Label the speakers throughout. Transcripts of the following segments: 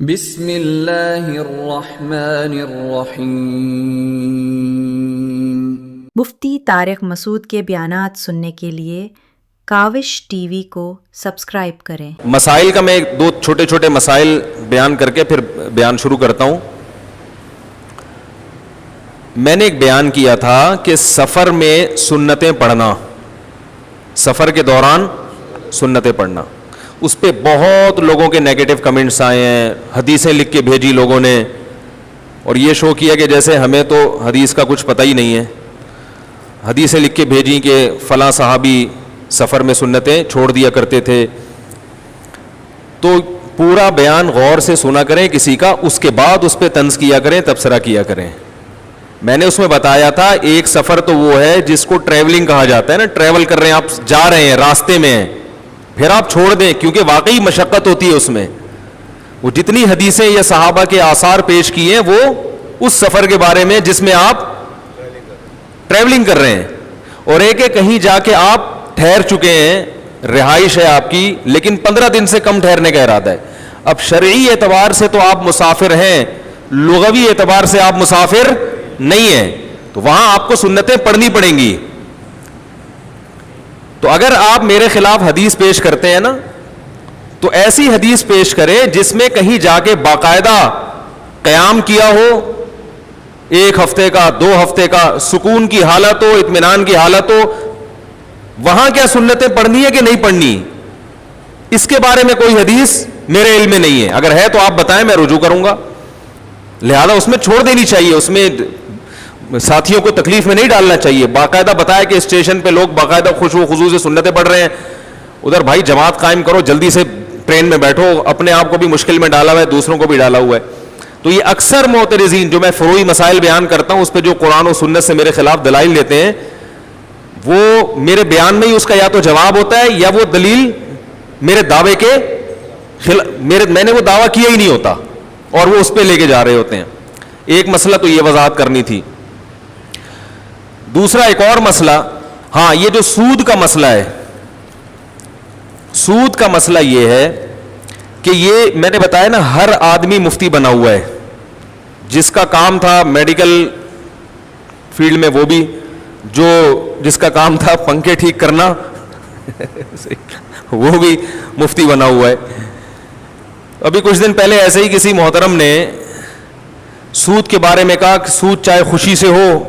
Speaker 1: بسم اللہ الرحمن الرحیم۔
Speaker 2: مفتی طارق مسعود کے بیانات سننے کے لیے کاوش ٹی وی کو سبسکرائب کریں۔
Speaker 3: مسائل کا میں دو چھوٹے چھوٹے مسائل بیان کر کے پھر بیان شروع کرتا ہوں۔ میں نے ایک بیان کیا تھا کہ سفر میں سنتیں پڑھنا، سفر کے دوران سنتیں پڑھنا، اس پہ بہت لوگوں کے نیگیٹو کمنٹس آئے ہیں، حدیثیں لکھ کے بھیجی لوگوں نے، اور یہ شو کیا کہ جیسے ہمیں تو حدیث کا کچھ پتہ ہی نہیں ہے۔ حدیثیں لکھ کے بھیجی کہ فلاں صحابی سفر میں سنتیں چھوڑ دیا کرتے تھے۔ تو پورا بیان غور سے سنا کریں کسی کا، اس کے بعد اس پہ طنز کیا کریں، تبصرہ کیا کریں۔ میں نے اس میں بتایا تھا ایک سفر تو وہ ہے جس کو ٹریولنگ کہا جاتا ہے نا، ٹریول کر رہے ہیں، آپ جا رہے ہیں، راستے میں ہیں، پھر آپ چھوڑ دیں کیونکہ واقعی مشقت ہوتی ہے اس میں۔ وہ جتنی حدیثیں یا صحابہ کے آثار پیش کیے ہیں وہ اس سفر کے بارے میں جس میں آپ ٹریولنگ کر رہے ہیں، اور ایک کہیں جا کے آپ ٹھہر چکے ہیں، رہائش ہے آپ کی، لیکن 15 دن سے کم ٹھہرنے کا ارادہ ہے۔ اب شرعی اعتبار سے تو آپ مسافر ہیں، لغوی اعتبار سے آپ مسافر نہیں ہیں، تو وہاں آپ کو سنتیں پڑھنی پڑیں گی۔ تو اگر آپ میرے خلاف حدیث پیش کرتے ہیں نا، تو ایسی حدیث پیش کریں جس میں کہیں جا کے باقاعدہ قیام کیا ہو، 1 ہفتے کا، 2 ہفتے کا، سکون کی حالت ہو، اطمینان کی حالت ہو، وہاں کیا سنتیں پڑھنی ہے کہ نہیں پڑھنی، اس کے بارے میں کوئی حدیث میرے علم میں نہیں ہے۔ اگر ہے تو آپ بتائیں، میں رجوع کروں گا۔ لہذا اس میں چھوڑ دینی چاہیے، اس میں ساتھیوں کو تکلیف میں نہیں ڈالنا چاہیے۔ باقاعدہ بتایا کہ اسٹیشن پہ لوگ باقاعدہ خشوع و خضوع سے سنتیں پڑھ رہے ہیں، ادھر بھائی جماعت قائم کرو، جلدی سے ٹرین میں بیٹھو، اپنے آپ کو بھی مشکل میں ڈالا ہوا ہے، دوسروں کو بھی ڈالا ہوا ہے۔ تو یہ اکثر معترضین جو میں فروعی مسائل بیان کرتا ہوں اس پہ جو قرآن و سنت سے میرے خلاف دلائل دیتے ہیں، وہ میرے بیان میں ہی اس کا یا تو جواب ہوتا ہے یا وہ دلیل میرے دعوے کے میں نے وہ دعویٰ کیا ہی نہیں ہوتا، اور وہ اس پہ لے کے جا رہے ہوتے ہیں۔ ایک مسئلہ تو یہ وضاحت کرنی تھی۔ دوسرا ایک اور مسئلہ، ہاں، یہ جو سود کا مسئلہ ہے، سود کا مسئلہ یہ ہے کہ یہ میں نے بتایا نا، ہر آدمی مفتی بنا ہوا ہے، جس کا کام تھا میڈیکل فیلڈ میں وہ بھی، جو جس کا کام تھا پنکھے ٹھیک کرنا وہ بھی مفتی بنا ہوا ہے۔ ابھی کچھ دن پہلے ایسے ہی کسی محترم نے سود کے بارے میں کہا کہ سود چاہے خوشی سے ہو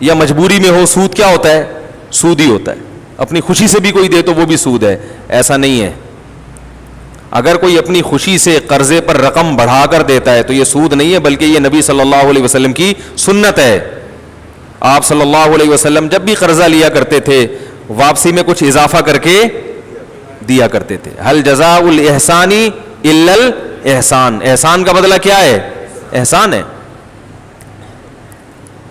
Speaker 3: یا مجبوری میں ہو، سود کیا ہوتا ہے؟ سود ہی ہوتا ہے۔ اپنی خوشی سے بھی کوئی دے تو وہ بھی سود ہے۔ ایسا نہیں ہے۔ اگر کوئی اپنی خوشی سے قرضے پر رقم بڑھا کر دیتا ہے تو یہ سود نہیں ہے، بلکہ یہ نبی صلی اللہ علیہ وسلم کی سنت ہے۔ آپ صلی اللہ علیہ وسلم جب بھی قرضہ لیا کرتے تھے، واپسی میں کچھ اضافہ کر کے دیا کرتے تھے۔ هل جزاء الاحسان الا الاحسان، احسان کا بدلہ کیا ہے؟ احسان ہے۔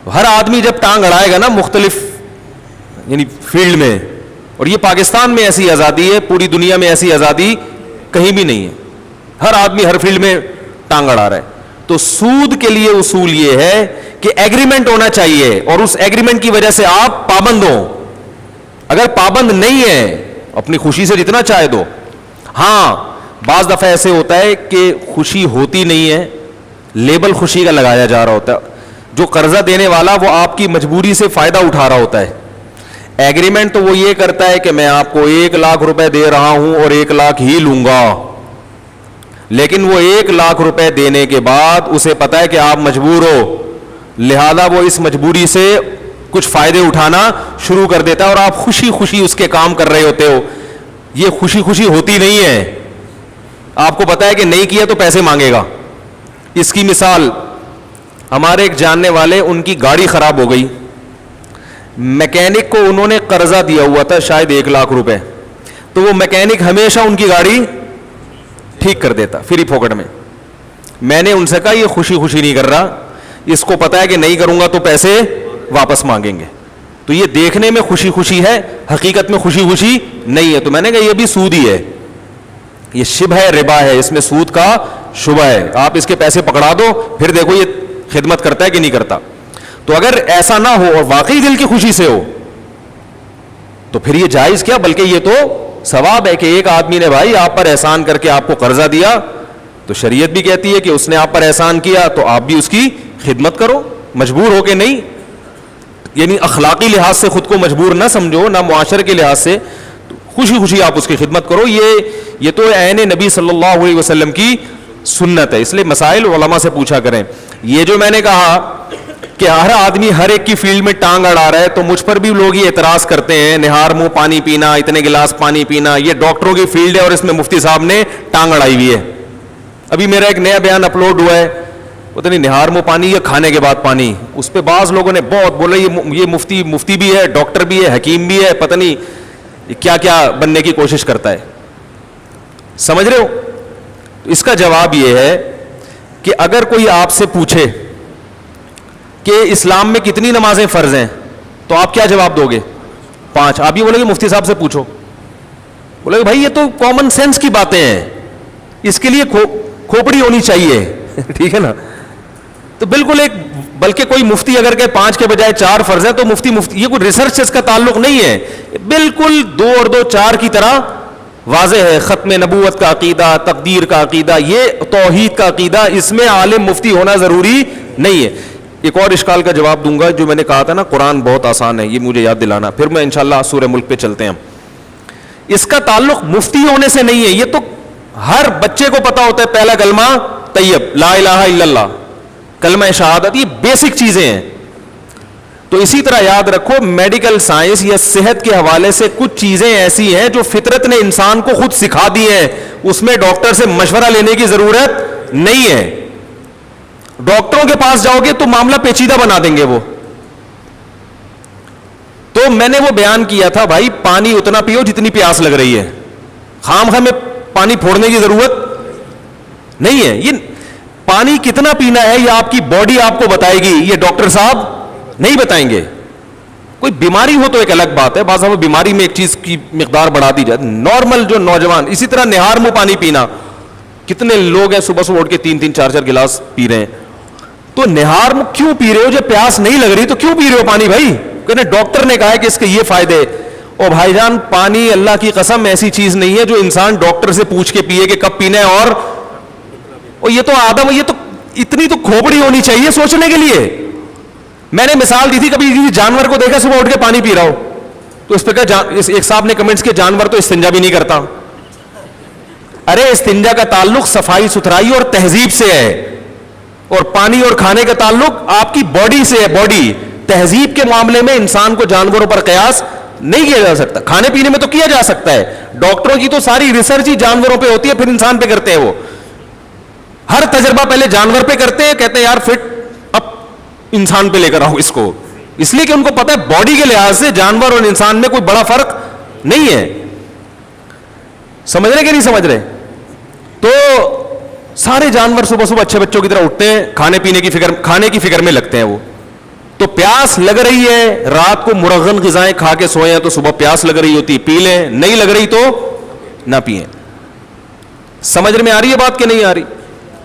Speaker 3: ہر آدمی جب ٹانگ اڑائے گا نا مختلف یعنی فیلڈ میں، اور یہ پاکستان میں ایسی آزادی ہے، پوری دنیا میں ایسی آزادی کہیں بھی نہیں ہے، ہر آدمی ہر فیلڈ میں ٹانگ اڑا رہا ہے۔ تو سود کے لیے اصول یہ ہے کہ ایگریمنٹ ہونا چاہیے، اور اس ایگریمنٹ کی وجہ سے آپ پابند ہوں۔ اگر پابند نہیں ہے، اپنی خوشی سے جتنا چاہے دو۔ ہاں، بعض دفعہ ایسے ہوتا ہے کہ خوشی ہوتی نہیں ہے، لیبل خوشی کا لگایا جا رہا ہوتا ہے، جو قرضہ دینے والا وہ آپ کی مجبوری سے فائدہ اٹھا رہا ہوتا ہے۔ ایگریمنٹ تو وہ یہ کرتا ہے کہ میں آپ کو 1 لاکھ روپے دے رہا ہوں اور 1 لاکھ ہی لوں گا، لیکن وہ 1 لاکھ روپے دینے کے بعد اسے پتا ہے کہ آپ مجبور ہو، لہذا وہ اس مجبوری سے کچھ فائدے اٹھانا شروع کر دیتا ہے، اور آپ خوشی خوشی اس کے کام کر رہے ہوتے ہو۔ یہ خوشی خوشی ہوتی نہیں ہے، آپ کو پتا ہے کہ نہیں کیا تو پیسے مانگے گا۔ اس کی مثال، ہمارے ایک جاننے والے، ان کی گاڑی خراب ہو گئی، میکینک کو انہوں نے قرضہ دیا ہوا تھا شاید 1 لاکھ روپے، تو وہ میکینک ہمیشہ ان کی گاڑی ٹھیک کر دیتا فری پھوکٹ میں۔ میں نے ان سے کہا یہ خوشی خوشی نہیں کر رہا، اس کو پتا ہے کہ نہیں کروں گا تو پیسے واپس مانگیں گے، تو یہ دیکھنے میں خوشی خوشی ہے، حقیقت میں خوشی خوشی نہیں ہے۔ تو میں نے کہا یہ بھی سود ہی ہے، یہ شبہ ربا ہے، اس میں سود کا شبہ ہے، آپ اس کے پیسے پکڑا دو، پھر دیکھو یہ خدمت کرتا ہے کہ نہیں کرتا۔ تو اگر ایسا نہ ہو اور واقعی دل کی خوشی سے ہو تو پھر یہ جائز کیا، بلکہ یہ تو ثواب ہے کہ ایک آدمی نے بھائی آپ پر احسان کر کے آپ کو قرضہ دیا، تو شریعت بھی کہتی ہے کہ اس نے آپ پر احسان کیا تو آپ بھی اس کی خدمت کرو, مجبور ہو کے نہیں, یعنی اخلاقی لحاظ سے خود کو مجبور نہ سمجھو, نہ معاشرے کے لحاظ سے, خوشی خوشی آپ اس کی خدمت کرو. یہ تو عین نبی صلی اللہ علیہ وسلم کی سنت ہے. اس لیے مسائل علماء سے پوچھا کریں. یہ جو میں نے کہا کہ ہر آدمی ہر ایک کی فیلڈ میں ٹانگ اڑا رہا ہے, تو مجھ پر بھی لوگ یہ اعتراض کرتے ہیں, نہار منہ پانی پینا, اتنے گلاس پانی پینا, یہ ڈاکٹروں کی فیلڈ ہے اور اس میں مفتی صاحب نے ٹانگ اڑائی ہوئی ہے. ابھی میرا ایک نیا بیان اپلوڈ ہوا ہے, پتہ نہیں نہار منہ پانی یا کھانے کے بعد پانی, اس پہ بعض لوگوں نے بہت بولا یہ مفتی بھی ہے, ڈاکٹر بھی ہے, حکیم بھی ہے, پتہ نہیں کیا کیا بننے کی کوشش کرتا ہے. سمجھ رہے ہو؟ اس کا جواب یہ ہے کہ اگر کوئی آپ سے پوچھے کہ اسلام میں کتنی نمازیں فرض ہیں, تو آپ کیا جواب دو گے؟ 5. آپ یہ بولے گے مفتی صاحب سے پوچھو. بولے گے بھائی یہ تو کامن سینس کی باتیں ہیں, اس کے لیے کھوپڑی ہونی چاہیے. ٹھیک ہے نا؟ تو بالکل ایک, بلکہ کوئی مفتی اگر کہ 5 کے بجائے 4 فرض ہیں تو مفتی یہ کوئی ریسرچ سے اس کا تعلق نہیں ہے, بالکل 2 اور 2 4 کی طرح واضح ہے. ختم نبوت کا عقیدہ, تقدیر کا عقیدہ, یہ توحید کا عقیدہ, اس میں عالم مفتی ہونا ضروری نہیں ہے. ایک اور اشکال کا جواب دوں گا. جو میں نے کہا تھا نا قرآن بہت آسان ہے, یہ مجھے یاد دلانا, پھر میں انشاءاللہ سورہ ملک پہ چلتے ہیں. اس کا تعلق مفتی ہونے سے نہیں ہے, یہ تو ہر بچے کو پتا ہوتا ہے. پہلا کلمہ طیب, لا الہ الا اللہ, کلمہ شہادت, یہ بیسک چیزیں ہیں. تو اسی طرح یاد رکھو, میڈیکل سائنس یا صحت کے حوالے سے کچھ چیزیں ایسی ہیں جو فطرت نے انسان کو خود سکھا دی ہیں, اس میں ڈاکٹر سے مشورہ لینے کی ضرورت نہیں ہے. ڈاکٹروں کے پاس جاؤ گے تو معاملہ پیچیدہ بنا دیں گے وہ. تو میں نے وہ بیان کیا تھا, بھائی پانی اتنا پیو جتنی پیاس لگ رہی ہے, خام خواہ میں پانی پھوڑنے کی ضرورت نہیں ہے. یہ پانی کتنا پینا ہے یہ آپ کی باڈی آپ کو بتائے گی, یہ ڈاکٹر صاحب نہیں بتائیں گے. کوئی بیماری ہو تو ایک الگ بات ہے, بعض دفعہ بیماری میں ایک چیز کی مقدار بڑھا دی جاتی. نارمل جو نوجوان, اسی طرح نہار منہ پانی پینا, کتنے لوگ ہیں صبح صبح اٹھ کے 3 4 گلاس پی رہے ہیں. تو نہار منہ کیوں پی رہے ہو؟ جب پیاس نہیں لگ رہی تو کیوں پی رہے ہو پانی بھائی؟ کہنے ڈاکٹر نے کہا ہے کہ اس کے یہ فائدے. او بھائی جان, پانی اللہ کی قسم ایسی چیز نہیں ہے جو انسان ڈاکٹر سے پوچھ کے پیے کہ کب پینا ہے. اور یہ تو آدم, یہ تو اتنی تو کھوپڑی ہونی چاہیے سوچنے کے لیے. میں نے مثال دی تھی, کبھی کسی جانور کو دیکھا صبح اٹھ کے پانی پی رہا ہو, تو اس پہ کہا, ایک صاحب نے کمنٹس کے جانور تو استنجا بھی نہیں کرتا. ارے استنجا کا تعلق صفائی ستھرائی اور تہذیب سے ہے, اور پانی اور کھانے کا تعلق آپ کی باڈی سے ہے. باڈی تہذیب کے معاملے میں انسان کو جانوروں پر قیاس نہیں کیا جا سکتا. کھانے پینے میں تو کیا جا سکتا ہے, ڈاکٹروں کی تو ساری ریسرچ ہی جانوروں پہ ہوتی ہے, پھر انسان پہ کرتے ہیں. وہ ہر تجربہ پہلے جانور پہ کرتے ہیں, کہتے ہیں یار فٹ اب انسان پہ لے کر آؤ اس کو, اس لیے کہ ان کو پتا ہے باڈی کے لحاظ سے جانور اور انسان میں کوئی بڑا فرق نہیں ہے. سمجھ رہے کہ نہیں سمجھ رہے؟ تو سارے جانور صبح صبح اچھے بچوں کی طرح اٹھتے ہیں, کھانے کی فکر میں لگتے ہیں. وہ تو پیاس لگ رہی ہے, رات کو مرغن غذائیں کھا کے سوئے ہیں تو صبح پیاس لگ رہی ہوتی, پی لیں, نہیں لگ رہی تو نہ پئیں. سمجھ میں آ رہی ہے بات کہ نہیں آ رہی؟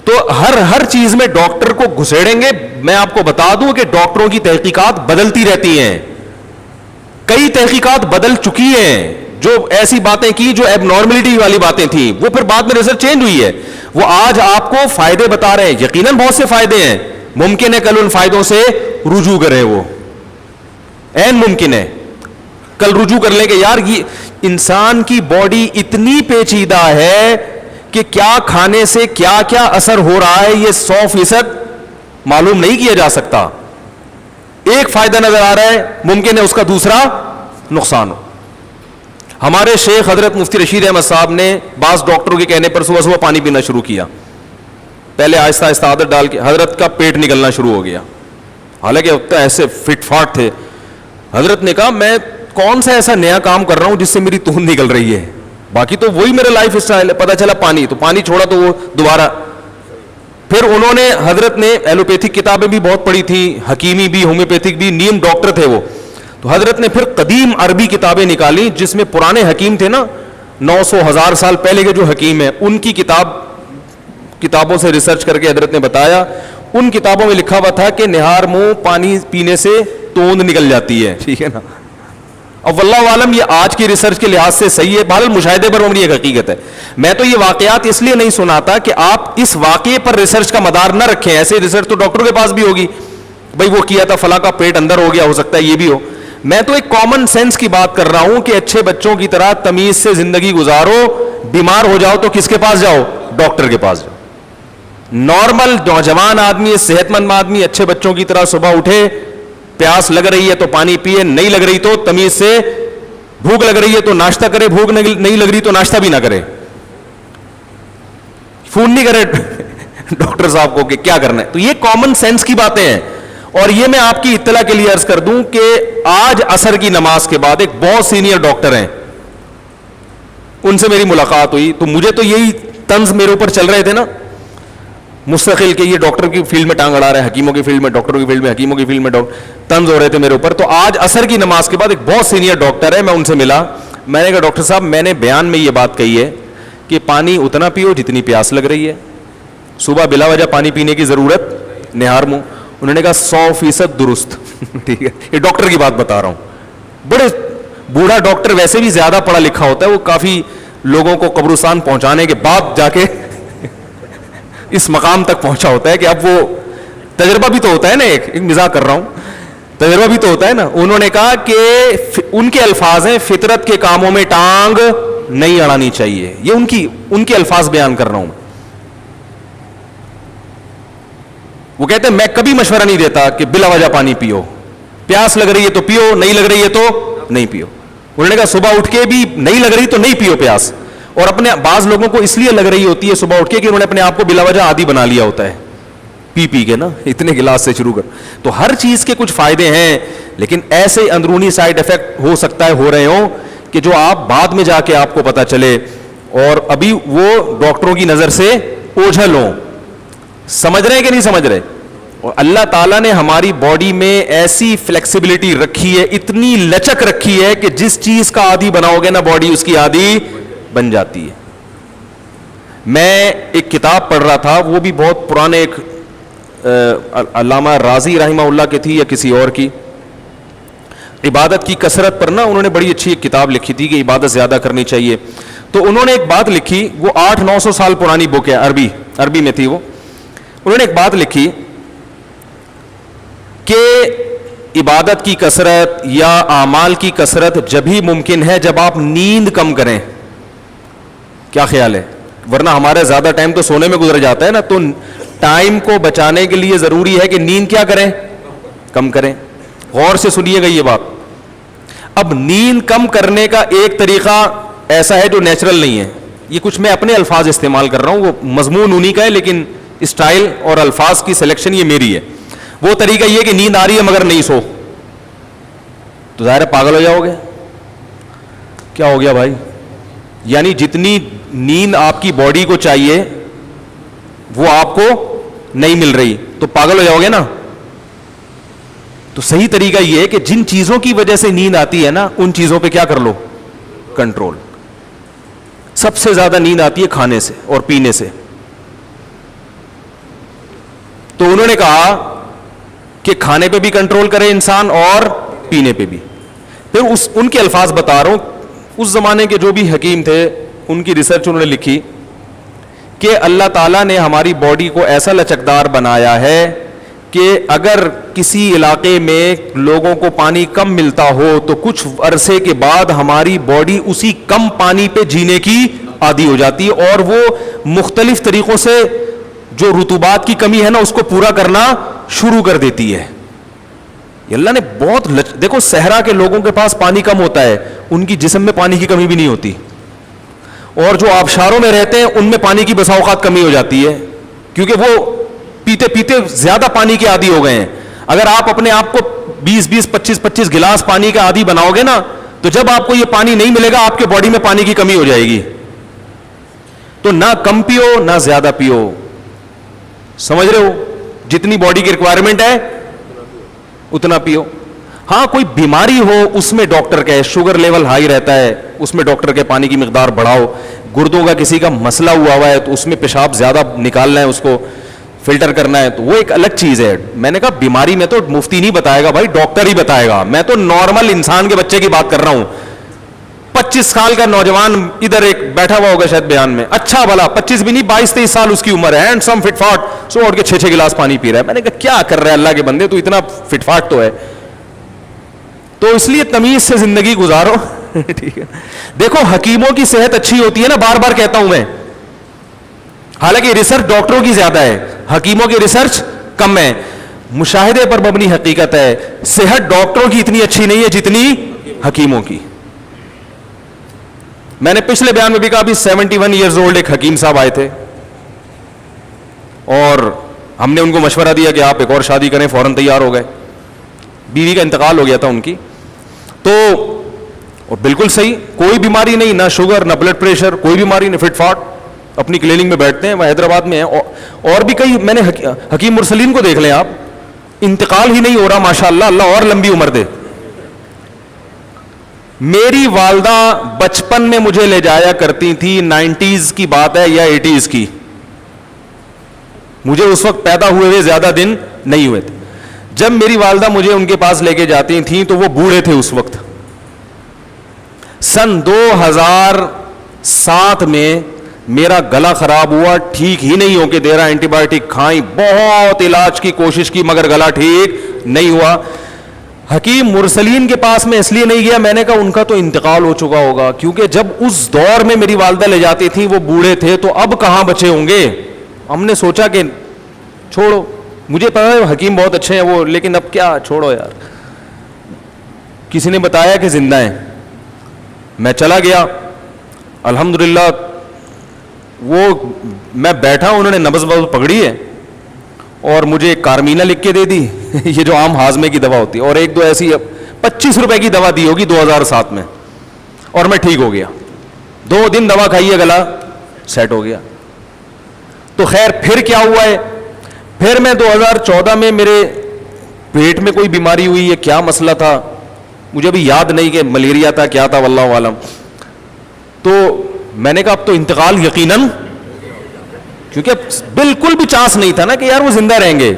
Speaker 3: تو ہر چیز میں ڈاکٹر کو گھسیڑیں گے. میں آپ کو بتا دوں کہ ڈاکٹروں کی تحقیقات بدلتی رہتی ہیں, کئی تحقیقات بدل چکی ہیں. جو ایسی باتیں کی جو ایب نارملٹی والی باتیں تھیں, وہ پھر بعد میں ریسرچ چینج ہوئی ہے. وہ آج آپ کو فائدے بتا رہے ہیں, یقیناً بہت سے فائدے ہیں, ممکن ہے کل ان فائدوں سے رجوع کریں. وہ عین ممکن ہے کل رجوع کر لیں کہ یار یہ انسان کی باڈی اتنی پیچیدہ ہے کہ کیا کھانے سے کیا کیا اثر ہو رہا ہے یہ 100% معلوم نہیں کیا جا سکتا. ایک فائدہ نظر آ رہا ہے, ممکن ہے اس کا دوسرا نقصان ہو. ہمارے شیخ حضرت مفتی رشید احمد صاحب نے بعض ڈاکٹروں کے کہنے پر صبح صبح پانی پینا شروع کیا. پہلے آہستہ آہستہ عادت ڈال کے حضرت کا پیٹ نکلنا شروع ہو گیا, حالانکہ اتنا ایسے فٹ فاٹ تھے. حضرت نے کہا میں کون سا ایسا نیا کام کر رہا ہوں جس سے میری توند نکل رہی ہے, باقی تو وہی میرا لائف اسٹائل ہے. پتا چلا پانی چھوڑا تو وہ دوبارہ. پھر انہوں نے, حضرت نے ایلوپیتھک کتابیں بھی بہت پڑھی تھی, حکیمی بھی, ہومیوپیتھک بھی, نیم ڈاکٹر تھے وہ. تو حضرت نے پھر قدیم عربی کتابیں نکالی جس میں پرانے حکیم تھے نا, 900-1000 سال پہلے کے جو حکیم ہیں, ان کی کتابوں سے ریسرچ کر کے حضرت نے بتایا. ان کتابوں میں لکھا ہوا تھا کہ نہار منہ پانی پینے سے توند نکل جاتی ہے. ٹھیک ہے نا, اب واللہ عالم یہ آج کی ریسرچ کے لحاظ سے صحیح ہے، بہرحال مشاہدے پر مبنی ایک حقیقت ہے. میں تو یہ واقعات اس لیے نہیں سناتا کہ آپ اس واقعے پر ریسرچ کا مدار نہ رکھیں. ایسے ریسرچ تو ڈاکٹر کے پاس بھی ہوگی، بھائی وہ کیا تھا فلاں کا پیٹ اندر ہو گیا، ہو سکتا ہے یہ بھی ہو. میں تو ایک کامن سینس کی بات کر رہا ہوں کہ اچھے بچوں کی طرح تمیز سے زندگی گزارو، بیمار ہو جاؤ تو کس کے پاس جاؤ؟ ڈاکٹر کے پاس جاؤ. نارمل نوجوان آدمی، صحت مند آدمی اچھے بچوں کی طرح صبح اٹھے، پیاس لگ رہی ہے تو پانی پیے، نہیں لگ رہی تو تمیز سے، بھوک لگ رہی ہے تو ناشتہ کرے، بھوک نہیں لگ رہی تو ناشتہ بھی نہ کرے، فون نہیں کرے ڈاکٹر صاحب کو کہ کیا کرنا ہے. تو یہ کامن سینس کی باتیں ہیں. اور یہ میں آپ کی اطلاع کے لیے عرض کر دوں کہ آج عصر کی نماز کے بعد ایک بہت سینئر ڈاکٹر ہیں، ان سے میری ملاقات ہوئی تو مجھے تو یہی طنز میرے اوپر چل رہے تھے نا مستقل کہ یہ ڈاکٹر کی فیلڈ میں ٹانگ اڑا رہے ہیں، حکیموں کی فیلڈ میں، ڈاکٹروں کی فیلڈ میں، حکیموں کی فیلڈ میں طنز ہو رہے تھے میرے اوپر. تو آج عصر کی نماز کے بعد ایک بہت سینئر ڈاکٹر ہے، میں ان سے ملا. میں نے کہا ڈاکٹر صاحب میں نے بیان میں یہ بات کہی ہے کہ پانی اتنا پیو جتنی پیاس لگ رہی ہے، صبح بلا وجہ پانی پینے کی ضرورت نہار منہ. انہوں نے کہا 100% درست. ٹھیک ہے، یہ ڈاکٹر کی بات بتا رہا ہوں. بڑے بوڑھا ڈاکٹر ویسے بھی زیادہ پڑھا لکھا ہوتا ہے، وہ کافی لوگوں کو قبرستان پہنچانے کے بعد جا کے اس مقام تک پہنچا ہوتا ہے کہ اب وہ تجربہ بھی تو ہوتا ہے نا، ایک مزاح کر رہا ہوں، تجربہ بھی تو ہوتا ہے نا. انہوں نے کہا کہ ان کے الفاظ ہیں فطرت کے کاموں میں ٹانگ نہیں اڑانی چاہیے. یہ ان کے الفاظ بیان کر رہا ہوں. وہ کہتے ہیں میں کبھی مشورہ نہیں دیتا کہ بلا وجہ پانی پیو، پیاس لگ رہی ہے تو پیو، نہیں لگ رہی ہے تو نہیں پیو. انہوں نے کہا صبح اٹھ کے بھی نہیں لگ رہی تو نہیں پیو پیاس. اور اپنے بعض لوگوں کو اس لیے لگ رہی ہوتی ہے صبح اٹھ کے کہ انہوں نے اپنے آپ کو بلا وجہ عادی بنا لیا ہوتا ہے، پی کے نا اتنے گلاس سے شروع کر. تو ہر چیز کے کچھ فائدے ہیں، لیکن ایسے اندرونی سائیڈ افیکٹ ہو سکتا ہے ہو رہے ہوں کہ جو آپ بعد میں جا کے آپ کو پتا چلے اور ابھی وہ ڈاکٹروں کی نظر سے اوجھل ہوں. سمجھ رہے ہیں کہ نہیں سمجھ رہے؟ اور اللہ تعالیٰ نے ہماری باڈی میں ایسی فلیکسیبلٹی رکھی ہے، اتنی لچک رکھی ہے کہ جس چیز کا عادی بناؤ گے نا باڈی اس کی عادی بن جاتی ہے. میں ایک کتاب پڑھ رہا تھا، وہ بھی بہت پرانے، ایک علامہ رازی رحمہ اللہ کی تھی یا کسی اور کی، عبادت کی کثرت پر نا انہوں نے بڑی اچھی ایک کتاب لکھی تھی کہ عبادت زیادہ کرنی چاہیے. تو انہوں نے ایک بات لکھی، وہ 800-900 سال پرانی بک ہے، عربی میں تھی وہ. انہوں نے ایک بات لکھی کہ عبادت کی کثرت یا اعمال کی کثرت جب ہی ممکن ہے جب آپ نیند کم کریں. کیا خیال ہے؟ ورنہ ہمارا زیادہ ٹائم تو سونے میں گزر جاتا ہے نا. تو ٹائم کو بچانے کے لیے ضروری ہے کہ نیند کیا کریں؟ کم کریں. غور سے سنیے گا یہ بات. اب نیند کم کرنے کا ایک طریقہ ایسا ہے جو نیچرل نہیں ہے، یہ کچھ میں اپنے الفاظ استعمال کر رہا ہوں، وہ مضمون انہی کا ہے لیکن اسٹائل اور الفاظ کی سلیکشن یہ میری ہے. وہ طریقہ یہ کہ نیند آ رہی ہے مگر نہیں سو، تو ظاہر ہے پاگل ہو جاؤ گے. کیا ہو گیا بھائی؟ یعنی جتنی نیند آپ کی باڈی کو چاہیے وہ آپ کو نہیں مل رہی تو پاگل ہو جاؤ گے نا. تو صحیح طریقہ یہ ہے کہ جن چیزوں کی وجہ سے نیند آتی ہے نا ان چیزوں پہ کیا کر لو؟ کنٹرول. سب سے زیادہ نیند آتی ہے کھانے سے اور پینے سے. تو انہوں نے کہا کہ کھانے پہ بھی کنٹرول کرے انسان اور پینے پہ بھی. پھر ان کے الفاظ بتا رہا ہوں، اس زمانے کے جو بھی حکیم تھے ان کی ریسرچ انہوں نے لکھی کہ اللہ تعالیٰ نے ہماری باڈی کو ایسا لچکدار بنایا ہے کہ اگر کسی علاقے میں لوگوں کو پانی کم ملتا ہو تو کچھ عرصے کے بعد ہماری باڈی اسی کم پانی پہ جینے کی عادی ہو جاتی ہے اور وہ مختلف طریقوں سے جو رطوبات کی کمی ہے نا اس کو پورا کرنا شروع کر دیتی ہے. اللہ نے بہت دیکھو صحرا کے لوگوں کے پاس پانی کم ہوتا ہے، ان کی جسم میں پانی کی کمی بھی نہیں ہوتی، اور جو آبشاروں میں رہتے ہیں ان میں پانی کی بسا اوقات کمی ہو جاتی ہے کیونکہ وہ پیتے پیتے زیادہ پانی کے عادی ہو گئے ہیں. اگر آپ اپنے آپ کو 20-20 25-25 گلاس پانی کا عادی بناؤ گے نا تو جب آپ کو یہ پانی نہیں ملے گا آپ کے باڈی میں پانی کی کمی ہو جائے گی. تو نہ کم پیو نہ زیادہ پیو، سمجھ رہے ہو؟ جتنی باڈی کی ریکوائرمنٹ ہے اتنا پیو. ہاں کوئی بیماری ہو اس میں ڈاکٹر کہے، شوگر لیول ہائی رہتا ہے اس میں ڈاکٹر کے پانی کی مقدار بڑھاؤ، گردوں کا کسی کا مسئلہ ہوا ہے تو اس میں پیشاب زیادہ نکالنا ہے اس کو، فلٹر کرنا ہے تو وہ ایک الگ چیز ہے. میں نے کہا بیماری میں تو مفتی نہیں بتائے گا بھائی, ڈاکٹر ہی بتائے گا, میں تو نارمل انسان کے بچے کی بات کر رہا ہوں. 25 سال کا نوجوان ادھر ایک بیٹھا ہوا ہوگا شاید بیان میں, اچھا بھلا 25 بھی نہیں 22-23 سال اس کی عمر ہے, اینڈ سم فٹ فاٹ, سو اٹھ کے 6 گلاس پانی پی رہا ہے. میں نے کہا کیا کر رہا ہے اللہ کے بندے, تو اتنا فٹ فاٹ تو ہے. تو اس لیے تمیز سے زندگی گزارو. ٹھیک ہے, دیکھو حکیموں کی صحت اچھی ہوتی ہے نا, بار بار کہتا ہوں میں, حالانکہ ریسرچ ڈاکٹروں کی زیادہ ہے, حکیموں کی ریسرچ کم ہے. مشاہدے پر مبنی حقیقت ہے, صحت ڈاکٹروں کی اتنی اچھی نہیں ہے جتنی حکیموں کی. میں نے پچھلے بیان میں بھی کہا, ابھی 71 ایئرز اولڈ ایک حکیم صاحب آئے تھے اور ہم نے ان کو مشورہ دیا کہ آپ ایک اور شادی کریں, فوراً تیار ہو گئے. بیوی کا انتقال ہو گیا تھا ان کی, تو اور بالکل صحیح, کوئی بیماری نہیں, نہ شوگر نہ بلڈ پریشر, کوئی بیماری نہیں, فٹ فاٹ, اپنی کلینک میں بیٹھتے ہیں. وہ حیدرآباد میں ہیں, اور بھی کئی, میں نے حکیم مرسلین کو دیکھ لیں آپ, انتقال ہی نہیں ہو رہا ماشاءاللہ, اللہ اور لمبی عمر دے. میری والدہ بچپن میں مجھے لے جایا کرتی تھی, 90s کی بات ہے یا 80s کی, مجھے اس وقت پیدا ہوئے زیادہ دن نہیں ہوئے تھے. جب میری والدہ مجھے ان کے پاس لے کے جاتی تھیں تو وہ بوڑھے تھے اس وقت. سن 2007 میں میرا گلا خراب ہوا, ٹھیک ہی نہیں ہو کے دے رہا, اینٹی بایوٹک کھائیں, بہت علاج کی کوشش کی مگر گلا ٹھیک نہیں ہوا. حکیم مرسلین کے پاس میں اس لیے نہیں گیا, میں نے کہا ان کا تو انتقال ہو چکا ہوگا, کیونکہ جب اس دور میں میری والدہ لے جاتی تھی وہ بوڑھے تھے, تو اب کہاں بچے ہوں گے. ہم نے سوچا کہ چھوڑو, مجھے پتا ہے حکیم بہت اچھے ہیں وہ, لیکن اب کیا, چھوڑو یار. کسی نے بتایا کہ زندہ ہیں, میں چلا گیا, الحمدللہ وہ میں بیٹھا, انہوں نے نبض پکڑی ہے اور مجھے ایک کارمینہ لکھ کے دے دی, یہ جو عام ہاضمے کی دوا ہوتی ہے, اور ایک دو ایسی 25 روپے کی دوا دی ہوگی 2007 میں, اور میں ٹھیک ہو گیا. 2 دن دوا کھائی ہے, گلا سیٹ ہو گیا. تو خیر پھر کیا ہوا ہے, پھر میں 2014 میں میرے پیٹ میں کوئی بیماری ہوئی ہے, کیا مسئلہ تھا مجھے ابھی یاد نہیں, کہ ملیریا تھا کیا تھا واللہ عالم. تو میں نے کہا اب تو انتقال یقیناً, کیونکہ بالکل بھی چانس نہیں تھا نا کہ یار وہ زندہ رہیں گے.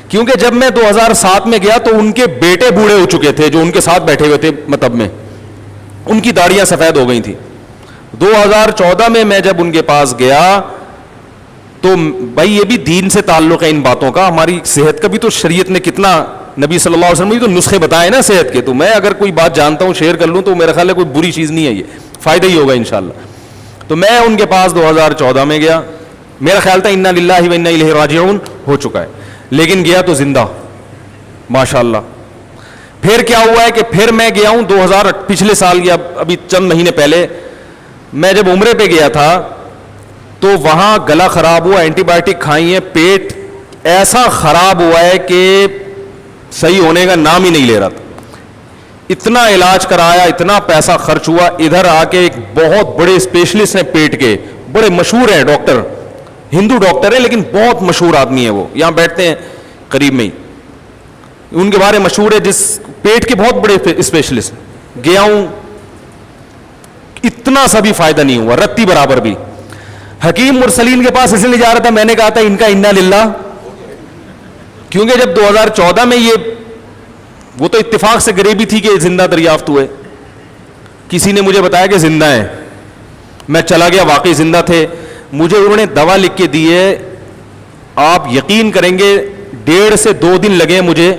Speaker 3: کیونکہ جب میں 2007 میں گیا تو ان کے بیٹے بوڑھے ہو چکے تھے جو ان کے ساتھ بیٹھے ہوئے تھے مطب میں, ان کی داڑیاں سفید ہو گئی تھی. 2014 میں جب ان کے پاس گیا تو بھائی یہ بھی دین سے تعلق ہے ان باتوں کا, ہماری صحت کا بھی تو شریعت نے کتنا, نبی صلی اللہ علیہ وسلم نے تو نسخے بتائے نا صحت کے, تو میں اگر کوئی بات جانتا ہوں شیئر کر لوں تو میرا خیال ہے کوئی بری چیز نہیں ہے, یہ فائدہ ہی ہوگا انشاءاللہ. تو میں ان کے پاس 2014 میں گیا, میرا خیال تھا انا للہ و انا الیہ راجعون ہو چکا ہے, لیکن گیا تو زندہ ماشاءاللہ. پھر کیا ہوا ہے کہ پھر میں گیا ہوں 2000 پچھلے سال یا ابھی چند مہینے پہلے, میں جب عمرے پہ گیا تھا تو وہاں گلا خراب ہوا, اینٹی بایوٹک کھائی ہے, پیٹ ایسا خراب ہوا ہے کہ صحیح ہونے کا نام ہی نہیں لے رہا تھا. اتنا علاج کرایا, اتنا پیسہ خرچ ہوا. ادھر آ کے ایک بہت بڑے اسپیشلسٹ ہیں پیٹ کے, بڑے مشہور ہیں ڈاکٹر, ہندو ڈاکٹر ہیں لیکن بہت مشہور آدمی ہے, وہ یہاں بیٹھتے ہیں قریب میں ہی, ان کے بارے مشہور ہے, جس پیٹ کے بہت بڑے اسپیشلسٹ. گیا ہوں, اتنا سا بھی فائدہ نہیں ہوا, رتی برابر بھی. حکیم مرسلین کے پاس اس لیے جا رہا تھا, میں نے کہا تھا ان کا انا للہ, کیونکہ جب 2014 میں یہ, وہ تو اتفاق سے غریبی تھی کہ زندہ دریافت ہوئے, کسی نے مجھے بتایا کہ زندہ ہیں, میں چلا گیا, واقعی زندہ تھے. مجھے انہوں نے دوا لکھ کے دی ہے, آپ یقین کریں گے 1.5 سے 2 دن لگے مجھے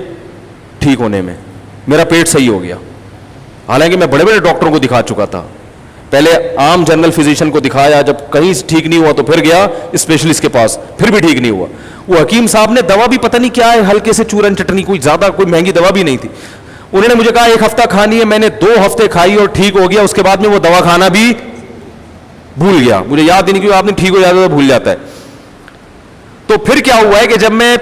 Speaker 3: ٹھیک ہونے میں, میرا پیٹ صحیح ہو گیا. حالانکہ میں بڑے بڑے ڈاکٹروں کو دکھا چکا تھا, پہلے عام جنرل فزیشین کو دکھایا, جب کہیں ٹھیک نہیں ہوا تو پھر گیا اسپیشلسٹ کے پاس, پھر بھی ٹھیک نہیں ہوا. وہ حکیم صاحب نے دوا بھی پتہ نہیں کیا ہے, ہلکے سے چورن چٹنی, کوئی زیادہ کوئی مہنگی دوا بھی نہیں تھی. انہوں نے مجھے کہا 1 ہفتہ کھانی ہے, میں نے 2 ہفتے کھائی اور ٹھیک ہو گیا. اس کے بعد میں وہ دوا کھانا بھی بھول گیا, مجھے یاد ہی نہیں, کیونکہ آپ نے ٹھیک ہو جاتا ہے بھول جاتا ہے. تو پھر کیا ہوا ہے کہ جب میں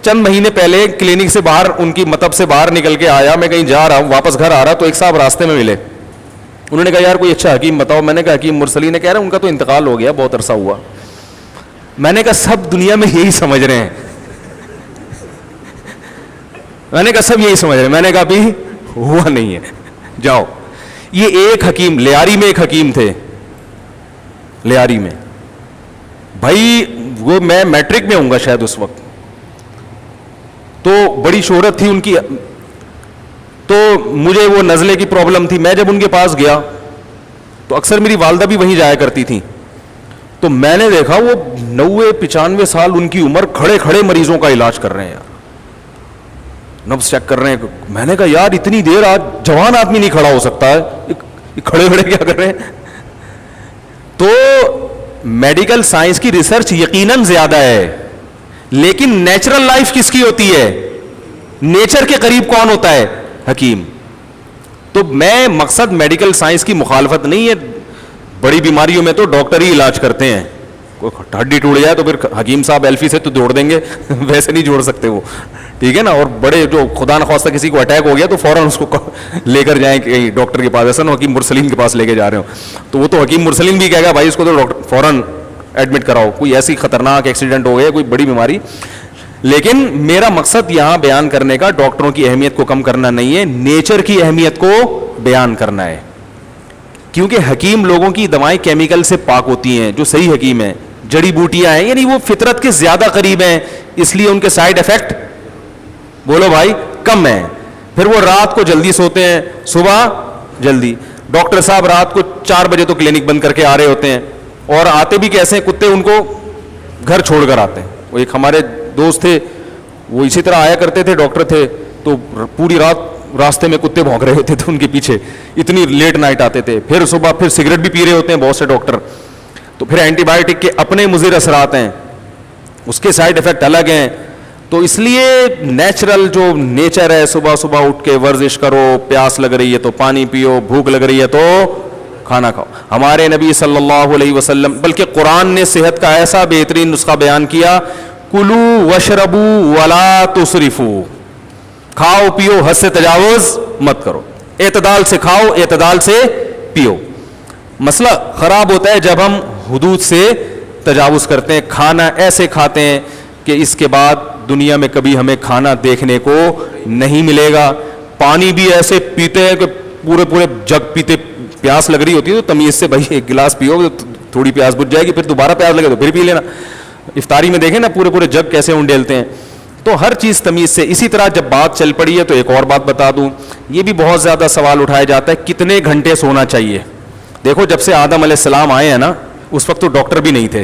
Speaker 3: چند مہینے پہلے کلینک سے باہر, ان کی مطب سے باہر نکل کے آیا, میں کہیں جا رہا ہوں, واپس گھر آ رہا, تو ایک صاحب راستے میں ملے. انہوں نے کہا یار کوئی اچھا حکیم بتاؤ. میں نے کہا حکیم مرسلی نے, کہہ رہے ان کا تو انتقال ہو گیا, بہت عرصہ ہوا. میں نے کہا سب دنیا میں یہی سمجھ رہے ہیں, میں نے کہا سب یہی سمجھ رہے ہیں. میں نے کہا بھی ہوا نہیں ہے, جاؤ. یہ ایک حکیم, لیاری میں ایک حکیم تھے, لیاری میں بھائی وہ میں میٹرک میں ہوں گا شاید اس وقت, تو بڑی شہرت تھی ان کی, تو مجھے وہ نزلے کی پرابلم تھی. میں جب ان کے پاس گیا تو اکثر میری والدہ بھی وہیں جایا کرتی تھیں, تو میں نے دیکھا وہ 90-95 سال ان کی عمر کھڑے کھڑے مریضوں کا علاج کر رہے ہیں یار, نبض چیک کر رہے ہیں. میں نے کہا یار اتنی دیر آج جوان آدمی نہیں کھڑا ہو سکتا ہے, کھڑے کھڑے کیا کر رہے ہیں. تو میڈیکل سائنس کی ریسرچ یقیناً زیادہ ہے, لیکن نیچرل لائف کس کی ہوتی ہے؟ نیچر کے قریب کون ہوتا ہے؟ حکیم. تو میں مقصد میڈیکل سائنس کی مخالفت نہیں ہے, بڑی بیماریوں میں تو ڈاکٹر ہی علاج کرتے ہیں, کوئی ہڈی ٹوٹ جائے تو پھر حکیم صاحب ایلفی سے تو جوڑ دیں گے, ویسے نہیں جوڑ سکتے وہ, ٹھیک ہے نا. اور بڑے جو خدا نخواستہ کسی کو اٹیک ہو گیا تو فوراً اس کو لے کر جائیں کہ ڈاکٹر کے پاس, ایسا نہ حکیم مرسلین کے پاس لے کے جا رہے ہو, تو وہ تو حکیم مرسلین بھی کہے گا بھائی اس کو تو ڈاکٹر فوراً ایڈمٹ کراؤ, کوئی ایسی خطرناک ایکسیڈنٹ ہو گیا, کوئی بڑی بیماری. لیکن میرا مقصد یہاں بیان کرنے کا ڈاکٹروں کی اہمیت کو کم کرنا نہیں ہے, نیچر کی اہمیت کو بیان کرنا ہے. کیونکہ حکیم لوگوں کی دوائیں کیمیکل سے پاک ہوتی ہیں, جو صحیح حکیم ہیں جڑی بوٹیاں ہیں, یعنی وہ فطرت کے زیادہ قریب ہیں, اس لیے ان کے سائیڈ افیکٹ بولو بھائی کم ہیں. پھر وہ رات کو جلدی سوتے ہیں, صبح جلدی. ڈاکٹر صاحب رات کو 4 بجے تو کلینک بند کر کے آ رہے ہوتے ہیں, اور آتے بھی کیسے ہیں, کتے ان کو گھر چھوڑ کر آتے ہیں. وہ ایک ہمارے دوست تھے, وہ اسی طرح آیا کرتے تھے, ڈاکٹر تھے, تو پوری رات راستے میں کتے بھونک رہے ہوتے تھے ان کے پیچھے, اتنی لیٹ نائٹ آتے تھے. پھر صبح پھر سگریٹ بھی پی رہے ہوتے ہیں بہت سے ڈاکٹر. تو پھر اینٹی بایوٹک کے اپنے مضر اثرات ہیں, اس کے سائیڈ افیکٹ الگ ہیں. تو اس لیے نیچرل جو نیچر ہے, صبح صبح اٹھ کے ورزش کرو, پیاس لگ رہی ہے تو پانی پیو, بھوک لگ رہی ہے تو کھانا کھاؤ. ہمارے نبی صلی اللہ علیہ وسلم, بلکہ قرآن نے صحت کا ایسا بہترین نسخہ بیان کیا, کلو وشربو ولا تسرفو, کھاؤ پیو حد سے تجاوز مت کرو, اعتدال سے کھاؤ اعتدال سے پیو. مسئلہ خراب ہوتا ہے جب ہم حدود سے تجاوز کرتے ہیں, کھانا ایسے کھاتے ہیں کہ اس کے بعد دنیا میں کبھی ہمیں کھانا دیکھنے کو نہیں ملے گا. پانی بھی ایسے پیتے ہیں کہ پورے پورے جگ پیتے, پیاس لگ رہی ہوتی ہے تو تمیز سے بھائی ایک گلاس پیو, تھوڑی پیاس بجھ جائے گی, پھر دوبارہ پیاس لگے تو پھر پی لینا. افطاری میں دیکھیں نا پورے پورے جگ کیسے انڈیلتے ہیں. تو ہر چیز تمیز سے. اسی طرح جب بات چل پڑی ہے تو ایک اور بات بتا دوں, یہ بھی بہت زیادہ سوال اٹھایا جاتا ہے کتنے گھنٹے سونا چاہیے. دیکھو جب سے آدم علیہ السلام آئے ہیں نا, اس وقت تو ڈاکٹر بھی نہیں تھے.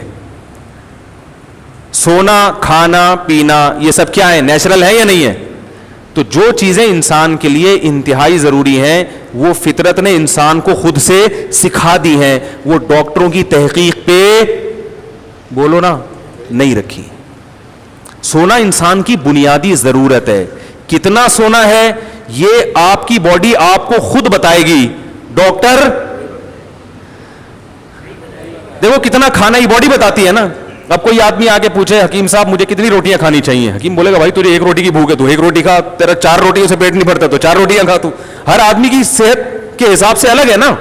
Speaker 3: سونا کھانا پینا یہ سب کیا ہے, نیچرل ہے یا نہیں ہے؟ تو جو چیزیں انسان کے لیے انتہائی ضروری ہیں وہ فطرت نے انسان کو خود سے سکھا دی ہیں, وہ ڈاکٹروں کی تحقیق پہ بولو نا نہیں رکھی. سونا انسان کی بنیادی ضرورت ہے. کتنا سونا ہے یہ آپ کی باڈی آپ کو خود بتائے گی. ڈاکٹر دیکھو کتنا کھانا ہی باڈی بتاتی ہے نا. اب کوئی آدمی آگے پوچھے حکیم صاحب مجھے کتنی روٹیاں کھانی چاہیے, حکیم بولے گا بھائی تجھے 1 روٹی کی بھوک ہے تو 1 روٹی کھا, تیرا 4 روٹیوں سے پیٹ نہیں بھرتا تو 4 روٹیاں کھا. تو ہر آدمی کی صحت کے حساب سے الگ ہے نا.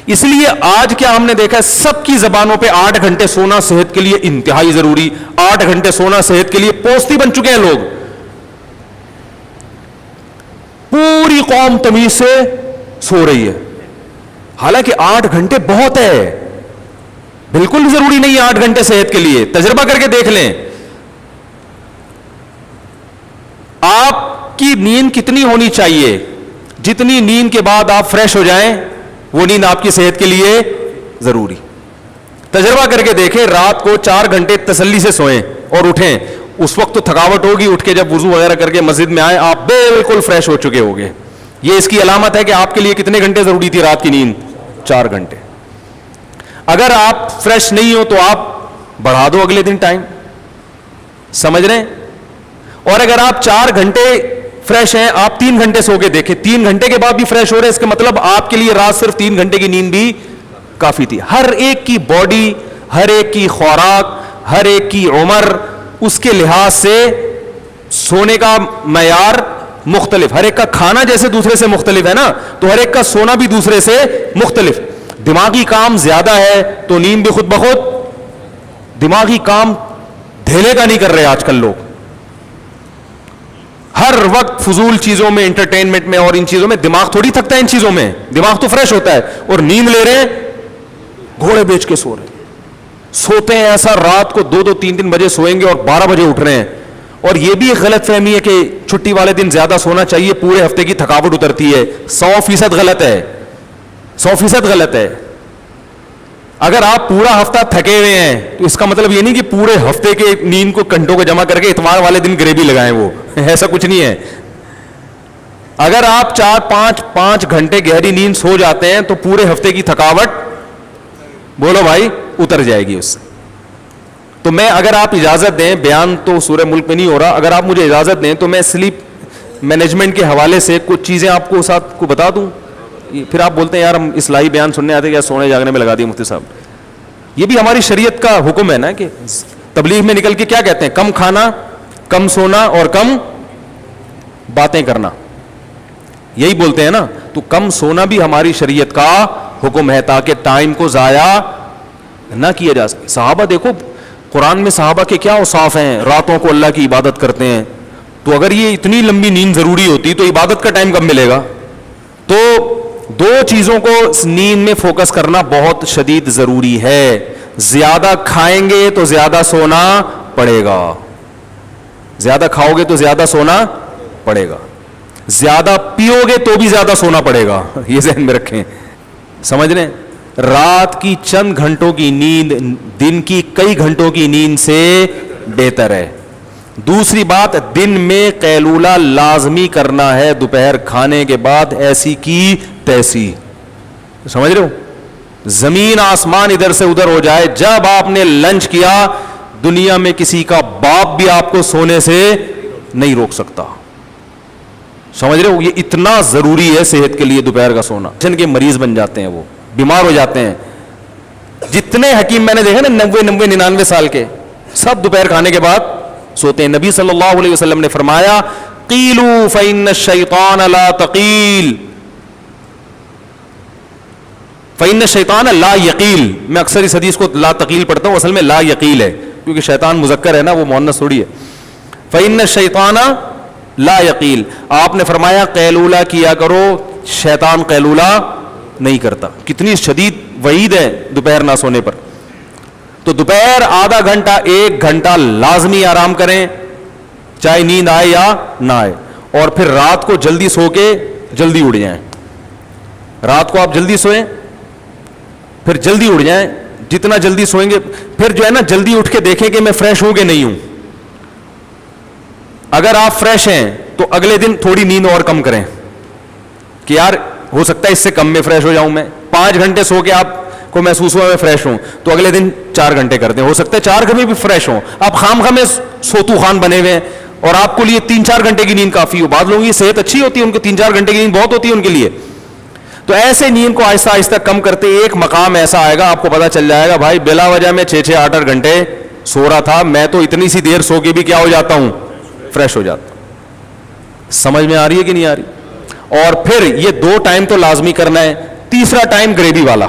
Speaker 3: اس لیے آج کیا ہم نے دیکھا ہے سب کی زبانوں پہ 8 گھنٹے سونا صحت کے لیے انتہائی ضروری, 8 گھنٹے سونا صحت کے لیے پوستی بن چکے ہیں لوگ. پوری قوم تمیز سے سو رہی ہے, حالانکہ 8 گھنٹے بہت ہے, بالکل ضروری نہیں ہے 8 گھنٹے صحت کے لیے. تجربہ کر کے دیکھ لیں آپ کی نیند کتنی ہونی چاہیے, جتنی نیند کے بعد آپ فریش ہو جائیں وہ نیند آپ کی صحت کے لیے ضروری. تجربہ کر کے دیکھیں, رات کو 4 گھنٹے تسلی سے سوئیں اور اٹھیں, اس وقت تو تھکاوٹ ہوگی, اٹھ کے جب وضو وغیرہ کر کے مسجد میں آئیں آپ بالکل فریش ہو چکے ہوگے. یہ اس کی علامت ہے کہ آپ کے لیے کتنے گھنٹے ضروری تھی رات کی نیند, 4 گھنٹے. اگر آپ فریش نہیں ہو تو آپ بڑھا دو اگلے دن ٹائم, سمجھ رہے ہیں. اور اگر آپ 4 گھنٹے فریش ہیں, آپ 3 گھنٹے سو کے دیکھیں, 3 گھنٹے کے بعد بھی فریش ہو رہے ہیں, اس کا مطلب آپ کے لیے رات صرف 3 گھنٹے کی نیند بھی کافی تھی. ہر ایک کی باڈی, ہر ایک کی خوراک, ہر ایک کی عمر, اس کے لحاظ سے سونے کا معیار مختلف. ہر ایک کا کھانا جیسے دوسرے سے مختلف ہے نا, تو ہر ایک کا سونا بھی دوسرے سے مختلف. دماغی کام زیادہ ہے تو نیند بھی خود بخود, دماغی کام دھیلے کا نہیں کر رہے آج کل لوگ. ہر وقت فضول چیزوں میں, انٹرٹینمنٹ میں اور ان چیزوں میں دماغ تھوڑی تھکتا ہے. ان چیزوں میں دماغ تو فریش ہوتا ہے, اور نیند لے رہے ہیں, گھوڑے بیچ کے سو رہے ہیں. سوتے ہیں ایسا رات کو 2-3 بجے سوئیں گے اور 12 بجے اٹھ رہے ہیں. اور یہ بھی ایک غلط فہمی ہے کہ چھٹی والے دن زیادہ سونا چاہیے, پورے ہفتے کی تھکاوٹ اترتی ہے. 100% غلط ہے, 100% غلط ہے. اگر آپ پورا ہفتہ تھکے ہوئے ہیں تو اس کا مطلب یہ نہیں کہ پورے ہفتے کے نیند کو گھنٹوں کو جمع کر کے اتوار والے دن گریوی لگائیں, وہ ایسا کچھ نہیں ہے. اگر آپ 4-5 گھنٹے گہری نیند سو جاتے ہیں تو پورے ہفتے کی تھکاوٹ, بولو بھائی, اتر جائے گی اس سے. تو میں, اگر آپ اجازت دیں, بیان تو سورہ ملک میں نہیں ہو رہا, اگر آپ مجھے اجازت دیں تو میں سلیپ مینجمنٹ کے حوالے سے کچھ چیزیں آپ کو ساتھ کو بتا دوں. پھر آپ بولتے ہیں یار ہم اصلاحی بیان سننے آتے کیا سونے جاگنے میں لگا دیے مفتی صاحب. یہ بھی ہماری شریعت کا حکم ہے نا کہ تبلیغ میں نکل کے کیا کہتے ہیں, کم کھانا, کم سونا اور کم باتیں کرنا, یہی بولتے ہیں نا. تو کم سونا بھی ہماری شریعت کا حکم ہے تاکہ ٹائم کو ضائع نہ کیا جا سکے. صحابہ دیکھو, قرآن میں صحابہ کے کیا اوصاف ہیں, راتوں کو اللہ کی عبادت کرتے ہیں. تو اگر یہ اتنی لمبی نیند ضروری ہوتی تو عبادت کا ٹائم کب ملے گا؟ تو 2 چیزوں کو نیند میں فوکس کرنا بہت شدید ضروری ہے. زیادہ کھائیں گے تو زیادہ سونا پڑے گا, زیادہ کھاؤ گے تو زیادہ سونا پڑے گا, زیادہ پیو گے تو بھی زیادہ سونا پڑے گا. یہ ذہن میں رکھیں, سمجھ لیں. رات کی چند گھنٹوں کی نیند دن کی کئی گھنٹوں کی نیند سے بہتر ہے. دوسری بات, دن میں قیلولہ لازمی کرنا ہے دوپہر کھانے کے بعد, ایسی کی تیسی. سمجھ رہے ہو, زمین آسمان ادھر سے ادھر ہو جائے, جب آپ نے لنچ کیا دنیا میں کسی کا باپ بھی آپ کو سونے سے نہیں روک سکتا. سمجھ رہے ہو, یہ اتنا ضروری ہے صحت کے لیے دوپہر کا سونا. جن کے مریض بن جاتے ہیں, وہ بیمار ہو جاتے ہیں. جتنے حکیم میں نے دیکھا نا 90-99 سال کے, سب دوپہر کھانے کے بعد سوتے ہیں. نبی صلی اللہ علیہ وسلم نے فرمایا, قیلوا فإن الشیطان لا تقیل, فإن الشیطان لا یقیل. میں اکثر اس حدیث کو لا تقیل پڑھتا ہوں, اصل میں لا یقیل ہے کیونکہ شیطان مذکر ہے نا, وہ مؤنث تھوڑی ہے. فإن الشیطان لا یقیل, آپ نے فرمایا قیلولہ کیا کرو, شیطان قیلولہ نہیں کرتا. کتنی شدید وعید ہے دوپہر نہ سونے پر. تو دوپہر آدھا گھنٹہ 1 گھنٹہ لازمی آرام کریں, چاہے نیند آئے یا نہ آئے. اور پھر رات کو جلدی سو کے جلدی اٹھ جائیں. رات کو آپ جلدی سوئیں, پھر جلدی اٹھ جائیں. جتنا جلدی سوئیں گے, پھر جو ہے نا جلدی اٹھ کے دیکھیں کہ میں فریش ہوں کہ نہیں ہوں. اگر آپ فریش ہیں تو اگلے دن تھوڑی نیند اور کم کریں کہ یار ہو سکتا ہے اس سے کم میں فریش ہو جاؤں. میں 5 گھنٹے سو کے آپ کو محسوس ہوا میں فریش ہوں, تو اگلے دن 4 گھنٹے کر دیں. ہو سکتا ہے 4 گھنٹے بھی فریش ہوں. آپ خام خام میں سوتو خان بنے ہوئے ہیں اور آپ کو لیے 3-4 گھنٹے کی نیند کافی ہو. بعض لوگوں کی صحت اچھی ہوتی ہے, ان کو 3-4 گھنٹے کی نیند بہت ہوتی ہے ان کے لیے. تو ایسے نیند کو آہستہ آہستہ کم کرتے ایک مقام ایسا آئے گا, آپ کو پتا چل جائے گا بھائی بلا وجہ میں 6-8 گھنٹے سو رہا تھا, میں تو اتنی سی دیر سو کے بھی کیا ہو جاتا ہوں, فریش ہو جاتا ہوں. سمجھ میں آ رہی ہے کہ نہیں آ رہی؟ اور پھر یہ 2 ٹائم تو لازمی کرنا ہے. تیسرا ٹائم گریوی والا.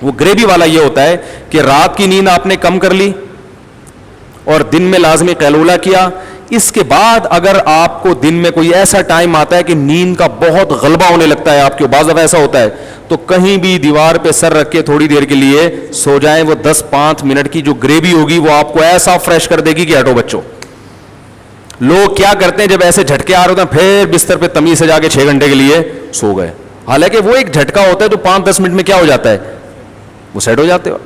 Speaker 3: وہ گریوی والا یہ ہوتا ہے کہ رات کی نیند آپ نے کم کر لی اور دن میں لازمی قیلولہ کیا. اس کے بعد اگر آپ کو دن میں کوئی ایسا ٹائم آتا ہے کہ نیند کا بہت غلبہ ہونے لگتا ہے آپ کے, بعض دفعہ ایسا ہوتا ہے, تو کہیں بھی دیوار پہ سر رکھ کے تھوڑی دیر کے لیے سو جائیں. وہ 10-5 منٹ کی جو گریوی ہوگی وہ آپ کو ایسا فریش کر دے گی کہ ہٹو بچوں. لوگ کیا کرتے ہیں, جب ایسے جھٹکے آ رہے ہوتے ہیں پھر بستر پہ تمیز سے جا کے 6 گھنٹے کے لیے سو گئے. حالانکہ وہ ایک جھٹکا ہوتا ہے تو 5-10 منٹ میں کیا ہو جاتا ہے, وہ سیٹ ہو جاتے ہو.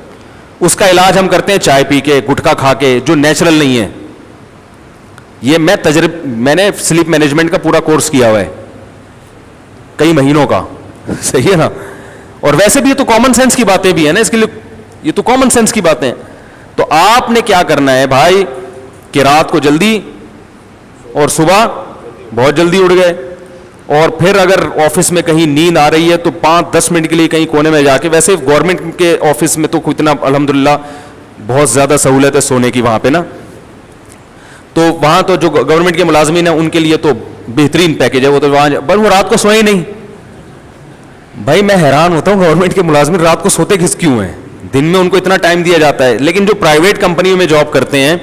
Speaker 3: اس کا علاج ہم کرتے ہیں چائے پی کے, گٹکا کھا کے, جو نیچرل نہیں ہے. یہ میں نے سلیپ مینجمنٹ کا پورا کورس کیا ہوا ہے کئی مہینوں کا, صحیح ہے نا. اور ویسے بھی یہ تو کامن سینس کی باتیں بھی ہیں نا, اس کے لیے یہ تو کامن سینس کی باتیں ہیں. تو آپ نے کیا کرنا ہے بھائی کہ رات کو جلدی اور صبح بہت جلدی اٹھ گئے. اور پھر اگر آفس میں کہیں نیند آ رہی ہے تو 5-10 منٹ کے لیے کہیں کونے میں جا کے, ویسے گورنمنٹ کے آفس میں تو اتنا الحمدللہ بہت زیادہ سہولت ہے سونے کی وہاں پہ نا, تو وہاں تو جو گورنمنٹ کے ملازمین ہیں ان کے لیے تو بہترین پیکیج ہے. وہ تو وہاں بس وہ رات کو سوئے ہی نہیں. بھائی میں حیران ہوتا ہوں گورنمنٹ کے ملازمین رات کو سوتے کیوں ہیں, دن میں ان کو اتنا ٹائم دیا جاتا ہے. لیکن جو پرائیویٹ کمپنیوں میں جاب کرتے ہیں,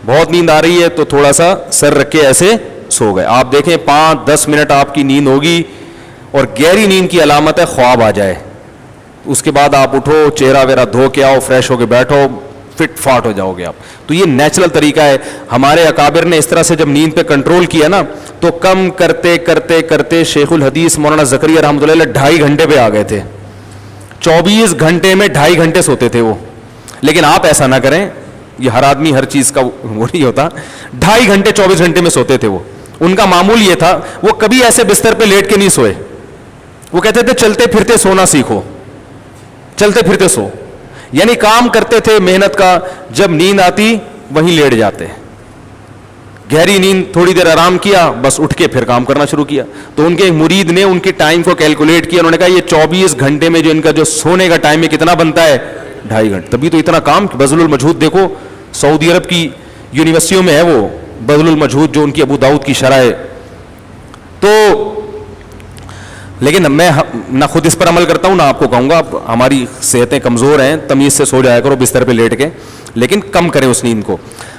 Speaker 3: بہت نیند آ رہی ہے تو تھوڑا سا سر رکھ کے ایسے سو گئے. آپ دیکھیں 5-10 منٹ آپ کی نیند ہوگی, اور گہری نیند کی علامت ہے خواب آ جائے. اس کے بعد آپ اٹھو, چہرہ وغیرہ دھو کے آؤ, فریش ہو کے بیٹھو, فٹ فاٹ ہو جاؤ گے آپ. تو یہ نیچرل طریقہ ہے. ہمارے اکابر نے اس طرح سے جب نیند پہ کنٹرول کیا نا, تو کم کرتے کرتے کرتے شیخ الحدیث مولانا زکریا رحمۃ اللہ علیہ 2.5 گھنٹے پہ آ گئے تھے. 24 گھنٹے میں 2.5 گھنٹے سوتے تھے وہ. لیکن آپ ایسا نہ کریں, یہ ہر آدمی ہر چیز کا وہ نہیں ہوتا. 2.5 گھنٹے 24 گھنٹے میں سوتے تھے وہ. ان کا معمول یہ تھا, وہ کبھی ایسے بستر پہ لیٹ کے نہیں سوئے. وہ کہتے تھے چلتے پھرتے سونا سیکھو, چلتے پھرتے سو. یعنی کام کرتے تھے محنت کا, جب نیند آتی وہیں لیٹ جاتے, گہری نیند, تھوڑی دیر آرام کیا, بس اٹھ کے پھر کام کرنا شروع کیا. تو ان کے مرید نے ان کے ٹائم کو کیلکولیٹ کیا, انہوں نے کہا یہ 24 گھنٹے میں جو ان کا جو سونے کا ٹائم ہے کتنا بنتا ہے, 2.5 گھنٹے. تبھی تو اتنا کام. بذل المجہود دیکھو, سعودی عرب کی یونیورسٹیوں میں ہے وہ بذل المجہود, جو ان کی ابو داؤد کی شرح ہے. تو لیکن میں نہ خود اس پر عمل کرتا ہوں نہ آپ کو کہوں گا. ہماری صحتیں کمزور ہیں, تمیز سے سو جایا کرو بستر پہ لیٹ کے, لیکن کم کریں اس نیند کو.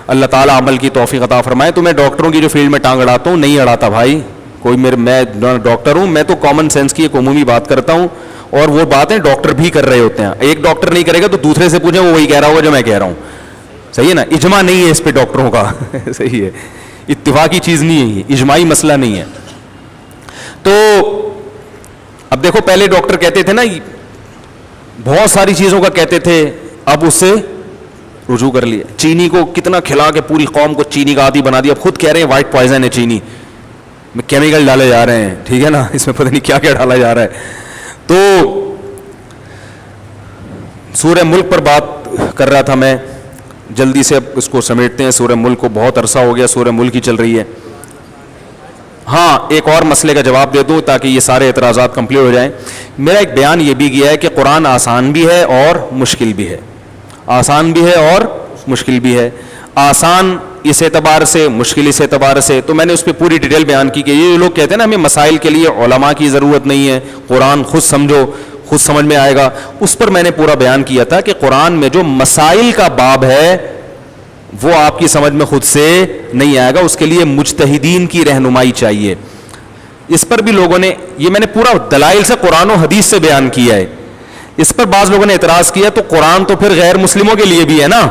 Speaker 3: اللہ تعالیٰ عمل کی توفیق عطا فرمائے. تو میں ڈاکٹروں کی جو فیلڈ میں ٹانگ اڑاتا ہوں, نہیں اڑاتا بھائی کوئی. میں ڈاکٹر ہوں, میں تو کامن سینس کی ایک عمومی بات کرتا ہوں, اور وہ باتیں ڈاکٹر بھی کر رہے ہوتے ہیں. ایک ڈاکٹر نہیں کرے گا تو دوسرے سے پوچھیں, وہ وہی کہہ رہا ہوگا جو میں کہہ رہا ہوں. صحیح ہے نا. اجماع نہیں ہے اس پہ ڈاکٹروں کا. صحیح ہے, اتفاقی چیز نہیں ہے یہ, اجماعی مسئلہ نہیں ہے. تو اب دیکھو, پہلے ڈاکٹر کہتے تھے نا, بہت ساری چیزوں کا کہتے تھے, اب اس سے رجوع کر لیا. چینی کو کتنا کھلا کے پوری قوم کو چینی کا عادی بنا دیا. اب خود کہہ رہے ہیں وائٹ پوائزن ہے چینی, میں کیمیکل ڈالے جا رہے ہیں. ٹھیک ہے نا, اس میں پتہ نہیں کیا کیا ڈالا جا رہا ہے. تو سورہ ملک پر بات کر رہا تھا میں, جلدی سے اب اس کو سمیٹتے ہیں. سورہ ملک کو بہت عرصہ ہو گیا سورہ ملک ہی چل رہی ہے. ہاں, ایک اور مسئلے کا جواب دے دوں تاکہ یہ سارے اعتراضات کمپلیٹ ہو جائیں. میرا ایک بیان یہ بھی کیا ہے کہ قرآن آسان بھی ہے اور مشکل بھی ہے. آسان بھی ہے اور مشکل بھی ہے. آسان اس اعتبار سے, مشکل اس اعتبار سے. تو میں نے اس پہ پوری ڈیٹیل بیان کی کہ یہ لوگ کہتے ہیں نا ہمیں مسائل کے لیے علماء کی ضرورت نہیں ہے, قرآن خود سمجھو, خود سمجھ میں آئے گا. اس پر میں نے پورا بیان کیا تھا کہ قرآن میں جو مسائل کا باب ہے وہ آپ کی سمجھ میں خود سے نہیں آئے گا, اس کے لیے مجتہدین کی رہنمائی چاہیے. اس پر بھی لوگوں نے, یہ میں نے پورا دلائل سے قرآن و حدیث سے بیان کیا ہے. اس پر بعض لوگوں نے اعتراض کیا تو قرآن تو پھر غیر مسلموں کے لیے بھی ہے نا,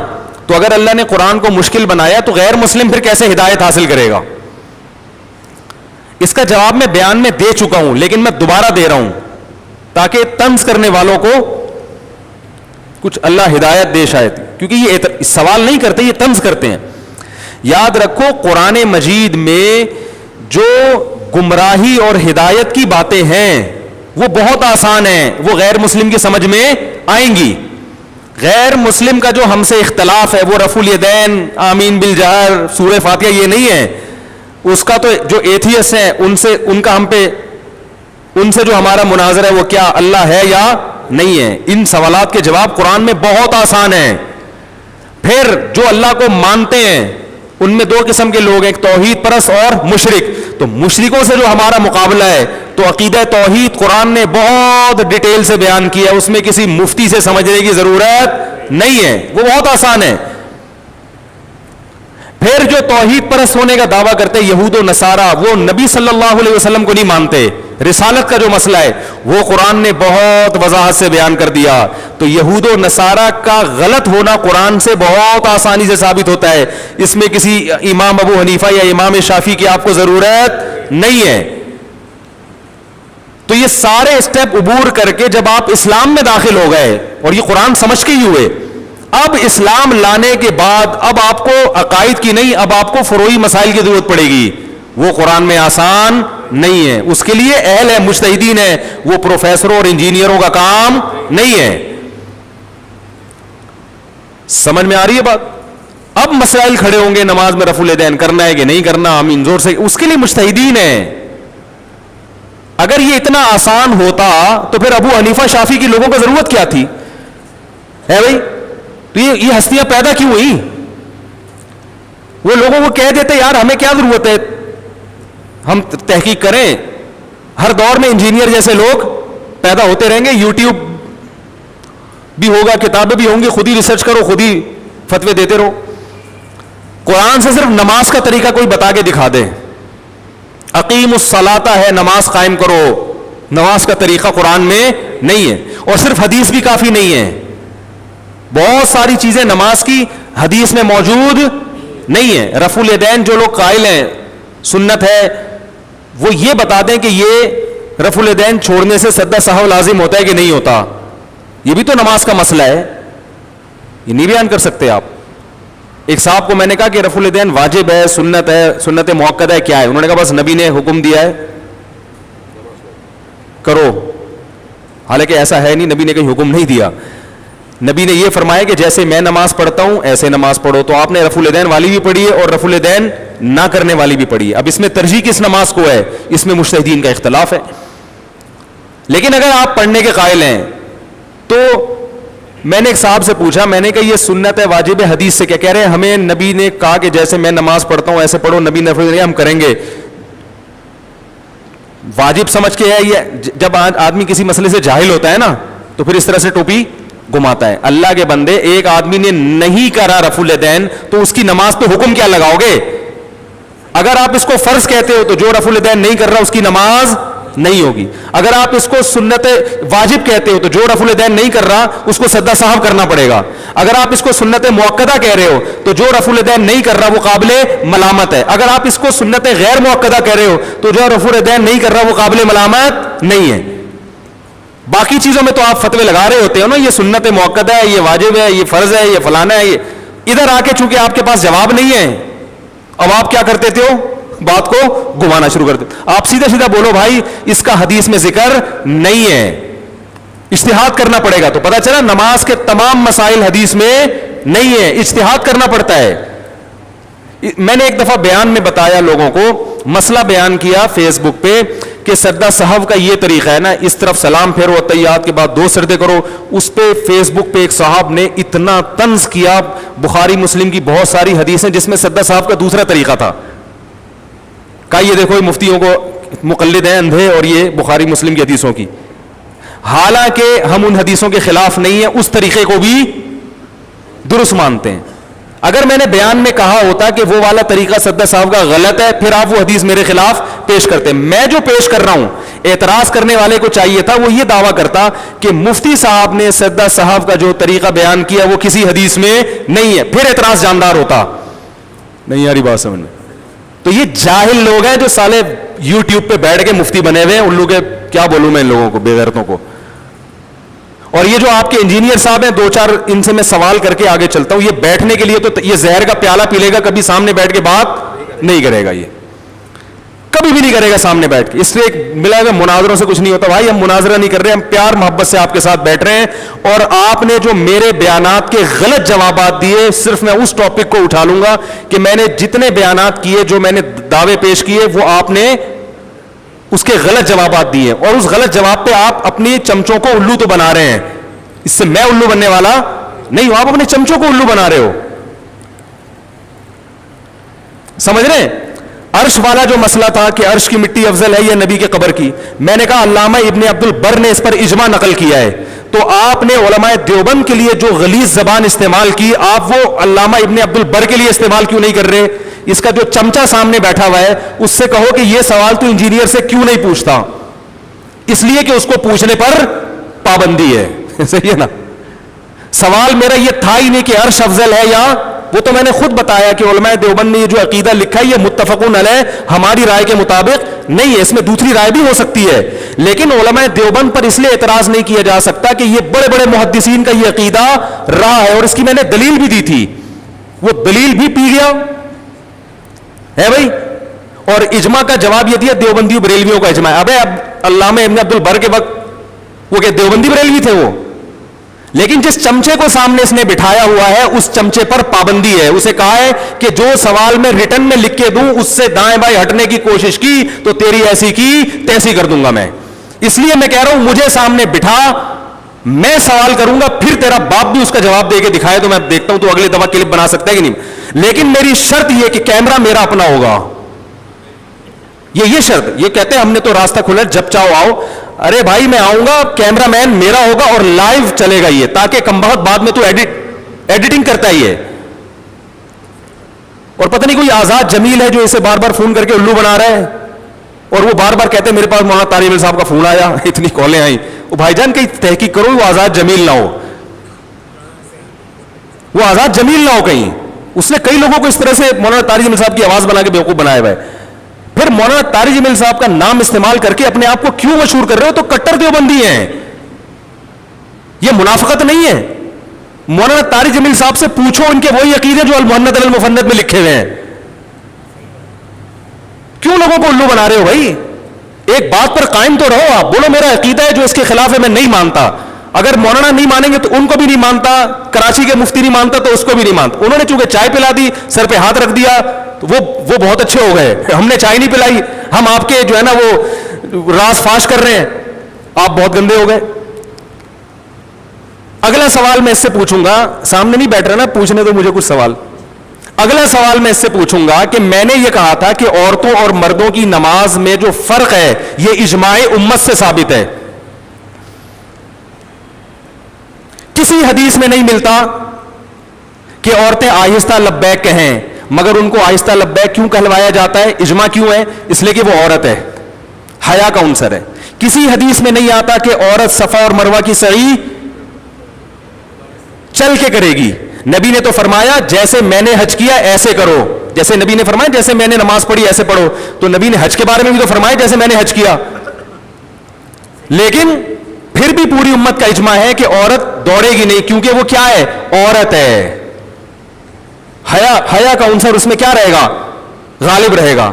Speaker 3: تو اگر اللہ نے قرآن کو مشکل بنایا تو غیر مسلم پھر کیسے ہدایت حاصل کرے گا. اس کا جواب میں بیان میں دے چکا ہوں, لیکن میں دوبارہ دے رہا ہوں تاکہ طنز کرنے والوں کو کچھ اللہ ہدایت دے شاید, کیونکہ یہ سوال نہیں کرتے, یہ طنز کرتے ہیں. یاد رکھو, قرآن مجید میں جو گمراہی اور ہدایت کی باتیں ہیں وہ بہت آسان ہیں, وہ غیر مسلم کی سمجھ میں آئیں گی. غیر مسلم کا جو ہم سے اختلاف ہے وہ رفع الیدین, آمین بالجہر, سورہ فاتحہ, یہ نہیں ہے. اس کا تو جو ایتھیس ہیں ان سے, ان کا ہم پہ, ان سے جو ہمارا مناظرہ ہے وہ کیا اللہ ہے یا نہیں ہے. ان سوالات کے جواب قرآن میں بہت آسان ہیں. پھر جو اللہ کو مانتے ہیں ان میں 2 قسم کے لوگ ہیں, ایک توحید پرست اور مشرک. تو مشرکوں سے جو ہمارا مقابلہ ہے تو عقیدہ توحید قرآن نے بہت ڈیٹیل سے بیان کیا, اس میں کسی مفتی سے سمجھنے کی ضرورت نہیں ہے, وہ بہت آسان ہے. پھر جو توحید پرست ہونے کا دعویٰ کرتے یہود و نصارہ, وہ نبی صلی اللہ علیہ وسلم کو نہیں مانتے. رسالت کا جو مسئلہ ہے وہ قرآن نے بہت وضاحت سے بیان کر دیا. تو یہود و نصارہ کا غلط ہونا قرآن سے بہت آسانی سے ثابت ہوتا ہے. اس میں کسی امام ابو حنیفہ یا امام شافعی کی آپ کو ضرورت نہیں ہے. تو یہ سارے اسٹیپ عبور کر کے جب آپ اسلام میں داخل ہو گئے, اور یہ قرآن سمجھ کے ہی ہوئے, اب اسلام لانے کے بعد اب آپ کو عقائد کی نہیں, اب آپ کو فروعی مسائل کی ضرورت پڑے گی. وہ قرآن میں آسان نہیں ہے, اس کے لیے اہل ہے, مجتہدین ہے, وہ پروفیسروں اور انجینئروں کا کام نہیں ہے. سمجھ میں آ رہی ہے بات؟ اب مسائل کھڑے ہوں گے, نماز میں رفع الیدین کرنا ہے کہ نہیں کرنا, ہم انزور سے, اس کے لیے مجتہدین ہیں. اگر یہ اتنا آسان ہوتا تو پھر ابو حنیفہ شافعی کی لوگوں کو ضرورت کیا تھی ہے بھائی؟ تو یہ ہستیاں پیدا کیوں ہوئی؟ وہ لوگوں کو کہہ دیتے یار ہمیں کیا ضرورت ہے, ہم تحقیق کریں. ہر دور میں انجینئر جیسے لوگ پیدا ہوتے رہیں گے, یوٹیوب بھی ہوگا, کتابیں بھی ہوں گی, خود ہی ریسرچ کرو, خود ہی فتوے دیتے رہو. قرآن سے صرف نماز کا طریقہ کوئی بتا کے دکھا دے, اقیم الصلاۃ ہے, نماز قائم کرو, نماز کا طریقہ قرآن میں نہیں ہے. اور صرف حدیث بھی کافی نہیں ہے, بہت ساری چیزیں نماز کی حدیث میں موجود نہیں ہے. رفع الیدین جو لوگ قائل ہیں سنت ہے, وہ یہ بتا دیں کہ یہ رفع الیدین چھوڑنے سے سجدہ سہو لازم ہوتا ہے کہ نہیں ہوتا. یہ بھی تو نماز کا مسئلہ ہے, یہ نہیں بیان کر سکتے آپ. ایک صاحب کو میں نے کہا کہ رفع الیدین واجب ہے, سنت ہے, سنت موقدہ ہے, کیا ہے؟ انہوں نے کہا بس نبی نے حکم دیا ہے کرو. حالانکہ ایسا ہے نہیں, نبی نے کوئی حکم نہیں دیا. نبی نے یہ فرمایا کہ جیسے میں نماز پڑھتا ہوں ایسے نماز پڑھو. تو آپ نے رفع الیدین والی بھی پڑھی ہے اور رفع الیدین نہ کرنے والی بھی پڑھی ہے. اب اس میں ترجیح کس نماز کو ہے, اس میں مجتہدین کا اختلاف ہے. لیکن اگر آپ پڑھنے کے قائل ہیں تو میں نے ایک صاحب سے پوچھا, میں نے کہا یہ سنت ہے واجب ہے حدیث سے کیا کہہ رہے ہیں؟ ہمیں نبی نے کہا کہ جیسے میں نماز پڑھتا ہوں ایسے پڑھو, نبی نے فرمایا ہم کریں گے. واجب سمجھ کے ہے یہ. جب آدمی کسی مسئلے سے جاہل ہوتا ہے نا تو پھر اس طرح سے ٹوپی گھماتا ہے. اللہ کے بندے, ایک آدمی نے نہیں کرا رفع الیدین تو اس کی نماز پہ حکم کیا لگاؤ گے؟ اگر آپ اس کو فرض کہتے ہو تو جو رفع الیدین نہیں کر رہا اس کی نماز نہیں ہوگی. اگر آپ اس کو سنت واجب کہتے ہو تو جو رفع الیدین نہیں کر رہا اس کو سجدہ سہو کرنا پڑے گا. اگر آپ اس کو سنت موقدہ کہہ رہے ہو تو جو رفع الیدین نہیں کر رہا وہ قابل ملامت ہے. اگر آپ اس کو سنت غیر موقدہ کہہ رہے ہو تو جو رفع الیدین نہیں کر رہا وہ قابل ملامت نہیں ہے. باقی چیزوں میں تو آپ فتوے لگا رہے ہوتے ہو نا, یہ سنت موقدہ ہے, یہ واجب ہے, یہ فرض ہے, یہ فلانا ہے. یہ ادھر آ کے چونکہ آپ کے پاس جواب نہیں ہے, اب آپ کیا کرتے تھے, بات کو گھمانا شروع کر دیں. آپ سیدھا سیدھا بولو بھائی اس کا حدیث میں ذکر نہیں ہے, اجتہاد کرنا پڑے گا. تو پتہ چلا نماز کے تمام مسائل حدیث میں نہیں ہے, اجتہاد کرنا پڑتا ہے. میں نے ایک دفعہ بیان میں بتایا لوگوں کو, مسئلہ بیان کیا فیس بک پہ کہ سجدہ سہو کا یہ طریقہ ہے نا, اس طرف سلام پھیرو, تحیات کے بعد 2 سجدے کرو. اس پہ فیس بک پہ ایک صاحب نے اتنا طنز کیا, بخاری مسلم کی بہت ساری حدیثیں جس میں سجدہ سہو کا دوسرا طریقہ تھا. کہا یہ دیکھو مفتیوں کو مقلد ہیں اندھے اور یہ بخاری مسلم کی حدیثوں کی. حالانکہ ہم ان حدیثوں کے خلاف نہیں ہیں, اس طریقے کو بھی درست مانتے ہیں. اگر میں نے بیان میں کہا ہوتا کہ وہ والا طریقہ سجدہ سہو کا غلط ہے, پھر آپ وہ حدیث میرے خلاف پیش کرتے. میں جو پیش کر رہا ہوں, اعتراض کرنے والے کو چاہیے تھا وہ یہ دعویٰ کرتا کہ مفتی صاحب نے سجدہ سہو کا جو طریقہ بیان کیا وہ کسی حدیث میں نہیں ہے, پھر اعتراض جاندار ہوتا. نہیں یاری بات سمجھ میں. تو یہ جاہل لوگ ہیں جو سالے یوٹیوب پہ بیٹھ کے مفتی بنے ہوئے ہیں, الو کے کیا بولوں میں ان لوگوں کو, بے غیرتوں کو. اور یہ جو آپ کے انجینئر صاحب ہیں 2-4 ان سے میں سوال کر کے آگے چلتا ہوں, یہ بیٹھنے کے لیے تو یہ زہر کا پیالہ پی لے گا, کبھی سامنے بیٹھ کے بات نہیں کرے گا, یہ کبھی بھی نہیں کرے گا سامنے بیٹھ کے. اس لیے ملا گا مناظروں سے کچھ نہیں ہوتا. بھائی ہم مناظرہ نہیں کر رہے, ہم پیار محبت سے آپ کے ساتھ بیٹھ رہے ہیں. اور آپ نے جو میرے بیانات کے غلط جوابات دیے, صرف میں اس ٹاپک کو اٹھا لوں گا کہ میں نے جتنے بیانات کیے, جو میں نے دعوے پیش کیے, وہ آپ نے اس کے غلط جوابات دیے, اور اس غلط جواب پہ آپ اپنی چمچوں کو الو تو بنا رہے ہیں. اس سے میں الو بننے والا نہیں ہوں, آپ اپنے چمچوں کو الو بنا رہے ہو. سمجھ رہے ہیں؟ عرش والا جو مسئلہ تھا کہ عرش کی مٹی افضل ہے یا نبی کے قبر کی, میں نے کہا علامہ ابن عبد البر نے اس پر اجماع نقل کیا ہے. تو آپ نے علماء دیوبند کے لیے جو غلیظ زبان استعمال کی, آپ وہ علامہ ابن عبد البر کے لیے استعمال کیوں نہیں کر رہے؟ اس کا جو چمچہ سامنے بیٹھا ہوا ہے اس سے کہو کہ یہ سوال تو انجینئر سے کیوں نہیں پوچھتا. اس لیے کہ اس کو پوچھنے پر پابندی ہے. صحیح ہے نا؟ سوال میرا یہ تھا ہی نہیں کہ عرش افضل ہے, یا وہ تو میں نے خود بتایا کہ علماء دیوبند نے یہ جو عقیدہ لکھا ہے یہ متفقون علیہ ہماری رائے کے مطابق نہیں ہے, اس میں دوسری رائے بھی ہو سکتی ہے. لیکن علماء دیوبند پر اس لیے اعتراض نہیں کیا جا سکتا کہ یہ بڑے بڑے محدثین کا یہ عقیدہ رہا ہے, اور اس کی میں نے دلیل بھی دی تھی, وہ دلیل بھی پی گیا ہے بھائی. اور اجماع کا جواب یہ دیا دیوبندی بریلویوں کا اجماع. اب علامہ ابن عبد البر کے وقت وہ کہ دیوبندی بریلوی تھے وہ, لیکن جس چمچے کو سامنے اس نے بٹھایا ہوا ہے اس چمچے پر پابندی ہے. اسے کہا ہے کہ جو سوال میں ریٹن میں لکھ کے دوں اس سے دائیں بائیں ہٹنے کی کوشش کی تو تیری ایسی کی تیسی کر دوں گا میں. اس لیے میں کہہ رہا ہوں مجھے سامنے بٹھا, میں سوال کروں گا, پھر تیرا باپ بھی اس کا جواب دے کے دکھائے تو میں دیکھتا ہوں تو اگلے دفعہ کلپ بنا سکتا ہے کہ نہیں. لیکن میری شرط یہ کہ کیمرہ میرا اپنا ہوگا, یہ شرط. یہ کہتے ہیں ہم نے تو راستہ کھولا جب چاہو آؤ. ارے بھائی میں آؤں گا, کیمرہ مین میرا ہوگا اور لائیو چلے گا یہ, تاکہ کم بخت بعد میں تو ایڈیٹنگ کرتا ہی ہے. اور پتہ نہیں کوئی آزاد جمیل ہے جو اسے بار بار فون کر کے الو بنا رہا ہے. اور وہ بار بار کہتے ہیں میرے پاس مولانا طارق جمیل صاحب کا فون آیا, اتنی کالیں آئیں. وہ بھائی جان کہیں تحقیق کرو وہ آزاد جمیل نہ ہو, وہ آزاد جمیل نہ ہو کہیں. اس نے کئی لوگوں کو اس طرح سے مولانا طارق جمیل صاحب کی آواز بنا کے بیوقوف بنایا ہوا ہے. پھر مولانا طارق جمیل صاحب کا نام استعمال کر کے اپنے آپ کو کیوں مشہور کر رہے ہو؟ تو کٹر دیوبندی ہیں, یہ منافقت نہیں ہے. مولانا طارق جمیل صاحب سے پوچھو ان کے وہی عقیدے جو المحند المفند میں لکھے ہوئے ہیں. کیوں لوگوں کو الو بنا رہے ہو بھائی؟ ایک بات پر قائم تو رہو. آپ بولو میرا عقیدہ ہے جو اس کے خلاف ہے میں نہیں مانتا. اگر مولانا نہیں مانیں گے تو ان کو بھی نہیں مانتا, کراچی کے مفتی نہیں مانتا تو اس کو بھی نہیں مانتا. انہوں نے چونکہ چائے پلا دی, سر پہ ہاتھ رکھ دیا, تو وہ بہت اچھے ہو گئے. ہم نے چائے نہیں پلائی, ہم آپ کے جو ہے نا وہ راز فاش کر رہے ہیں, آپ بہت گندے ہو گئے. اگلا سوال میں اس سے پوچھوں گا, سامنے نہیں بیٹھ رہا نا, پوچھنے تو مجھے کچھ سوال. اگلا سوال میں اس سے پوچھوں گا کہ میں نے یہ کہا تھا کہ عورتوں اور مردوں کی نماز میں جو فرق ہے یہ اجماع امت سے ثابت ہے. کسی حدیث میں نہیں ملتا کہ عورتیں آہستہ لبیک کہیں, مگر ان کو آہستہ لبیک کیوں کہلوایا جاتا ہے؟ اجماع کیوں ہے؟ اس لیے کہ وہ عورت ہے, حیا کا عنصر ہے. کسی حدیث میں نہیں آتا کہ عورت صفا اور مروہ کی سعی چل کے کرے گی. نبی نے تو فرمایا جیسے میں نے حج کیا ایسے کرو. جیسے نبی نے فرمایا جیسے میں نے نماز پڑھی ایسے پڑھو, تو نبی نے حج کے بارے میں بھی تو فرمایا جیسے میں نے حج کیا. لیکن پھر بھی پوری امت کا اجماع ہے کہ عورت دوڑے گی نہیں, کیونکہ وہ کیا ہے؟ عورت ہے. حیا کا عنصر اس میں کیا رہے گا؟ غالب رہے گا.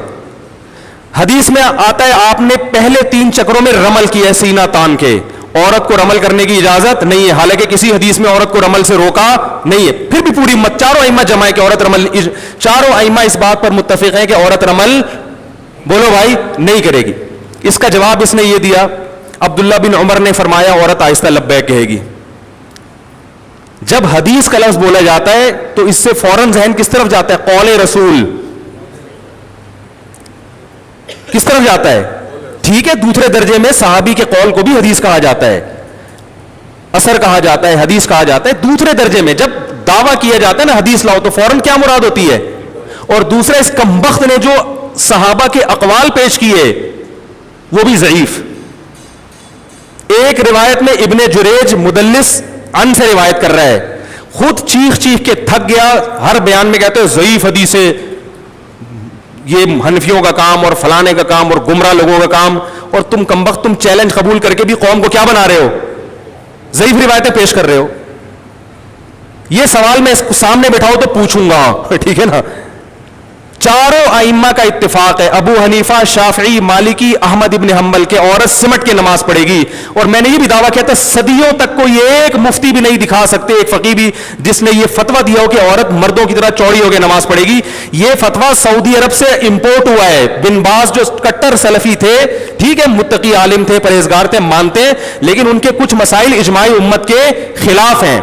Speaker 3: حدیث میں آتا ہے آپ نے پہلے 3 چکروں میں رمل کیا ہے سینہ تان کے, عورت کو رمل کرنے کی اجازت نہیں ہے. حالانکہ کسی حدیث میں عورت کو رمل سے روکا نہیں ہے. پھر بھی پوری امت, چاروں ائمہ جمع ہے کہ عورت رمل, چاروں ائمہ اس بات پر متفق ہیں کہ عورت رمل, بولو بھائی, نہیں کرے گی. اس کا جواب اس نے یہ دیا, عبداللہ بن عمر نے فرمایا عورت آہستہ لبیک کہے گی. جب حدیث کا لفظ بولا جاتا ہے تو اس سے فوراً ذہن کس طرف جاتا ہے؟ قول رسول. کس طرف جاتا ہے؟ ٹھیک ہے, دوسرے درجے میں صحابی کے قول کو بھی حدیث کہا جاتا ہے, اثر کہا جاتا ہے, حدیث کہا جاتا ہے. دوسرے درجے میں جب دعویٰ کیا جاتا ہے نا حدیث لاؤ, تو فوراً کیا مراد ہوتی ہے؟ اور دوسرا, اس کمبخت نے جو صحابہ کے اقوال پیش کیے وہ بھی ضعیف. ایک روایت میں ابن جریج مدلس ان سے روایت کر رہا ہے, خود چیخ چیخ کے تھک گیا, ہر بیان میں کہتے ہیں ضعیف حدیث ہے, یہ حنفیوں کا کام اور فلانے کا کام اور گمراہ لوگوں کا کام, اور تم کمبخت تم چیلنج قبول کر کے بھی قوم کو کیا بنا رہے ہو؟ ضعیف روایتیں پیش کر رہے ہو. یہ سوال میں اس کو سامنے بٹھاؤ تو پوچھوں گا, ٹھیک ہے نا. چاروں ائمہ کا اتفاق ہے, ابو حنیفہ, شافعی, مالکی, احمد ابن حنبل, کے عورت سمٹ کے نماز پڑھے گی. اور میں نے یہ بھی دعویٰ کیا تھا صدیوں تک کوئی ایک مفتی بھی نہیں دکھا سکتے, ایک فقیہ بھی, جس نے یہ فتویٰ دیا ہو کہ عورت مردوں کی طرح چوڑی ہو کے نماز پڑھے گی. یہ فتویٰ سعودی عرب سے امپورٹ ہوا ہے. بن باز جو کٹر سلفی تھے, ٹھیک ہے, متقی عالم تھے, پرہیزگار تھے, مانتے ہیں, لیکن ان کے کچھ مسائل اجماع امت کے خلاف ہیں.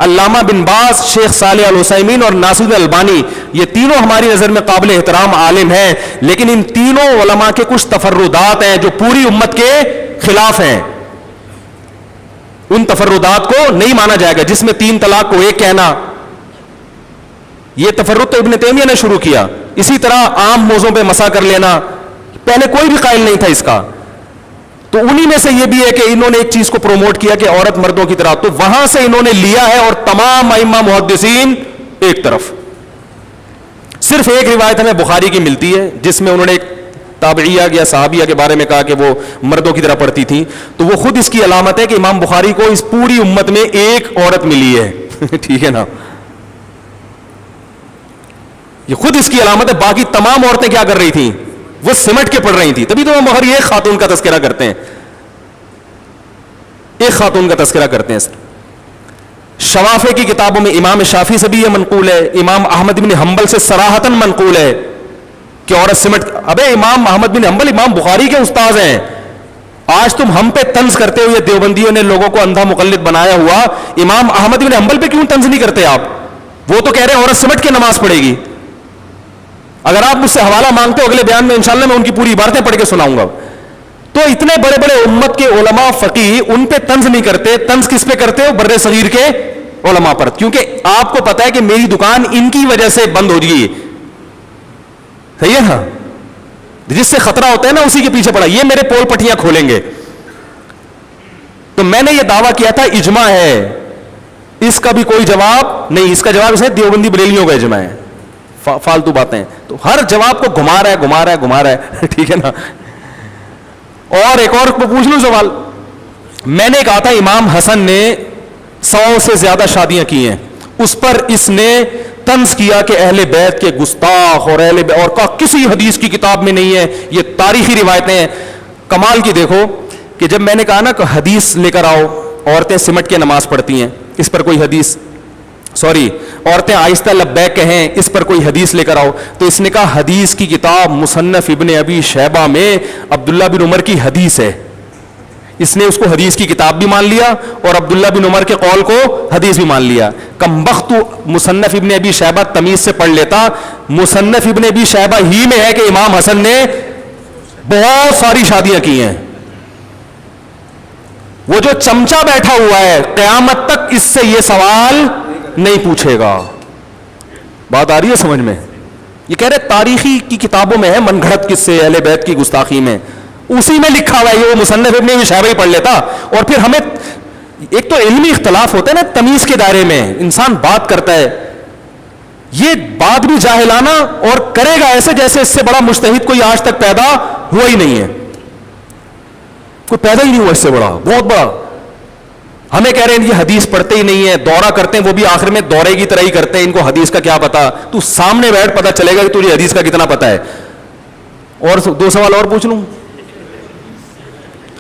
Speaker 3: علامہ بن باز, شیخ صالح العثیمین اور ناصر البانی, یہ تینوں ہماری نظر میں قابل احترام عالم ہیں, لیکن ان تینوں علماء کے کچھ تفردات ہیں جو پوری امت کے خلاف ہیں. ان تفردات کو نہیں مانا جائے گا, جس میں 3 طلاق کو 1 کہنا, یہ تفرد تو ابن تیمیہ نے شروع کیا. اسی طرح عام موضوع پہ مسا کر لینا, پہلے کوئی بھی قائل نہیں تھا اس کا. تو انہی میں سے یہ بھی ہے کہ انہوں نے ایک چیز کو پروموٹ کیا کہ عورت مردوں کی طرح, تو وہاں سے انہوں نے لیا ہے. اور تمام ائمہ محدثین ایک طرف. صرف ایک روایت ہمیں بخاری کی ملتی ہے جس میں انہوں نے ایک تابعیہ یا صحابیہ کے بارے میں کہا کہ وہ مردوں کی طرح پڑھتی تھیں, تو وہ خود اس کی علامت ہے کہ امام بخاری کو اس پوری امت میں ایک عورت ملی ہے. ٹھیک ہے نا, یہ خود اس کی علامت ہے. باقی تمام عورتیں کیا کر رہی تھیں؟ وہ سمٹ کے پڑھ رہی تھی. تبھی تو امام بخاری ایک خاتون کا تذکرہ کرتے ہیں, ایک خاتون کا تذکرہ کرتے ہیں. شوافع کی کتابوں میں امام شافعی سے بھی یہ منقول ہے, امام احمد بن حنبل سے صراحتاً منقول ہے کہ عورت سمٹ. ابے امام احمد بن حنبل امام بخاری کے استاذ ہیں. آج تم ہم پہ طنز کرتے ہو, یہ دیوبندیوں نے لوگوں کو اندھا مقلد بنایا ہوا, امام احمد بن حنبل پہ کیوں طنز نہیں کرتے آپ؟ وہ تو کہہ رہے ہیں عورت سمٹ کے نماز پڑھے گی. اگر آپ مجھ سے حوالہ مانگتے ہو اگلے بیان میں انشاءاللہ میں ان کی پوری عبارتیں پڑھ کے سناؤں گا. تو اتنے بڑے بڑے امت کے علماء فقیہ ان پہ طنز نہیں کرتے. طنز کس پہ کرتے ہو؟ بر صغیر کے علماء پر, کیونکہ آپ کو پتا ہے کہ میری دکان ان کی وجہ سے بند ہو گئی. صحیح ہے نا, جس سے خطرہ ہوتا ہے نا اسی کے پیچھے پڑا, یہ میرے پول پٹیاں کھولیں گے. تو میں نے یہ دعویٰ کیا تھا اجماع ہے, اس کا بھی کوئی جواب نہیں. اس کا جواب اس ہے دیوبندی بریلیوں کا اجماع ہے. فالتو باتیں. تو ہر جواب کو گھما رہا ہے ٹھیک ہے نا. اور ایک اور پوچھ لوں سوال. میں نے کہا تھا امام حسن نے 100 سے زیادہ شادیاں کی ہیں, اس پر اس نے طنز کیا کہ اہل بیت کے گستاخ, اور اہل بیت, اور کسی حدیث کی کتاب میں نہیں ہے, یہ تاریخی روایتیں ہیں. کمال کی دیکھو کہ جب میں نے کہا نا کہ حدیث لے کر آؤ, عورتیں سمٹ کے نماز پڑھتی ہیں, اس پر کوئی حدیث, عورتیں آہستہ لبیک کہیں, اس پر کوئی حدیث لے کر آؤ, تو اس نے کہا حدیث کی کتاب مصنف ابن ابی شیبہ میں عبداللہ بن عمر کی حدیث ہے. اس نے اس کو حدیث کی کتاب بھی مان لیا اور عبداللہ بن عمر کے قول کو حدیث بھی مان لیا. کمبخت مصنف ابن ابی شیبہ تمیز سے پڑھ لیتا. مصنف ابن ابی شیبہ ہی میں ہے کہ امام حسن نے بہت ساری شادیاں کی ہیں. وہ جو چمچا بیٹھا ہوا ہے قیامت تک اس سے یہ سوال نہیں پوچھے گا. بات آ رہی ہے سمجھ میں؟ یہ کہہ رہے تاریخی کی کتابوں میں ہے من گھڑت قصے اہل بیت کی گستاخی میں, اسی میں لکھا ہوا ہے. یہ وہ مصنف ابن ابی شیبہ ہی پڑھ لیتا. اور پھر ہمیں ایک تو علمی اختلاف ہوتا ہے نا, تمیز کے دائرے میں انسان بات کرتا ہے, یہ بات بھی جاہلانہ اور کرے گا ایسے جیسے اس سے بڑا مجتہد کوئی آج تک پیدا ہوا ہی نہیں ہے. کوئی پیدا ہی نہیں ہوا اس سے بڑا, بہت بڑا. ہمیں کہہ رہے ہیں یہ حدیث پڑھتے ہی نہیں ہے, دورہ کرتے ہیں, وہ بھی آخر میں دورے کی طرح ہی کرتے ہیں, ان کو حدیث کا کیا پتا. تو سامنے بیٹھ پتا چلے گا کہ تجھے حدیث کا کتنا پتا ہے. اور 2 سوال اور پوچھ لوں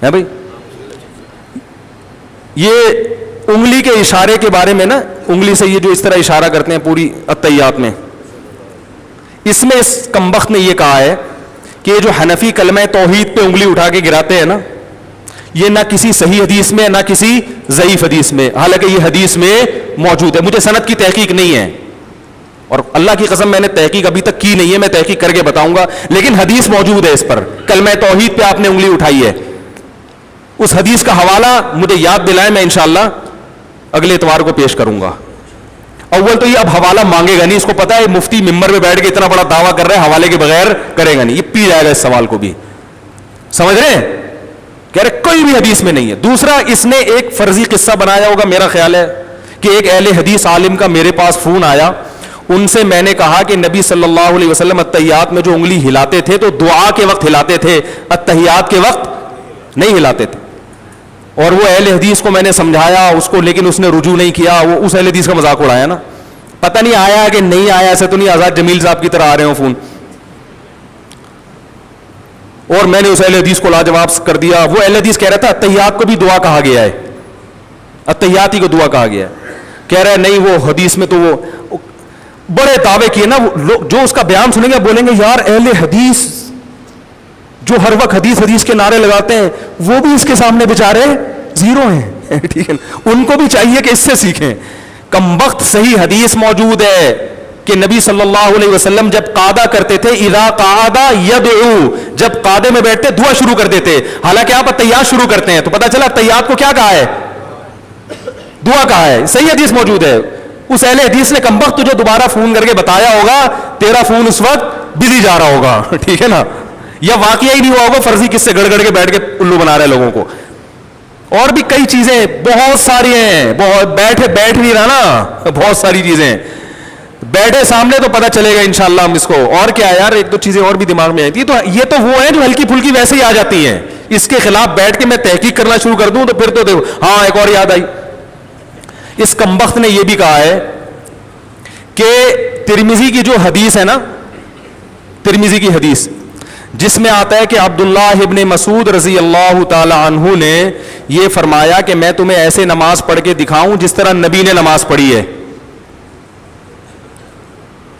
Speaker 3: ہے بھائی. یہ انگلی کے اشارے کے بارے میں نا, انگلی سے یہ جو اس طرح اشارہ کرتے ہیں پوری التحیات میں, اس میں اس کمبخت نے یہ کہا ہے کہ یہ جو حنفی کلمہ توحید پہ انگلی اٹھا کے گراتے ہیں نا, یہ نہ کسی صحیح حدیث میں نہ کسی ضعیف حدیث میں, حالانکہ یہ حدیث میں موجود ہے. مجھے سند کی تحقیق نہیں ہے, اور اللہ کی قسم میں نے تحقیق ابھی تک کی نہیں ہے, میں تحقیق کر کے بتاؤں گا, لیکن حدیث موجود ہے اس پر. کلمہ توحید پہ آپ نے انگلی اٹھائی ہے, اس حدیث کا حوالہ مجھے یاد دلائیں, میں انشاءاللہ اگلے اتوار کو پیش کروں گا. اول تو یہ اب حوالہ مانگے گا نہیں, اس کو پتا ہے مفتی ممبر پہ بیٹھ کے اتنا بڑا دعویٰ کر رہے ہیں, حوالے کے بغیر کرے گا نہیں, یہ پی جائے گا اس سوال کو بھی. سمجھ رہے ہیں؟ کہہ رہے کوئی بھی حدیث میں نہیں ہے. دوسرا, اس نے ایک فرضی قصہ بنایا ہوگا, میرا خیال ہے کہ ایک اہل حدیث عالم کا میرے پاس فون آیا, ان سے میں نے کہا کہ نبی صلی اللہ علیہ وسلم التحیات میں جو انگلی ہلاتے تھے تو دعا کے وقت ہلاتے تھے, التحیات کے وقت نہیں ہلاتے تھے. اور وہ اہل حدیث کو میں نے سمجھایا اس کو, لیکن اس نے رجوع نہیں کیا. وہ اس اہل حدیث کا مذاق اڑایا نا, پتہ نہیں آیا کہ نہیں آیا, ایسے تو نہیں آزاد جمیل صاحب کی طرح آ رہے ہوں فون. اور میں نے اس اہل حدیث کو لاجواب کر دیا. وہ اہل حدیث کہہ رہا تھا التحیات کو بھی دعا کہا گیا ہے, التحیات ہی کو دعا کہا گیا ہے. کہہ رہا ہے نہیں, وہ حدیث میں تو وہ بڑے دعوے کیے نا, جو اس کا بیان سنیں گے بولیں گے یار اہل حدیث جو ہر وقت حدیث حدیث کے نعرے لگاتے ہیں وہ بھی اس کے سامنے بیچارے زیرو ہیں. ٹھیک ہے, ان کو بھی چاہیے کہ اس سے سیکھیں. کمبخت صحیح حدیث موجود ہے کہ نبی صلی اللہ علیہ وسلم جب قعدہ کرتے تھے, اذا قعد یدعو, جب قعدے میں بیٹھتے دعا شروع کر دیتے. حالانکہ آپ التحیات شروع کرتے ہیں, تو پتہ چلا التحیات کو کیا کہا ہے, دعا کہا ہے. صحیح حدیث موجود ہے. اس اہل حدیث نے کمبخت تجھے دوبارہ فون کر کے بتایا ہوگا, تیرا فون اس وقت بزی جا رہا ہوگا. ٹھیک ہے نا, یا واقعہ ہی نہیں ہوا ہوگا, فرضی کس سے گڑ گڑ کے بیٹھ کے الو بنا رہے لوگوں کو. اور بھی کئی چیزیں بہت ساری ہیں, بہت بیٹھ نہیں رہا نا, بہت ساری چیزیں بیٹھے سامنے تو پتہ چلے گا انشاءاللہ ہم اس کو. اور کیا یار, ایک دو چیزیں اور بھی دماغ میں آتی ہیں, تو یہ تو وہ ہیں جو ہلکی پھلکی ویسے ہی آ جاتی ہیں. اس کے خلاف بیٹھ کے میں تحقیق کرنا شروع کر دوں تو پھر تو دیکھو. ہاں ایک اور یاد آئی, اس کمبخت نے یہ بھی کہا ہے کہ ترمذی کی جو حدیث ہے نا, ترمذی کی حدیث جس میں آتا ہے کہ عبداللہ ابن مسعود رضی اللہ تعالی عنہ نے یہ فرمایا کہ میں تمہیں ایسے نماز پڑھ کے دکھاؤں جس طرح نبی نے نماز پڑھی ہے,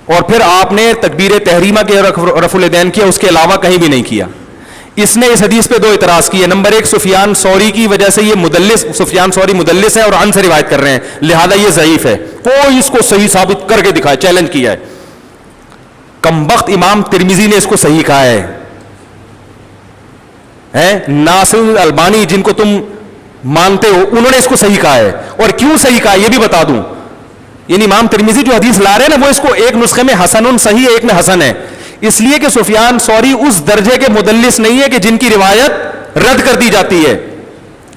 Speaker 3: اور پھر آپ نے تکبیر تحریمہ کے رفع الیدین کیا, اس کے علاوہ کہیں بھی نہیں کیا. اس نے اس حدیث پہ 2 اعتراض کیے. نمبر 1, سفیان ثوری کی وجہ سے یہ مدلس, سفیان ثوری مدلس ہے اور عن سے روایت کر رہے ہیں, لہذا یہ ضعیف ہے. کوئی اس کو صحیح ثابت کر کے دکھائے, چیلنج کیا ہے. کمبخت امام ترمذی نے اس کو صحیح کہا ہے. ناصر البانی جن کو تم مانتے ہو, انہوں نے اس کو صحیح کہا ہے. اور کیوں صحیح کہا یہ بھی بتا دوں. یعنی امام ترمذی جو حدیث لا رہے ہیں نا, وہ اس کو ایک نسخے میں حسن صحیح ہے, ایک میں حسن ہے. اس لیے کہ سفیان ثوری اس درجے کے مدلس نہیں ہے کہ جن کی روایت رد کر دی جاتی ہے.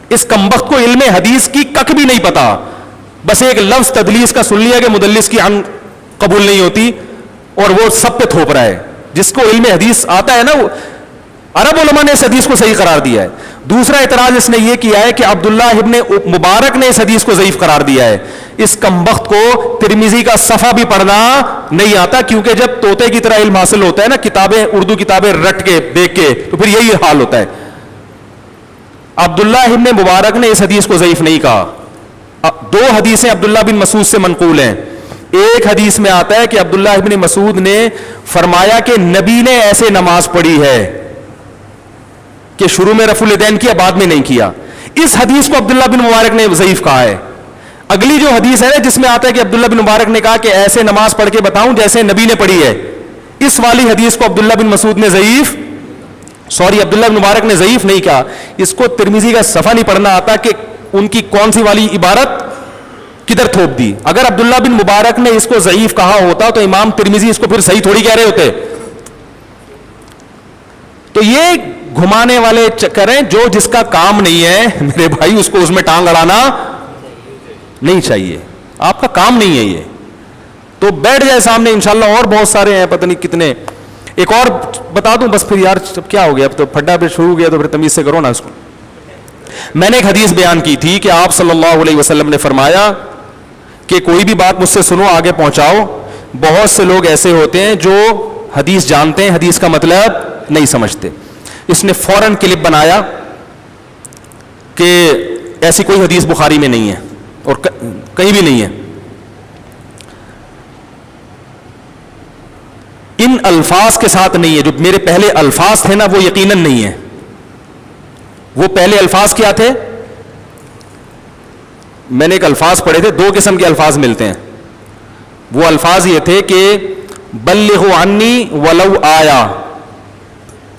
Speaker 3: اس کمبخت کو علم حدیث کی کک بھی نہیں پتا, بس ایک لفظ تدلیس کا سن لیا کہ مدلس کی عن قبول نہیں ہوتی اور وہ سب پہ تھوپ رہا ہے. جس کو علم حدیث آتا ہے نا, عرب علماء نے اس حدیث کو صحیح قرار دیا ہے. دوسرا اعتراض اس نے یہ کیا ہے کہ عبداللہ ابن مبارک نے اس حدیث کو ضعیف قرار دیا ہے. اس کمبخت کو ترمذی کا صفحہ بھی پڑھنا نہیں آتا, کیونکہ جب طوطے کی طرح علم حاصل ہوتا ہے نا, کتابیں اردو کتابیں رٹ کے دیکھ کے, تو پھر یہی حال ہوتا ہے. عبداللہ ابن مبارک نے اس حدیث کو ضعیف نہیں کہا. دو حدیثیں عبداللہ بن مسعود سے منقول ہیں. ایک حدیث میں آتا ہے کہ عبداللہ ابن مسعود نے فرمایا کہ نبی نے ایسے نماز پڑھی ہے کہ شروع میں رفع الیدین کیا, بعد میں نہیں کیا. اس حدیث کو عبداللہ بن مبارک نے ضعیف کہا ہے. اگلی جو حدیث ہے جس میں آتا ہے کہ عبداللہ بن مبارک نے کہا کہ ایسے نماز پڑھ کے بتاؤں جیسے نبی نے پڑھی ہے, اس والی حدیث کو عبداللہ بن مسعود نے عبداللہ بن مبارک نے ضعیف نہیں کہا. اس کو ترمذی کا صفحہ نہیں پڑھنا آتا کہ ان کی کون سی والی عبارت کدھر تھوپ دی. اگر عبداللہ بن مبارک نے اس کو ضعیف کہا ہوتا تو امام ترمذی اس کو پھر صحیح تھوڑی کہہ رہے ہوتے. تو یہ گھمانے والے چکر ہیں, جو جس کا کام نہیں ہے میرے بھائی اس کو اس میں ٹانگ اڑانا نہیں چاہیے. آپ کا کام نہیں ہے یہ, تو بیٹھ جائے سامنے. انشاءاللہ اور بہت سارے ہیں, پتہ نہیں کتنے. ایک اور بتا دوں بس, پھر یار کیا ہو گیا, اب تو پھڈا پہ شروع ہو گیا تو پھر تمیز سے کرو نا اس کو. میں نے ایک حدیث بیان کی تھی کہ آپ صلی اللہ علیہ وسلم نے فرمایا کہ کوئی بھی بات مجھ سے سنو آگے پہنچاؤ. بہت سے لوگ ایسے ہوتے ہیں جو حدیث جانتے ہیں, حدیث کا مطلب نہیں سمجھتے. اس نے فوراً کلپ بنایا کہ ایسی کوئی حدیث بخاری میں نہیں ہے اور کہیں بھی نہیں ہے. ان الفاظ کے ساتھ نہیں ہے. جو میرے پہلے الفاظ تھے نا وہ یقیناً نہیں ہے. وہ پہلے الفاظ کیا تھے؟ میں نے ایک الفاظ پڑھے تھے, دو قسم کے الفاظ ملتے ہیں. وہ الفاظ یہ تھے کہ بلغوا عنی ولو آیا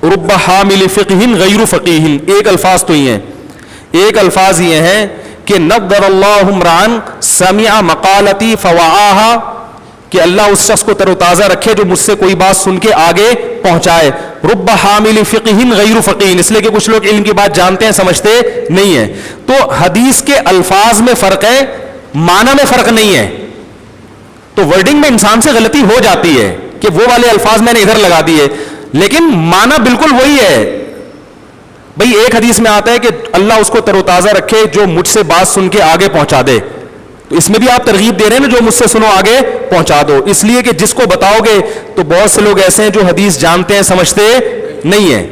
Speaker 3: رب حامل فقہ غیر فقیہ. ایک الفاظ تو یہ ہیں. ایک الفاظ یہ ہیں کہ نضر اللہ امران سمع مقالتی فوعاها, کہ اللہ اس شخص کو تر و تازہ رکھے جو مجھ سے کوئی بات سن کے آگے پہنچائے. رب حامل فقہ غیر فقیہ, اس لیے کہ کچھ لوگ علم کی بات جانتے ہیں سمجھتے نہیں ہیں. تو حدیث کے الفاظ میں فرق ہے, معنی میں فرق نہیں ہے. تو ورڈنگ میں انسان سے غلطی ہو جاتی ہے کہ وہ والے الفاظ میں نے ادھر لگا دیے, لیکن معنی بالکل وہی ہے. بھئی ایک حدیث میں آتا ہے کہ اللہ اس کو تر و تازہ رکھے جو مجھ سے بات سن کے آگے پہنچا دے. تو اس میں بھی آپ ترغیب دے رہے ہیں نا, جو مجھ سے سنو آگے پہنچا دو. اس لیے کہ جس کو بتاؤ گے تو بہت سے لوگ ایسے ہیں جو حدیث جانتے ہیں سمجھتے نہیں ہیں.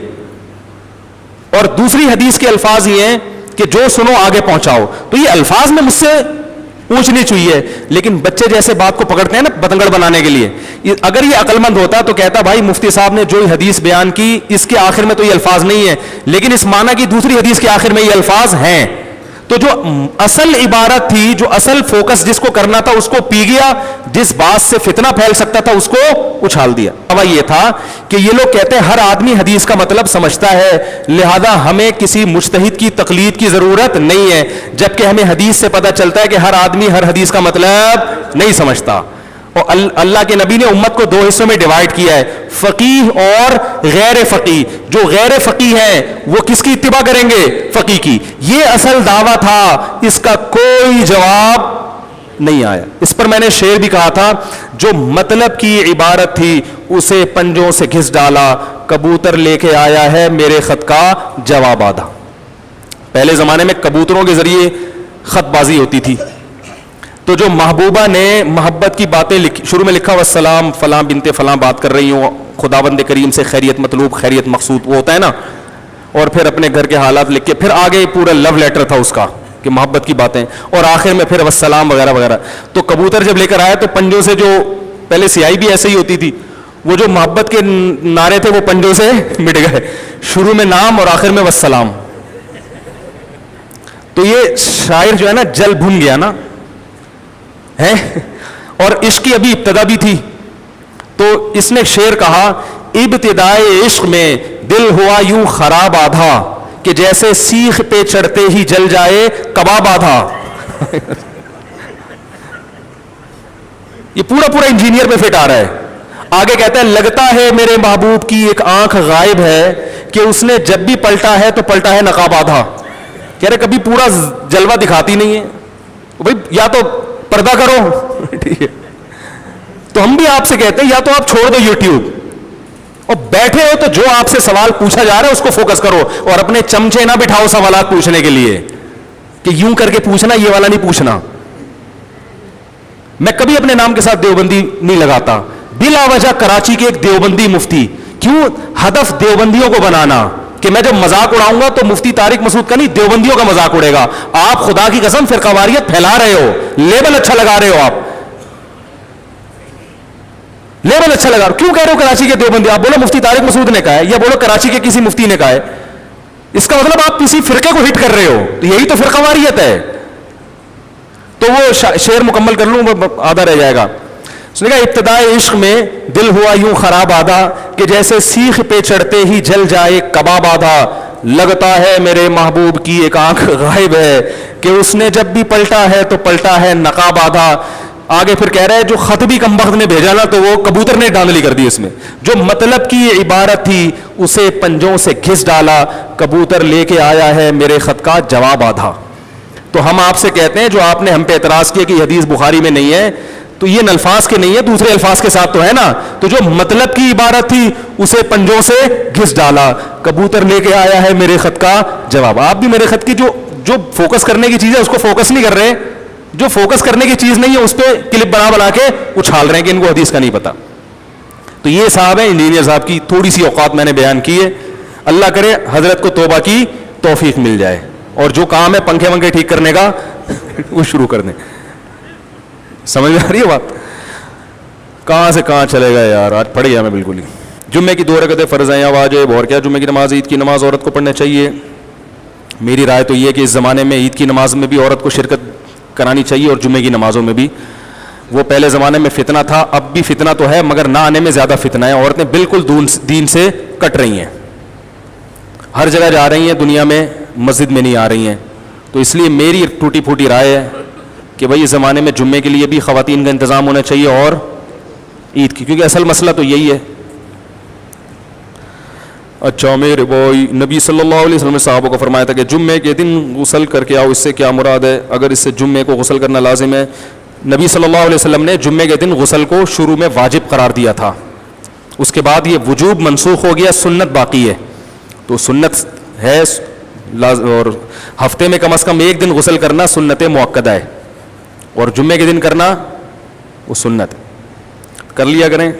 Speaker 3: اور دوسری حدیث کے الفاظ یہ ہیں کہ جو سنو آگے پہنچاؤ. تو یہ الفاظ میں مجھ سے اونچ نیچ ہوئی ہے, لیکن بچے جیسے بات کو پکڑتے ہیں نا بتنگڑ بنانے کے لیے. اگر یہ عقل مند ہوتا تو کہتا بھائی مفتی صاحب نے جو حدیث بیان کی اس کے آخر میں تو یہ الفاظ نہیں ہے, لیکن اس معنی کی دوسری حدیث کے آخر میں یہ الفاظ ہیں. تو جو اصل عبارت تھی, جو اصل فوکس جس کو کرنا تھا اس کو پی گیا, جس بات سے فتنہ پھیل سکتا تھا اس کو اچھال دیا. اب یہ تھا کہ یہ لوگ کہتے ہیں ہر آدمی حدیث کا مطلب سمجھتا ہے, لہذا ہمیں کسی مجتہد کی تقلید کی ضرورت نہیں ہے, جبکہ ہمیں حدیث سے پتہ چلتا ہے کہ ہر آدمی ہر حدیث کا مطلب نہیں سمجھتا. اور اللہ کے نبی نے امت کو دو حصوں میں ڈیوائیڈ کیا ہے, فقیہ اور غیر فقیہ. جو غیر فقیہ ہیں وہ کس کی اتباع کریں گے؟ فقیہ کی. یہ اصل دعویٰ تھا, اس کا کوئی جواب نہیں آیا. اس پر میں نے شعر بھی کہا تھا, جو مطلب کی عبارت تھی اسے پنجوں سے گھس ڈالا, کبوتر لے کے آیا ہے میرے خط کا جواب آدھا. پہلے زمانے میں کبوتروں کے ذریعے خط بازی ہوتی تھی. تو جو محبوبہ نے محبت کی باتیں شروع میں لکھا والسلام فلاں بنت فلاں بات کر رہی ہوں, خداوند کریم سے خیریت مطلوب خیریت مقصود, وہ ہوتا ہے نا, اور پھر اپنے گھر کے حالات لکھ کے پھر آگے پورا لو لیٹر تھا اس کا کہ محبت کی باتیں, اور آخر میں پھر والسلام وغیرہ وغیرہ. تو کبوتر جب لے کر آیا تو پنجوں سے, جو پہلے سیاہی بھی ایسے ہی ہوتی تھی, وہ جو محبت کے نعرے تھے وہ پنجوں سے مٹ گئے. شروع میں نام اور آخر میں والسلام. تو یہ شاعر جو ہے نا جل بھن گیا نا ہے, اور عشق کی ابھی ابتدا بھی تھی. تو اس نے شعر کہا, ابتدائے عشق میں دل ہوا یوں خراب آدھا, کہ جیسے سیخ پہ چڑھتے ہی جل جائے کباب آدھا. یہ پورا انجینئر پہ فٹ آ رہا ہے. آگے کہتا ہے لگتا ہے میرے محبوب کی ایک آنکھ غائب ہے کہ اس نے جب بھی پلٹا ہے تو پلٹا ہے نقاب آدھا. کہہ رہے کبھی پورا جلوہ دکھاتی نہیں ہے بھائی, یا تو پردہ کرو ٹھیک ہے. تو ہم بھی آپ سے کہتے ہیں یا تو آپ چھوڑ دو یوٹیوب اور بیٹھے ہو تو جو آپ سے سوال پوچھا جا رہا ہے اس کو فوکس کرو, اور اپنے چمچے نہ بٹھاؤ سوالات پوچھنے کے لیے کہ یوں کر کے پوچھنا, یہ والا نہیں پوچھنا. میں کبھی اپنے نام کے ساتھ دیوبندی نہیں لگاتا, بلا وجہ کراچی کے ایک دیوبندی مفتی, کیوں ہدف دیوبندیوں کو بنانا کہ میں جب مذاق اڑاؤں گا تو مفتی طارق مسعود کا نہیں دیوبندیوں کا مذاق اڑے گا. آپ خدا کی قسم فرقہ واریت پھیلا رہے ہو, لیبل اچھا لگا رہے ہو, آپ لیبل اچھا لگا. کیوں کہہ رہے ہو کراچی کے دیوبندی؟ آپ بولو مفتی طارق مسعود نے کہا ہے, یا بولو کراچی کے کسی مفتی نے کہا ہے. اس کا مطلب آپ کسی فرقے کو ہٹ کر رہے ہو, تو یہی تو فرقہ واریت ہے. تو وہ شعر مکمل کر لوں, آدھا رہ جائے گا. اس نے کہا ابتدائے عشق میں دل ہوا یوں خراب آدھا کہ جیسے سیخ پہ چڑھتے ہی جل جائے کباب آدھا. لگتا ہے میرے محبوب کی ایک آنکھ غائب ہے کہ اس نے جب بھی پلٹا ہے تو پلٹا ہے نقاب آدھا. آگے پھر کہہ رہا ہے جو خط بھی کم وقت نے بھیجا نا تو وہ کبوتر نے ڈانڈلی کر دی اس میں. جو مطلب کی یہ عبارت تھی اسے پنجوں سے گھس ڈالا, کبوتر لے کے آیا ہے میرے خط کا جواب آدھا. تو ہم آپ سے کہتے ہیں جو آپ نے ہم پہ اعتراض کیا کہ حدیث بخاری میں نہیں ہے, تو یہ الفاظ کے نہیں ہے, دوسرے الفاظ کے ساتھ تو ہے نا. تو جو مطلب کی عبارت تھی اسے پنجوں سے گھس ڈالا, کبوتر لے کے آیا ہے میرے خط کا جواب. آپ بھی میرے خط کی جو فوکس کرنے کی چیز ہے اس کو فوکس نہیں کر رہے, جو فوکس کرنے کی چیز نہیں ہے اس پہ کلپ بنا کے اچھال رہے ہیں کہ ان کو حدیث کا نہیں پتا. تو یہ صاحب ہیں انجینئر صاحب کی تھوڑی سی اوقات میں نے بیان کی ہے. اللہ کرے حضرت کو توبہ کی توفیق مل جائے, اور جو کام ہے پنکھے ونکھے ٹھیک کرنے کا وہ شروع کر دیں. سمجھ میں آ رہی ہے بات؟ کہاں سے کہاں چلے گا یار, آج پڑھ گیا میں بالکل ہی. جمعے کی 2 رکعتیں فرض ہیں یا واجب, اور کیا جمعے کی نماز عید کی نماز عورت کو پڑھنا چاہیے؟ میری رائے تو یہ ہے کہ اس زمانے میں عید کی نماز میں بھی عورت کو شرکت کرانی چاہیے اور جمعے کی نمازوں میں بھی. وہ پہلے زمانے میں فتنہ تھا, اب بھی فتنہ تو ہے مگر نہ آنے میں زیادہ فتنہ ہے. عورتیں بالکل دین سے کٹ رہی ہیں, ہر جگہ جا رہی ہیں دنیا میں, مسجد میں نہیں آ رہی ہیں. تو اس لیے میری ٹوٹی پھوٹی رائے ہے کہ بھائی اس زمانے میں جمعے کے لیے بھی خواتین کا انتظام ہونا چاہیے اور عید کی, کیونکہ اصل مسئلہ تو یہی ہے. اچھا میرے بھائی, نبی صلی اللہ علیہ وسلم نے صحابہ کو فرمایا تھا کہ جمعے کے دن غسل کر کے آؤ, اس سے کیا مراد ہے؟ اگر اس سے جمعے کو غسل کرنا لازم ہے, نبی صلی اللہ علیہ وسلم نے جمعے کے دن غسل کو شروع میں واجب قرار دیا تھا, اس کے بعد یہ وجوب منسوخ ہو گیا, سنت باقی ہے. تو سنت ہے اور ہفتے میں کم از کم ایک دن غسل کرنا سنت مؤکدہ ہے, اور جمعے کے دن کرنا وہ سنت کر لیا کریں,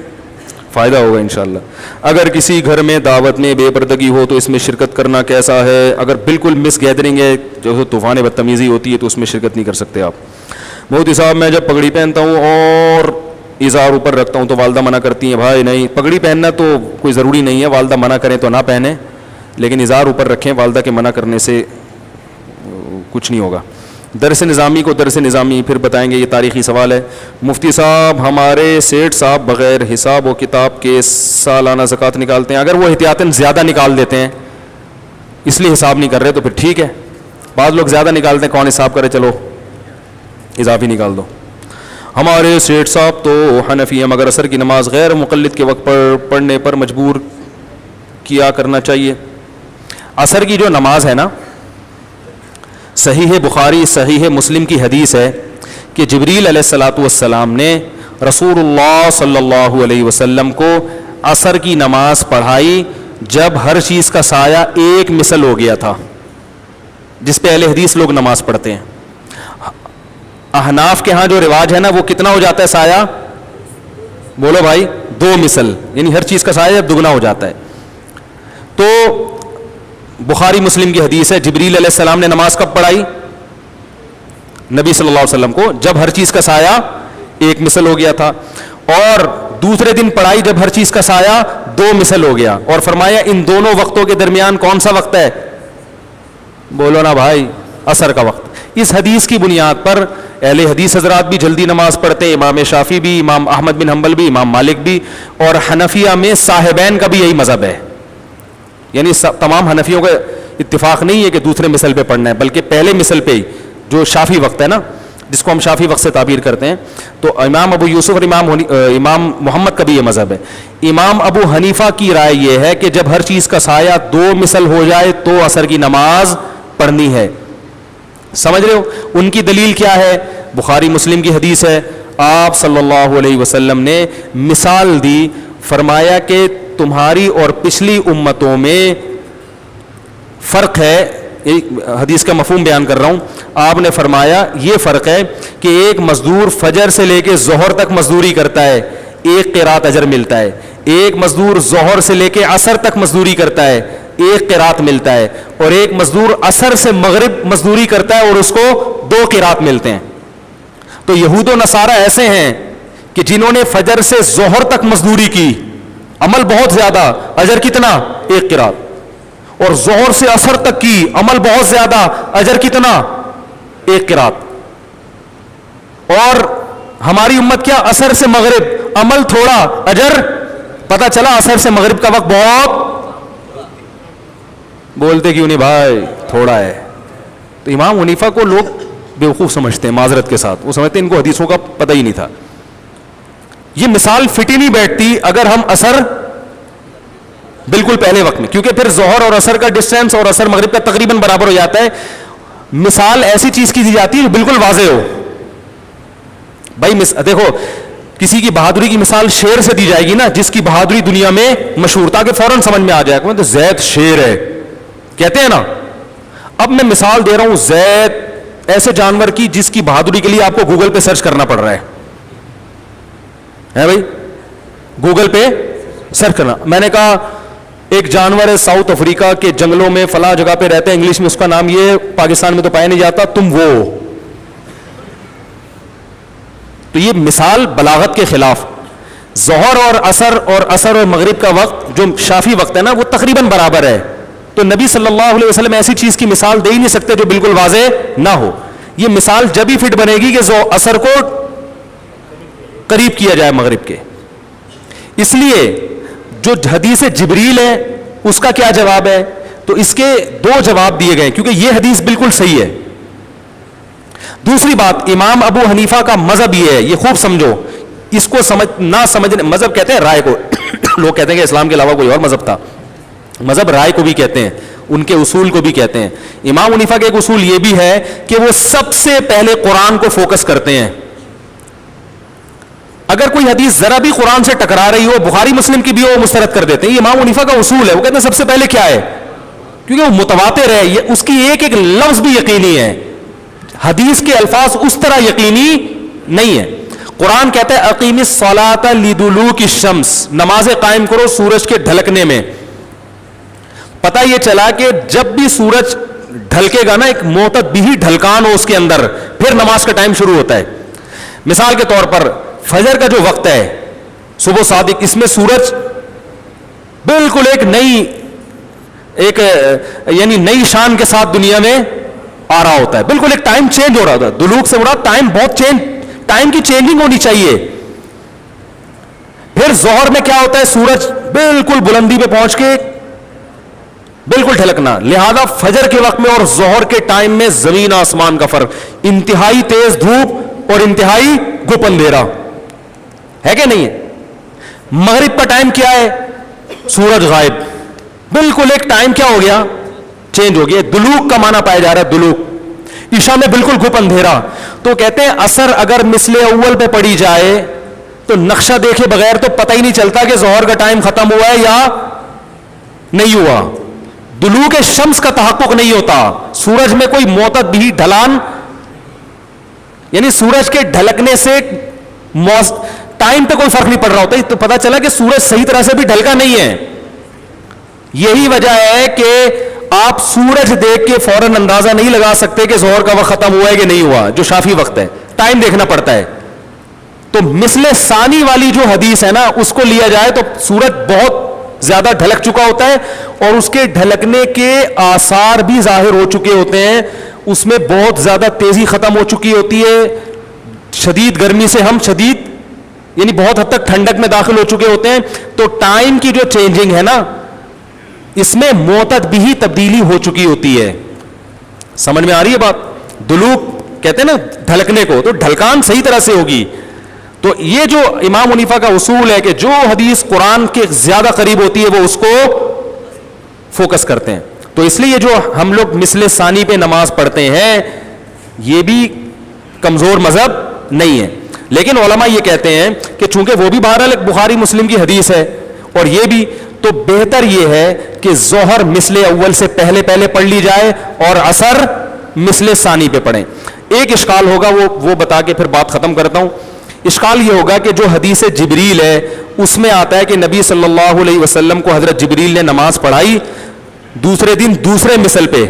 Speaker 3: فائدہ ہوگا انشاءاللہ. اگر کسی گھر میں دعوت میں بے پردگی ہو تو اس میں شرکت کرنا کیسا ہے؟ اگر بالکل مس گیدرنگ ہے, جو طوفان بدتمیزی ہوتی ہے, تو اس میں شرکت نہیں کر سکتے آپ. مودی صاحب میں جب پگڑی پہنتا ہوں اور اظہار اوپر رکھتا ہوں تو والدہ منع کرتی ہیں. بھائی نہیں, پگڑی پہننا تو کوئی ضروری نہیں ہے, والدہ منع کریں تو نہ پہنیں, لیکن اظہار اوپر رکھیں, والدہ کے منع کرنے سے کچھ نہیں ہوگا. درس نظامی کو درس نظامی پھر بتائیں گے, یہ تاریخی سوال ہے. مفتی صاحب ہمارے سیٹ صاحب بغیر حساب و کتاب کے سالانہ زکوٰۃ نکالتے ہیں, اگر وہ احتیاطاً زیادہ نکال دیتے ہیں اس لیے حساب نہیں کر رہے تو پھر ٹھیک ہے. بعض لوگ زیادہ نکالتے ہیں, کون حساب کرے, چلو اضافی نکال دو. ہمارے سیٹ صاحب تو حنفی ہیں مگر عصر کی نماز غیر مقلد کے وقت پر پڑھنے پر مجبور کیا کرنا چاہیے. عصر کی جو نماز ہے نا, صحیح بخاری صحیح مسلم کی حدیث ہے کہ جبریل علیہ الصلاۃ والسلام نے رسول اللہ صلی اللہ علیہ وسلم کو عصر کی نماز پڑھائی جب ہر چیز کا سایہ ایک مثل ہو گیا تھا, جس پہ اہل حدیث لوگ نماز پڑھتے ہیں. احناف کے ہاں جو رواج ہے نا وہ کتنا ہو جاتا ہے سایہ؟ بولو بھائی, 2 مثل, یعنی ہر چیز کا سایہ دگنا ہو جاتا ہے. تو بخاری مسلم کی حدیث ہے, جبریل علیہ السلام نے نماز کب پڑھائی نبی صلی اللہ علیہ وسلم کو؟ جب ہر چیز کا سایہ ایک مثل ہو گیا تھا, اور دوسرے دن پڑھائی جب ہر چیز کا سایہ 2 مثل ہو گیا, اور فرمایا ان دونوں وقتوں کے درمیان کون سا وقت ہے؟ بولو نا بھائی, عصر کا وقت. اس حدیث کی بنیاد پر اہل حدیث حضرات بھی جلدی نماز پڑھتے ہیں, امام شافعی بھی, امام احمد بن حنبل بھی, امام مالک بھی, اور حنفیہ میں صاحبین کا بھی یہی مذہب ہے. یعنی تمام حنفیوں کا اتفاق نہیں ہے کہ دوسرے مثل پہ پڑھنا ہے, بلکہ پہلے مثل پہ ہی جو شافی وقت ہے نا, جس کو ہم شافی وقت سے تعبیر کرتے ہیں. تو امام ابو یوسف اور امام محمد کا بھی یہ مذہب ہے. امام ابو حنیفہ کی رائے یہ ہے کہ جب ہر چیز کا سایہ 2 مثل ہو جائے تو عصر کی نماز پڑھنی ہے. سمجھ رہے ہو ان کی دلیل کیا ہے؟ بخاری مسلم کی حدیث ہے, آپ صلی اللہ علیہ وسلم نے مثال دی, فرمایا کہ تمہاری اور پچھلی امتوں میں فرق ہے. حدیث کا مفہوم بیان کر رہا ہوں. آپ نے فرمایا یہ فرق ہے کہ ایک مزدور فجر سے لے کے ظہر تک مزدوری کرتا ہے, 1 قرات اجر ملتا ہے. ایک مزدور ظہر سے لے کے عصر تک مزدوری کرتا ہے, 1 قرات ملتا ہے. اور ایک مزدور عصر سے مغرب مزدوری کرتا ہے اور اس کو 2 قرات ملتے ہیں. تو یہود و نصارہ ایسے ہیں کہ جنہوں نے فجر سے ظہر تک مزدوری کی, عمل بہت زیادہ, اجر کتنا؟ 1 قرات. اور ظہر سے عصر تک کی, عمل بہت زیادہ, اجر کتنا؟ 1 قرات. اور ہماری امت کیا؟ عصر سے مغرب, عمل تھوڑا, اجر پتہ چلا عصر سے مغرب کا وقت بہت. بولتے کیوں نہیں بھائی تھوڑا ہے؟ تو امام حنیفہ کو لوگ بیوقوف سمجھتے ہیں معذرت کے ساتھ, وہ سمجھتے ہیں ان کو حدیثوں کا پتہ ہی نہیں تھا. یہ مثال فٹ ہی نہیں بیٹھتی اگر ہم عصر بالکل پہلے وقت میں, کیونکہ پھر ظہر اور عصر کا ڈسٹینس اور عصر مغرب کا تقریباً برابر ہو جاتا ہے. مثال ایسی چیز کی دی جاتی ہے جو بالکل واضح ہو. بھائی دیکھو کسی کی بہادری کی مثال شیر سے دی جائے گی نا, جس کی بہادری دنیا میں مشہور, تاکہ فوراً سمجھ میں آ جائے کہ زید شیر ہے کہتے ہیں نا. اب میں مثال دے رہا ہوں زید ایسے جانور کی جس کی بہادری کے لیے آپ کو گوگل پہ سرچ کرنا پڑ رہا ہے بھائی, گوگل پہ سرچ کرنا. میں نے کہا ایک جانور ہے ساؤتھ افریقہ کے جنگلوں میں فلاں جگہ پہ رہتے ہیں, انگلش میں اس کا نام یہ, پاکستان میں تو پایا نہیں جاتا, تم وہ. تو یہ مثال بلاغت کے خلاف. ظہر اور عصر اور مغرب کا وقت جو شافی وقت ہے نا وہ تقریباً برابر ہے. تو نبی صلی اللہ علیہ وسلم ایسی چیز کی مثال دے ہی نہیں سکتے جو بالکل واضح نہ ہو. یہ مثال جب ہی فٹ بنے گی کہ عصر کو قریب کیا جائے مغرب کے. اس لیے جو حدیث جبریل ہے اس کا کیا جواب ہے؟ تو اس کے 2 جواب دیے گئے کیونکہ یہ حدیث بالکل صحیح ہے. دوسری بات, امام ابو حنیفہ کا مذہب یہ ہے, یہ خوب سمجھو, اس کو نہ سمجھنے, مذہب کہتے ہیں رائے کو. لوگ کہتے ہیں کہ اسلام کے علاوہ کوئی اور مذہب تھا. مذہب رائے کو بھی کہتے ہیں, ان کے اصول کو بھی کہتے ہیں. امام حنیفہ کا ایک اصول یہ بھی ہے کہ وہ سب سے پہلے قرآن کو فوکس کرتے ہیں. اگر کوئی حدیث ذرا بھی قرآن سے ٹکرا رہی ہو, بخاری مسلم کی بھی ہو, وہ مسترد کر دیتے ہیں. یہ امام حنیفہ کا اصول ہے. وہ کہتے ہیں سب سے پہلے کیا ہے, کیونکہ وہ متواتر ہے, یہ اس کی ایک ایک لفظ بھی یقینی ہے. حدیث کے الفاظ اس طرح یقینی نہیں ہے. قرآن کہتا ہے اقیم الصلاۃ لدلوک الشمس, نماز قائم کرو سورج کے ڈھلکنے میں. پتہ یہ چلا کہ جب بھی سورج ڈھلکے گا نا, ایک معتدل ڈھلکان ہو اس کے اندر, پھر نماز کا ٹائم شروع ہوتا ہے. مثال کے طور پر فجر کا جو وقت ہے صبح صادق, اس میں سورج بالکل ایک یعنی نئی شان کے ساتھ دنیا میں آ رہا ہوتا ہے. بالکل ایک ٹائم چینج ہو رہا ہوتا ہے. دلوک سے مراد ٹائم بہت ٹائم کی چینجنگ ہونی چاہیے. پھر ظہر میں کیا ہوتا ہے, سورج بالکل بلندی پہ پہنچ کے بالکل ڈھلکنا. لہذا فجر کے وقت میں اور ظہر کے ٹائم میں زمین آسمان کا فرق. انتہائی تیز دھوپ اور انتہائی گپ اندھیرا ہے کہ نہیں ہے. مغرب کا ٹائم کیا ہے, سورج غائب, بالکل ایک ٹائم کیا ہو گیا, چینج ہو گیا. دلوک کا معنی پایا جا رہا ہے دلوک. عشاء میں بالکل گپ اندھیرا. تو کہتے ہیں عصر اگر مثل اول پہ پڑی جائے تو نقشہ دیکھے بغیر تو پتہ ہی نہیں چلتا کہ ظہر کا ٹائم ختم ہوا ہے یا نہیں ہوا. دلوک شمس کا تحقق نہیں ہوتا. سورج میں کوئی معتدل ڈھلان, یعنی سورج کے ڈھلکنے سے ٹائم پہ کوئی فرق نہیں پڑ رہا ہوتا. تو پتہ چلا کہ سورج صحیح طرح سے بھی ڈھلکا نہیں ہے. یہی وجہ ہے کہ آپ سورج دیکھ کے فوراً اندازہ نہیں لگا سکتے کہ ظہر کا وقت ختم ہوا ہے کہ نہیں ہوا, جو شافی وقت ہے. ٹائم دیکھنا پڑتا ہے. تو مثل ثانی والی جو حدیث ہے نا, اس کو لیا جائے تو سورج بہت زیادہ ڈھلک چکا ہوتا ہے اور اس کے ڈھلکنے کے آثار بھی ظاہر ہو چکے ہوتے ہیں. اس میں بہت زیادہ تیزی ختم ہو چکی ہوتی ہے. شدید گرمی سے ہم شدید یعنی بہت حد تک ٹھنڈک میں داخل ہو چکے ہوتے ہیں. تو ٹائم کی جو چینجنگ ہے نا, اس میں معتدل بھی تبدیلی ہو چکی ہوتی ہے. سمجھ میں آ رہی ہے بات؟ دلوک کہتے ہیں نا ڈھلکنے کو, تو ڈھلکان صحیح طرح سے ہوگی. تو یہ جو امام حنیفہ کا اصول ہے کہ جو حدیث قرآن کے زیادہ قریب ہوتی ہے وہ اس کو فوکس کرتے ہیں. تو اس لیے جو ہم لوگ مثل ثانی پہ نماز پڑھتے ہیں یہ بھی کمزور مذہب نہیں ہے. لیکن علماء یہ کہتے ہیں کہ چونکہ وہ بھی بہرحال بخاری مسلم کی حدیث ہے اور یہ بھی, تو بہتر یہ ہے کہ ظہر مثل اول سے پہلے پڑھ لی جائے اور عصر مثل ثانی پہ پڑھیں. ایک اشکال ہوگا وہ بتا کے پھر بات ختم کرتا ہوں. اشکال یہ ہوگا کہ جو حدیث جبریل ہے اس میں آتا ہے کہ نبی صلی اللہ علیہ وسلم کو حضرت جبریل نے نماز پڑھائی دوسرے دن دوسرے مثل پہ,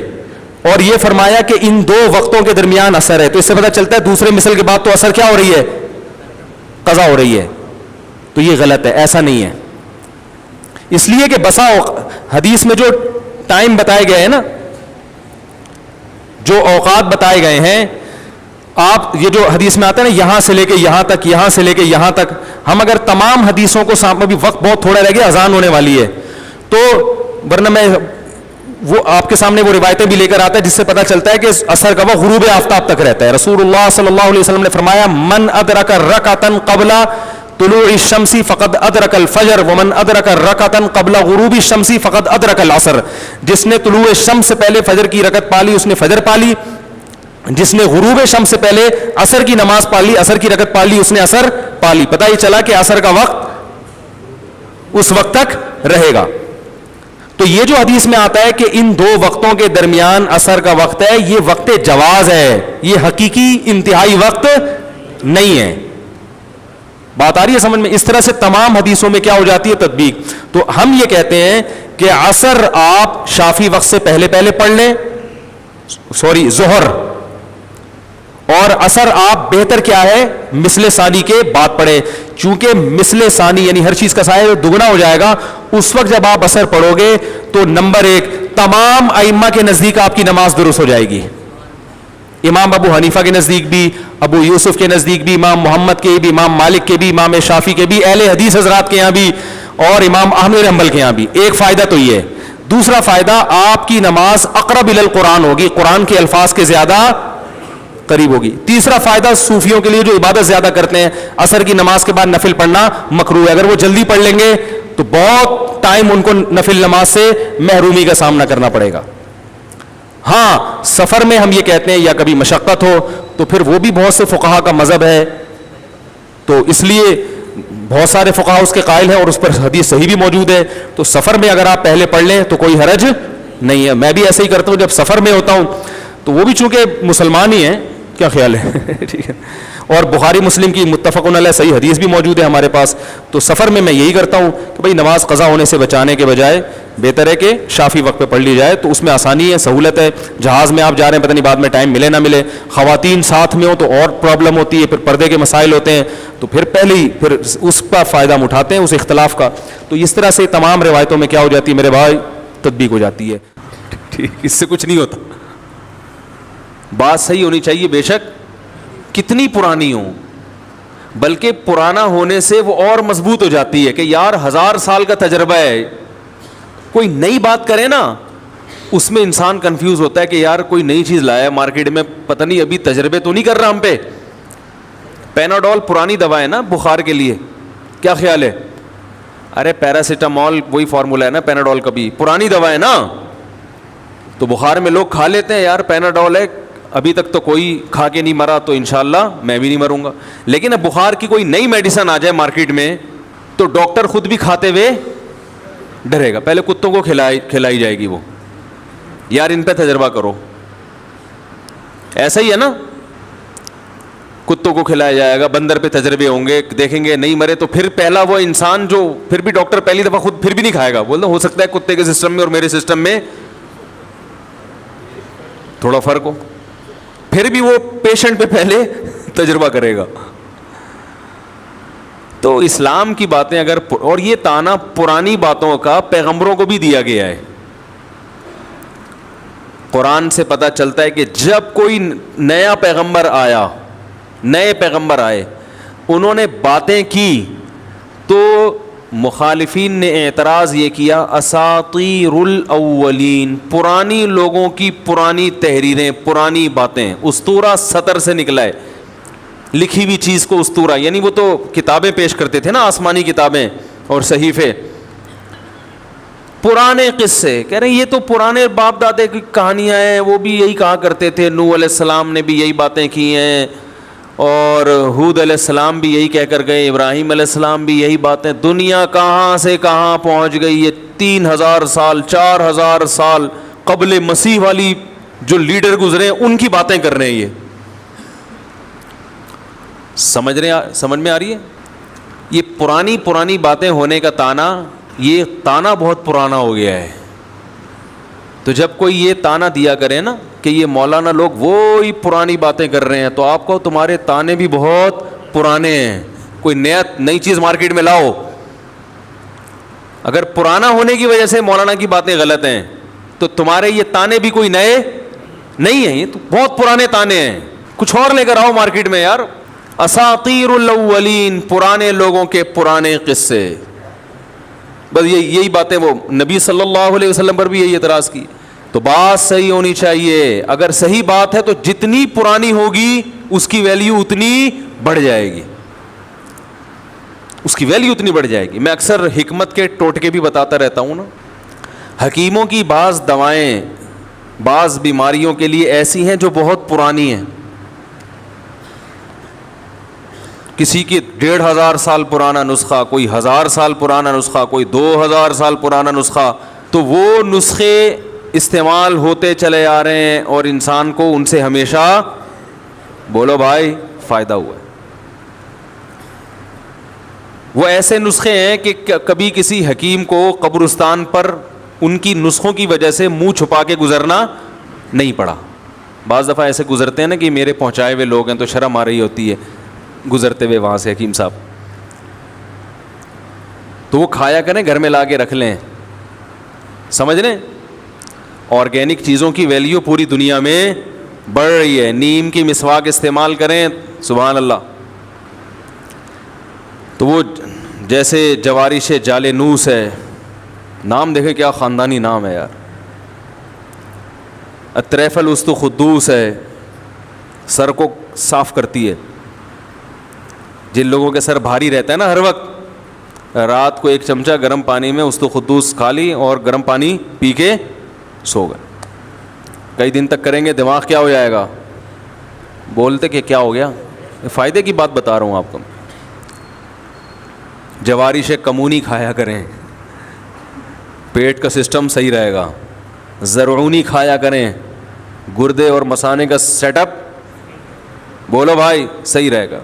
Speaker 3: اور یہ فرمایا کہ ان دو وقتوں کے درمیان اثر ہے. تو اس سے پتہ چلتا ہے دوسرے مثل کے بعد تو اثر کیا ہو رہی ہے, قضا ہو رہی ہے. تو یہ غلط ہے, ایسا نہیں ہے. اس لیے کہ بسا حدیث میں جو ٹائم بتائے گئے ہیں نا, جو اوقات بتائے گئے ہیں, آپ یہ جو حدیث میں آتا ہے نا یہاں سے لے کے یہاں تک, یہاں سے لے کے یہاں تک, ہم اگر تمام حدیثوں کو سامنے, بھی وقت بہت تھوڑا رہ گیا, اذان ہونے والی ہے, تو ورنہ میں وہ آپ کے سامنے وہ روایتیں بھی لے کر آتا ہے جس سے پتہ چلتا ہے کہ اثر کا وقت غروب آفتاب تک رہتا ہے. رسول اللہ صلی اللہ علیہ وسلم نے فرمایا من ادرک رکعۃ قبل طلوع الشمس فقد ادرک الفجر ومن ادرک رکعۃ قبل غروب الشمس فقد ادرک العصر. جس نے طلوع شمس سے پہلے فجر کی رکعت پالی اس نے فجر پالی, جس نے غروب شمس سے پہلے عصر کی نماز پالی, عصر کی رکعت پالی, اس نے عصر پالی. پتہ ہی چلا کہ عصر کا وقت اس وقت تک رہے گا. تو یہ جو حدیث میں آتا ہے کہ ان دو وقتوں کے درمیان عصر کا وقت ہے, یہ وقت جواز ہے, یہ حقیقی انتہائی وقت نہیں ہے. بات آ رہی ہے سمجھ میں؟ اس طرح سے تمام حدیثوں میں کیا ہو جاتی ہے تطبیق. تو ہم یہ کہتے ہیں کہ عصر آپ شافی وقت سے پہلے پڑھ لیں, ظہر, اور عصر آپ بہتر کیا ہے مثل ثانی کے بعد پڑھیں. چونکہ مثل ثانی یعنی ہر چیز کا سایہ دگنا ہو جائے گا. اس وقت جب آپ عصر پڑھو گے تو نمبر ایک, تمام ائمہ کے نزدیک آپ کی نماز درست ہو جائے گی. امام ابو حنیفہ کے نزدیک بھی, ابو یوسف کے نزدیک بھی, امام محمد کے بھی, امام مالک کے بھی, امام شافی کے بھی, اہل حدیث حضرات کے یہاں بھی, اور امام احمد بن حنبل کے یہاں بھی. ایک فائدہ تو یہ ہے. دوسرا فائدہ, آپ کی نماز اقرب الی القرآن ہوگی, قرآن کے الفاظ کے زیادہ قریب ہوگی. تیسرا فائدہ, صوفیوں کے لیے جو عبادت زیادہ کرتے ہیں عصر کی نماز کے بعد نفل پڑھنا مکروہ ہے. اگر وہ جلدی پڑھ لیں گے تو بہت ٹائم ان کو نفل نماز سے محرومی کا سامنا کرنا پڑے گا. ہاں سفر میں ہم یہ کہتے ہیں یا کبھی مشقت ہو تو پھر وہ بھی بہت سے فقہا کا مذہب ہے, تو اس لیے بہت سارے فقہا اس کے قائل ہیں اور اس پر حدیث صحیح بھی موجود ہے. تو سفر میں اگر آپ پہلے پڑھ لیں تو کوئی حرج نہیں ہے. میں بھی ایسے ہی کرتا ہوں جب سفر میں ہوتا ہوں, تو وہ بھی چونکہ مسلمان ہی ہیں. کیا خیال ہے؟ ٹھیک ہے. اور بخاری مسلم کی متفق علیہ صحیح حدیث بھی موجود ہے ہمارے پاس. تو سفر میں یہی کرتا ہوں کہ بھئی نماز قضا ہونے سے بچانے کے بجائے بہتر ہے کہ شافی وقت پہ پڑھ لی جائے, تو اس میں آسانی ہے, سہولت ہے. جہاز میں آپ جا رہے ہیں, پتہ نہیں بعد میں ٹائم ملے نہ ملے, خواتین ساتھ میں ہو تو اور پرابلم ہوتی ہے, پھر پردے کے مسائل ہوتے ہیں, تو پھر اس کا فائدہ ہم اٹھاتے ہیں اس اختلاف کا. تو اس طرح سے تمام روایتوں میں کیا ہو جاتی ہے میرے بھائی, تطبیق ہو جاتی ہے. ٹھیک, اس سے کچھ نہیں ہوتا. بات صحیح ہونی چاہیے بے شک کتنی پرانی ہو, بلکہ پرانا ہونے سے وہ اور مضبوط ہو جاتی ہے کہ یار 1000 سال کا تجربہ ہے. کوئی نئی بات کرے نا اس میں انسان کنفیوز ہوتا ہے کہ یار کوئی نئی چیز لایا ہے مارکیٹ میں, پتہ نہیں ابھی تجربے تو نہیں کر رہا ہم پہ. پیناڈول پرانی دوا ہے نا بخار کے لیے, کیا خیال ہے؟ ارے پیراسیٹامول وہی فارمولا ہے نا پیناڈول کا بھی, پرانی دوا ہے نا. تو بخار میں لوگ کھا لیتے ہیں, یار پیناڈول ہے, ابھی تک تو کوئی کھا کے نہیں مرا تو انشاءاللہ میں بھی نہیں مروں گا. لیکن اب بخار کی کوئی نئی میڈیسن آ جائے مارکیٹ میں تو ڈاکٹر خود بھی کھاتے ہوئے ڈرے گا. پہلے کتوں کو کھلائی جائے گی وہ, یار ان پہ تجربہ کرو. ایسا ہی ہے نا, کتوں کو کھلایا جائے گا, بندر پہ تجربے ہوں گے, دیکھیں گے نہیں مرے تو پھر پہلا وہ انسان جو پھر بھی ڈاکٹر پہلی دفعہ خود پھر بھی نہیں کھائے گا, بولتا ہو سکتا ہے کتے کے سسٹم میں اور میرے سسٹم میں تھوڑا فرق ہو, پھر بھی وہ پیشنٹ پہ پہلے تجربہ کرے گا. تو اسلام کی باتیں اگر, اور یہ تانا پرانی باتوں کا پیغمبروں کو بھی دیا گیا ہے. قرآن سے پتہ چلتا ہے کہ جب کوئی نیا پیغمبر آیا, نئے پیغمبر آئے, انہوں نے باتیں کی تو مخالفین نے اعتراض یہ کیا اساطیر الاولین، پرانی لوگوں کی پرانی تحریریں، پرانی باتیں. اسطورہ سطر سے نکلا ہے، لکھی ہوئی چیز کو اسطورہ، یعنی وہ تو کتابیں پیش کرتے تھے نا، آسمانی کتابیں اور صحیفے. پرانے قصے کہہ رہے ہیں یہ تو پرانے باپ دادے کی کہانیاں ہیں، وہ بھی یہی کہا کرتے تھے، نوح علیہ السلام نے بھی یہی باتیں کی ہیں، اور ہود علیہ السلام بھی یہی کہہ کر گئے، ابراہیم علیہ السلام بھی یہی باتیں. دنیا کہاں سے کہاں پہنچ گئی ہے، 3000 سال 4000 سال قبل مسیح والی جو لیڈر گزرے ہیں ان کی باتیں کر رہے ہیں. یہ سمجھ میں آ رہی ہے؟ یہ پرانی باتیں ہونے کا تانا، یہ تانا بہت پرانا ہو گیا ہے. تو جب کوئی یہ تانا دیا کرے نا کہ یہ مولانا لوگ وہی پرانی باتیں کر رہے ہیں، تو آپ کو تمہارے تانے بھی بہت پرانے ہیں، کوئی نئی چیز مارکیٹ میں لاؤ. اگر پرانا ہونے کی وجہ سے مولانا کی باتیں غلط ہیں تو تمہارے یہ تانے بھی کوئی نئے نہیں ہیں، یہ تو بہت پرانے تانے ہیں. کچھ اور لے کر آؤ مارکیٹ میں یار. اساطیر الاولین، پرانے لوگوں کے پرانے قصے. بس یہی باتیں، وہ نبی صلی اللہ علیہ وسلم پر بھی یہی اعتراض کی. تو بات صحیح ہونی چاہیے. اگر صحیح بات ہے تو جتنی پرانی ہوگی اس کی ویلیو اتنی بڑھ جائے گی، اس کی ویلیو اتنی بڑھ جائے گی. میں اکثر حکمت کے ٹوٹکے بھی بتاتا رہتا ہوں نا. حکیموں کی بعض دوائیں بعض بیماریوں کے لیے ایسی ہیں جو بہت پرانی ہیں. کسی کی 1500 سال پرانا نسخہ، کوئی 1000 سال پرانا نسخہ، کوئی 2000 سال پرانا نسخہ، تو وہ نسخے استعمال ہوتے چلے آ رہے ہیں اور انسان کو ان سے ہمیشہ، بولو بھائی، فائدہ ہوا ہے. وہ ایسے نسخے ہیں کہ کبھی کسی حکیم کو قبرستان پر ان کی نسخوں کی وجہ سے منہ چھپا کے گزرنا نہیں پڑا. بعض دفعہ ایسے گزرتے ہیں نا کہ میرے پہنچائے ہوئے لوگ ہیں تو شرم آ رہی ہوتی ہے گزرتے ہوئے وہاں سے حکیم صاحب، تو وہ کھایا کریں، گھر میں لا کے رکھ لیں. سمجھ لیں، آرگینک چیزوں کی ویلیو پوری دنیا میں بڑھ رہی ہے. نیم کی مسواک استعمال کریں، سبحان اللہ. تو وہ جیسے جوارش جالینوس ہے، نام دیکھیں کیا خاندانی نام ہے یار. اطریف الوسط خدوس ہے، سر کو صاف کرتی ہے. جن لوگوں کے سر بھاری رہتا ہے نا ہر وقت، رات کو 1 چمچہ گرم پانی میں وسط خدوس کھا لی اور گرم پانی پی کے سو گئے. کئی دن تک کریں گے دماغ کیا ہو جائے گا. بولتے کہ کیا ہو گیا، فائدے کی بات بتا رہا ہوں آپ کو. جوارش کمونی کھایا کریں، پیٹ کا سسٹم صحیح رہے گا. زرعونی کھایا کریں، گردے اور مثانے کا سیٹ اپ، بولو بھائی، صحیح رہے گا.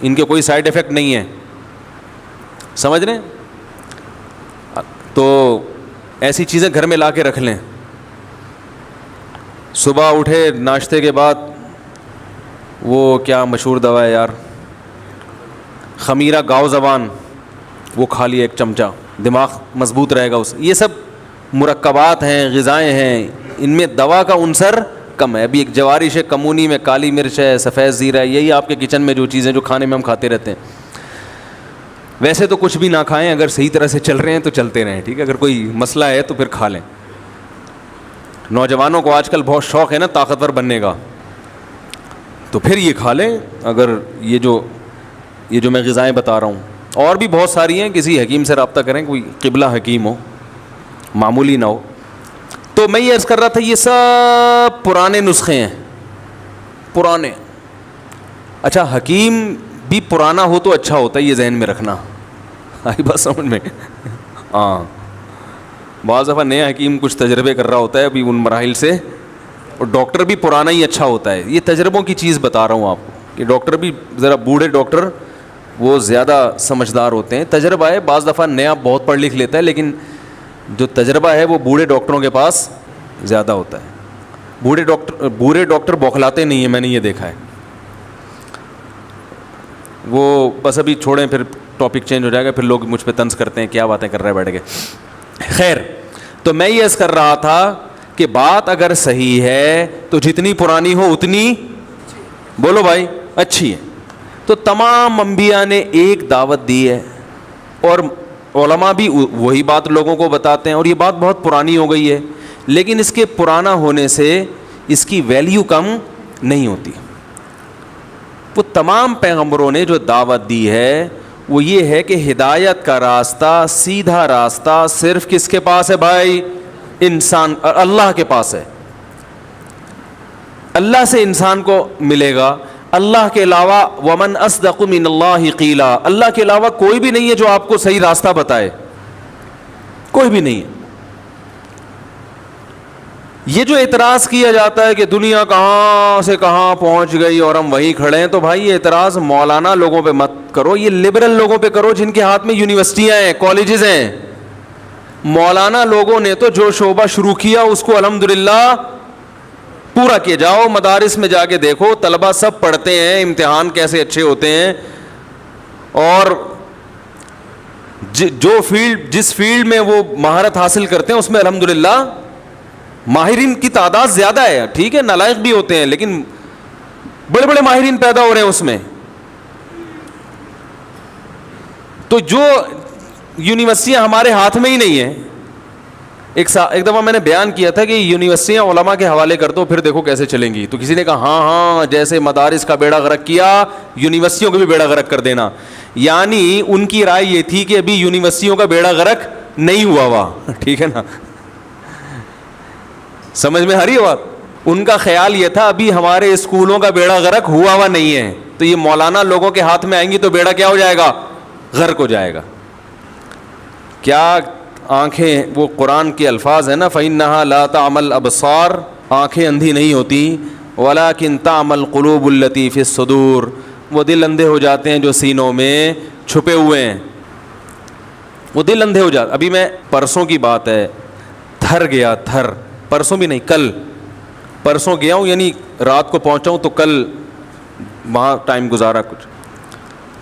Speaker 3: ان کے کوئی سائیڈ ایفیکٹ نہیں ہے، سمجھ رہے ہیں. تو ایسی چیزیں گھر میں لا کے رکھ لیں. صبح اٹھے ناشتے کے بعد وہ کیا مشہور دوا ہے یار، خمیرہ گاؤ زبان، وہ کھا لیا 1 چمچہ، دماغ مضبوط رہے گا. یہ سب مرکبات ہیں، غذائیں ہیں، ان میں دوا کا عنصر کم ہے. ابھی ایک جوارش ہے کمونی میں کالی مرچ ہے، سفید زیرہ ہے، یہی آپ کے کچن میں جو چیزیں جو کھانے میں ہم کھاتے رہتے ہیں. ویسے تو کچھ بھی نہ کھائیں، اگر صحیح طرح سے چل رہے ہیں تو چلتے رہیں، ٹھیک ہے. اگر کوئی مسئلہ ہے تو پھر کھا لیں. نوجوانوں کو آج کل بہت شوق ہے نا طاقتور بننے کا، تو پھر یہ کھا لیں. اگر یہ جو میں غذائیں بتا رہا ہوں، اور بھی بہت ساری ہیں، کسی حکیم سے رابطہ کریں، کوئی قبلہ حکیم ہو، معمولی نہ ہو. تو میں یہ عرض کر رہا تھا یہ سب پرانے نسخے ہیں، پرانے. اچھا حکیم بھی پرانا ہو تو اچھا ہوتا ہے، یہ ذہن میں رکھنا. آئی بات سمجھ میں؟ ہاں، بعض دفعہ نیا حکیم کچھ تجربے کر رہا ہوتا ہے ابھی ان مراحل سے، اور ڈاکٹر بھی پرانا ہی اچھا ہوتا ہے. یہ تجربوں کی چیز بتا رہا ہوں آپ کو کہ ڈاکٹر بھی ذرا بوڑھے ڈاکٹر وہ زیادہ سمجھدار ہوتے ہیں. تجربہ ہے، بعض دفعہ نیا بہت پڑھ لکھ لیتا ہے، لیکن جو تجربہ ہے وہ بوڑھے ڈاکٹروں کے پاس زیادہ ہوتا ہے. بوڑھے ڈاکٹر بوکھلاتے نہیں ہیں، میں نے یہ دیکھا ہے. وہ بس ابھی چھوڑیں، پھر ٹاپک چینج ہو جائے گا، پھر لوگ مجھ پہ طنز کرتے ہیں کیا باتیں کر رہے ہیں بیٹھ کے. خیر، تو میں یہ عرض کر رہا تھا کہ بات اگر صحیح ہے تو جتنی پرانی ہو اتنی، بولو بھائی، اچھی ہے. تو تمام انبیاء نے ایک دعوت دی ہے، اور علماء بھی وہی بات لوگوں کو بتاتے ہیں, اور یہ بات بہت پرانی ہو گئی ہے, لیکن اس کے پرانا ہونے سے اس کی ویلیو کم نہیں ہوتی. وہ تمام پیغمبروں نے جو دعوت دی ہے وہ یہ ہے کہ ہدایت کا راستہ, سیدھا راستہ صرف کس کے پاس ہے بھائی؟ انسان, اللہ کے پاس ہے. اللہ سے انسان کو ملے گا, اللہ کے علاوہ ومن اصدق من اللہ قیلا, اللہ کے علاوہ کوئی بھی نہیں ہے جو آپ کو صحیح راستہ بتائے, کوئی بھی نہیں ہے. یہ جو اعتراض کیا جاتا ہے کہ دنیا کہاں سے کہاں پہنچ گئی اور ہم وہیں کھڑے ہیں, تو بھائی یہ اعتراض مولانا لوگوں پہ مت کرو, یہ لبرل لوگوں پہ کرو جن کے ہاتھ میں یونیورسٹیاں ہیں, کالجز ہیں. مولانا لوگوں نے تو جو شعبہ شروع کیا اس کو الحمدللہ پورا کیے جاؤ. مدارس میں جا کے دیکھو, طلبہ سب پڑھتے ہیں, امتحان کیسے اچھے ہوتے ہیں, اور جو فیلڈ جس فیلڈ میں وہ مہارت حاصل کرتے ہیں اس میں الحمدللہ ماہرین کی تعداد زیادہ ہے. ٹھیک ہے, نالائق بھی ہوتے ہیں لیکن بڑے بڑے ماہرین پیدا ہو رہے ہیں اس میں. تو جو یونیورسٹیاں ہمارے ہاتھ میں ہی نہیں ہیں, ایک دفعہ میں نے بیان کیا تھا کہ یونیورسٹیاں علماء کے حوالے کر دو پھر دیکھو کیسے چلیں گی. تو کسی نے کہا ہاں جیسے مدارس کا بیڑا غرق کیا یونیورسٹیوں کا بھی بیڑا غرق کر دینا. یعنی ان کی رائے یہ تھی کہ ابھی یونیورسٹیوں کا بیڑا غرق نہیں ہوا ہوا. ٹھیک ہے نا, سمجھ میں آ رہی ہے بات؟ ان کا خیال یہ تھا ابھی ہمارے اسکولوں کا بیڑا غرق ہوا ہوا نہیں ہے, تو یہ مولانا لوگوں کے ہاتھ میں آئیں گی تو بیڑا کیا ہو جائے گا؟ غرق ہو جائے گا. کیا آنکھیں, وہ قرآن کے الفاظ ہیں نا, فَإِنَّهَا لَا تَعْمَى الْأَبْصَارُ, آنکھیں اندھی نہیں ہوتی, وَلَكِنْ تَعْمَى الْقُلُوبُ الَّتِي فِي الصُّدُورِ, وہ دل اندھے ہو جاتے ہیں جو سینوں میں چھپے ہوئے ہیں, وہ دل اندھے ہو جاتے. ابھی میں پرسوں کی بات ہے, تھر گیا, تھر پرسوں بھی نہیں کل, پرسوں گیا ہوں یعنی رات کو پہنچا ہوں, تو کل وہاں ٹائم گزارا کچھ,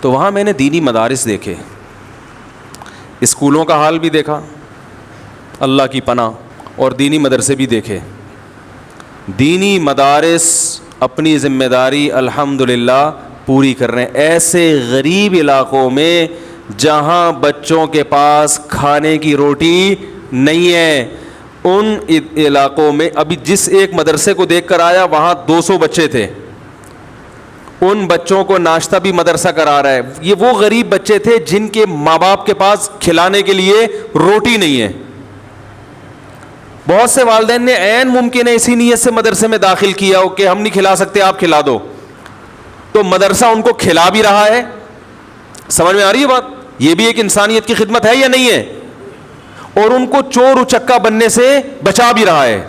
Speaker 3: تو وہاں میں نے دینی مدارس دیکھے, اسکولوں کا حال بھی دیکھا اللہ کی پناہ, اور دینی مدرسے بھی دیکھے. دینی مدارس اپنی ذمہ داری الحمدللہ پوری کر رہے ہیں. ایسے غریب علاقوں میں جہاں بچوں کے پاس کھانے کی روٹی نہیں ہے, ان علاقوں میں ابھی جس ایک مدرسے کو دیکھ کر آیا وہاں 200 بچے تھے, ان بچوں کو ناشتہ بھی مدرسہ کرا رہا ہے. یہ وہ غریب بچے تھے جن کے ماں باپ کے پاس کھلانے کے لیے روٹی نہیں ہے. بہت سے والدین نے عین ممکن ہے اسی نیت سے مدرسے میں داخل کیا ہو کہ ہم نہیں کھلا سکتے آپ کھلا دو, تو مدرسہ ان کو کھلا بھی رہا ہے. سمجھ میں آ رہی ہے بات؟ یہ بھی ایک انسانیت کی خدمت ہے یا نہیں ہے؟ اور ان کو چور اچکا بننے سے بچا بھی رہا ہے.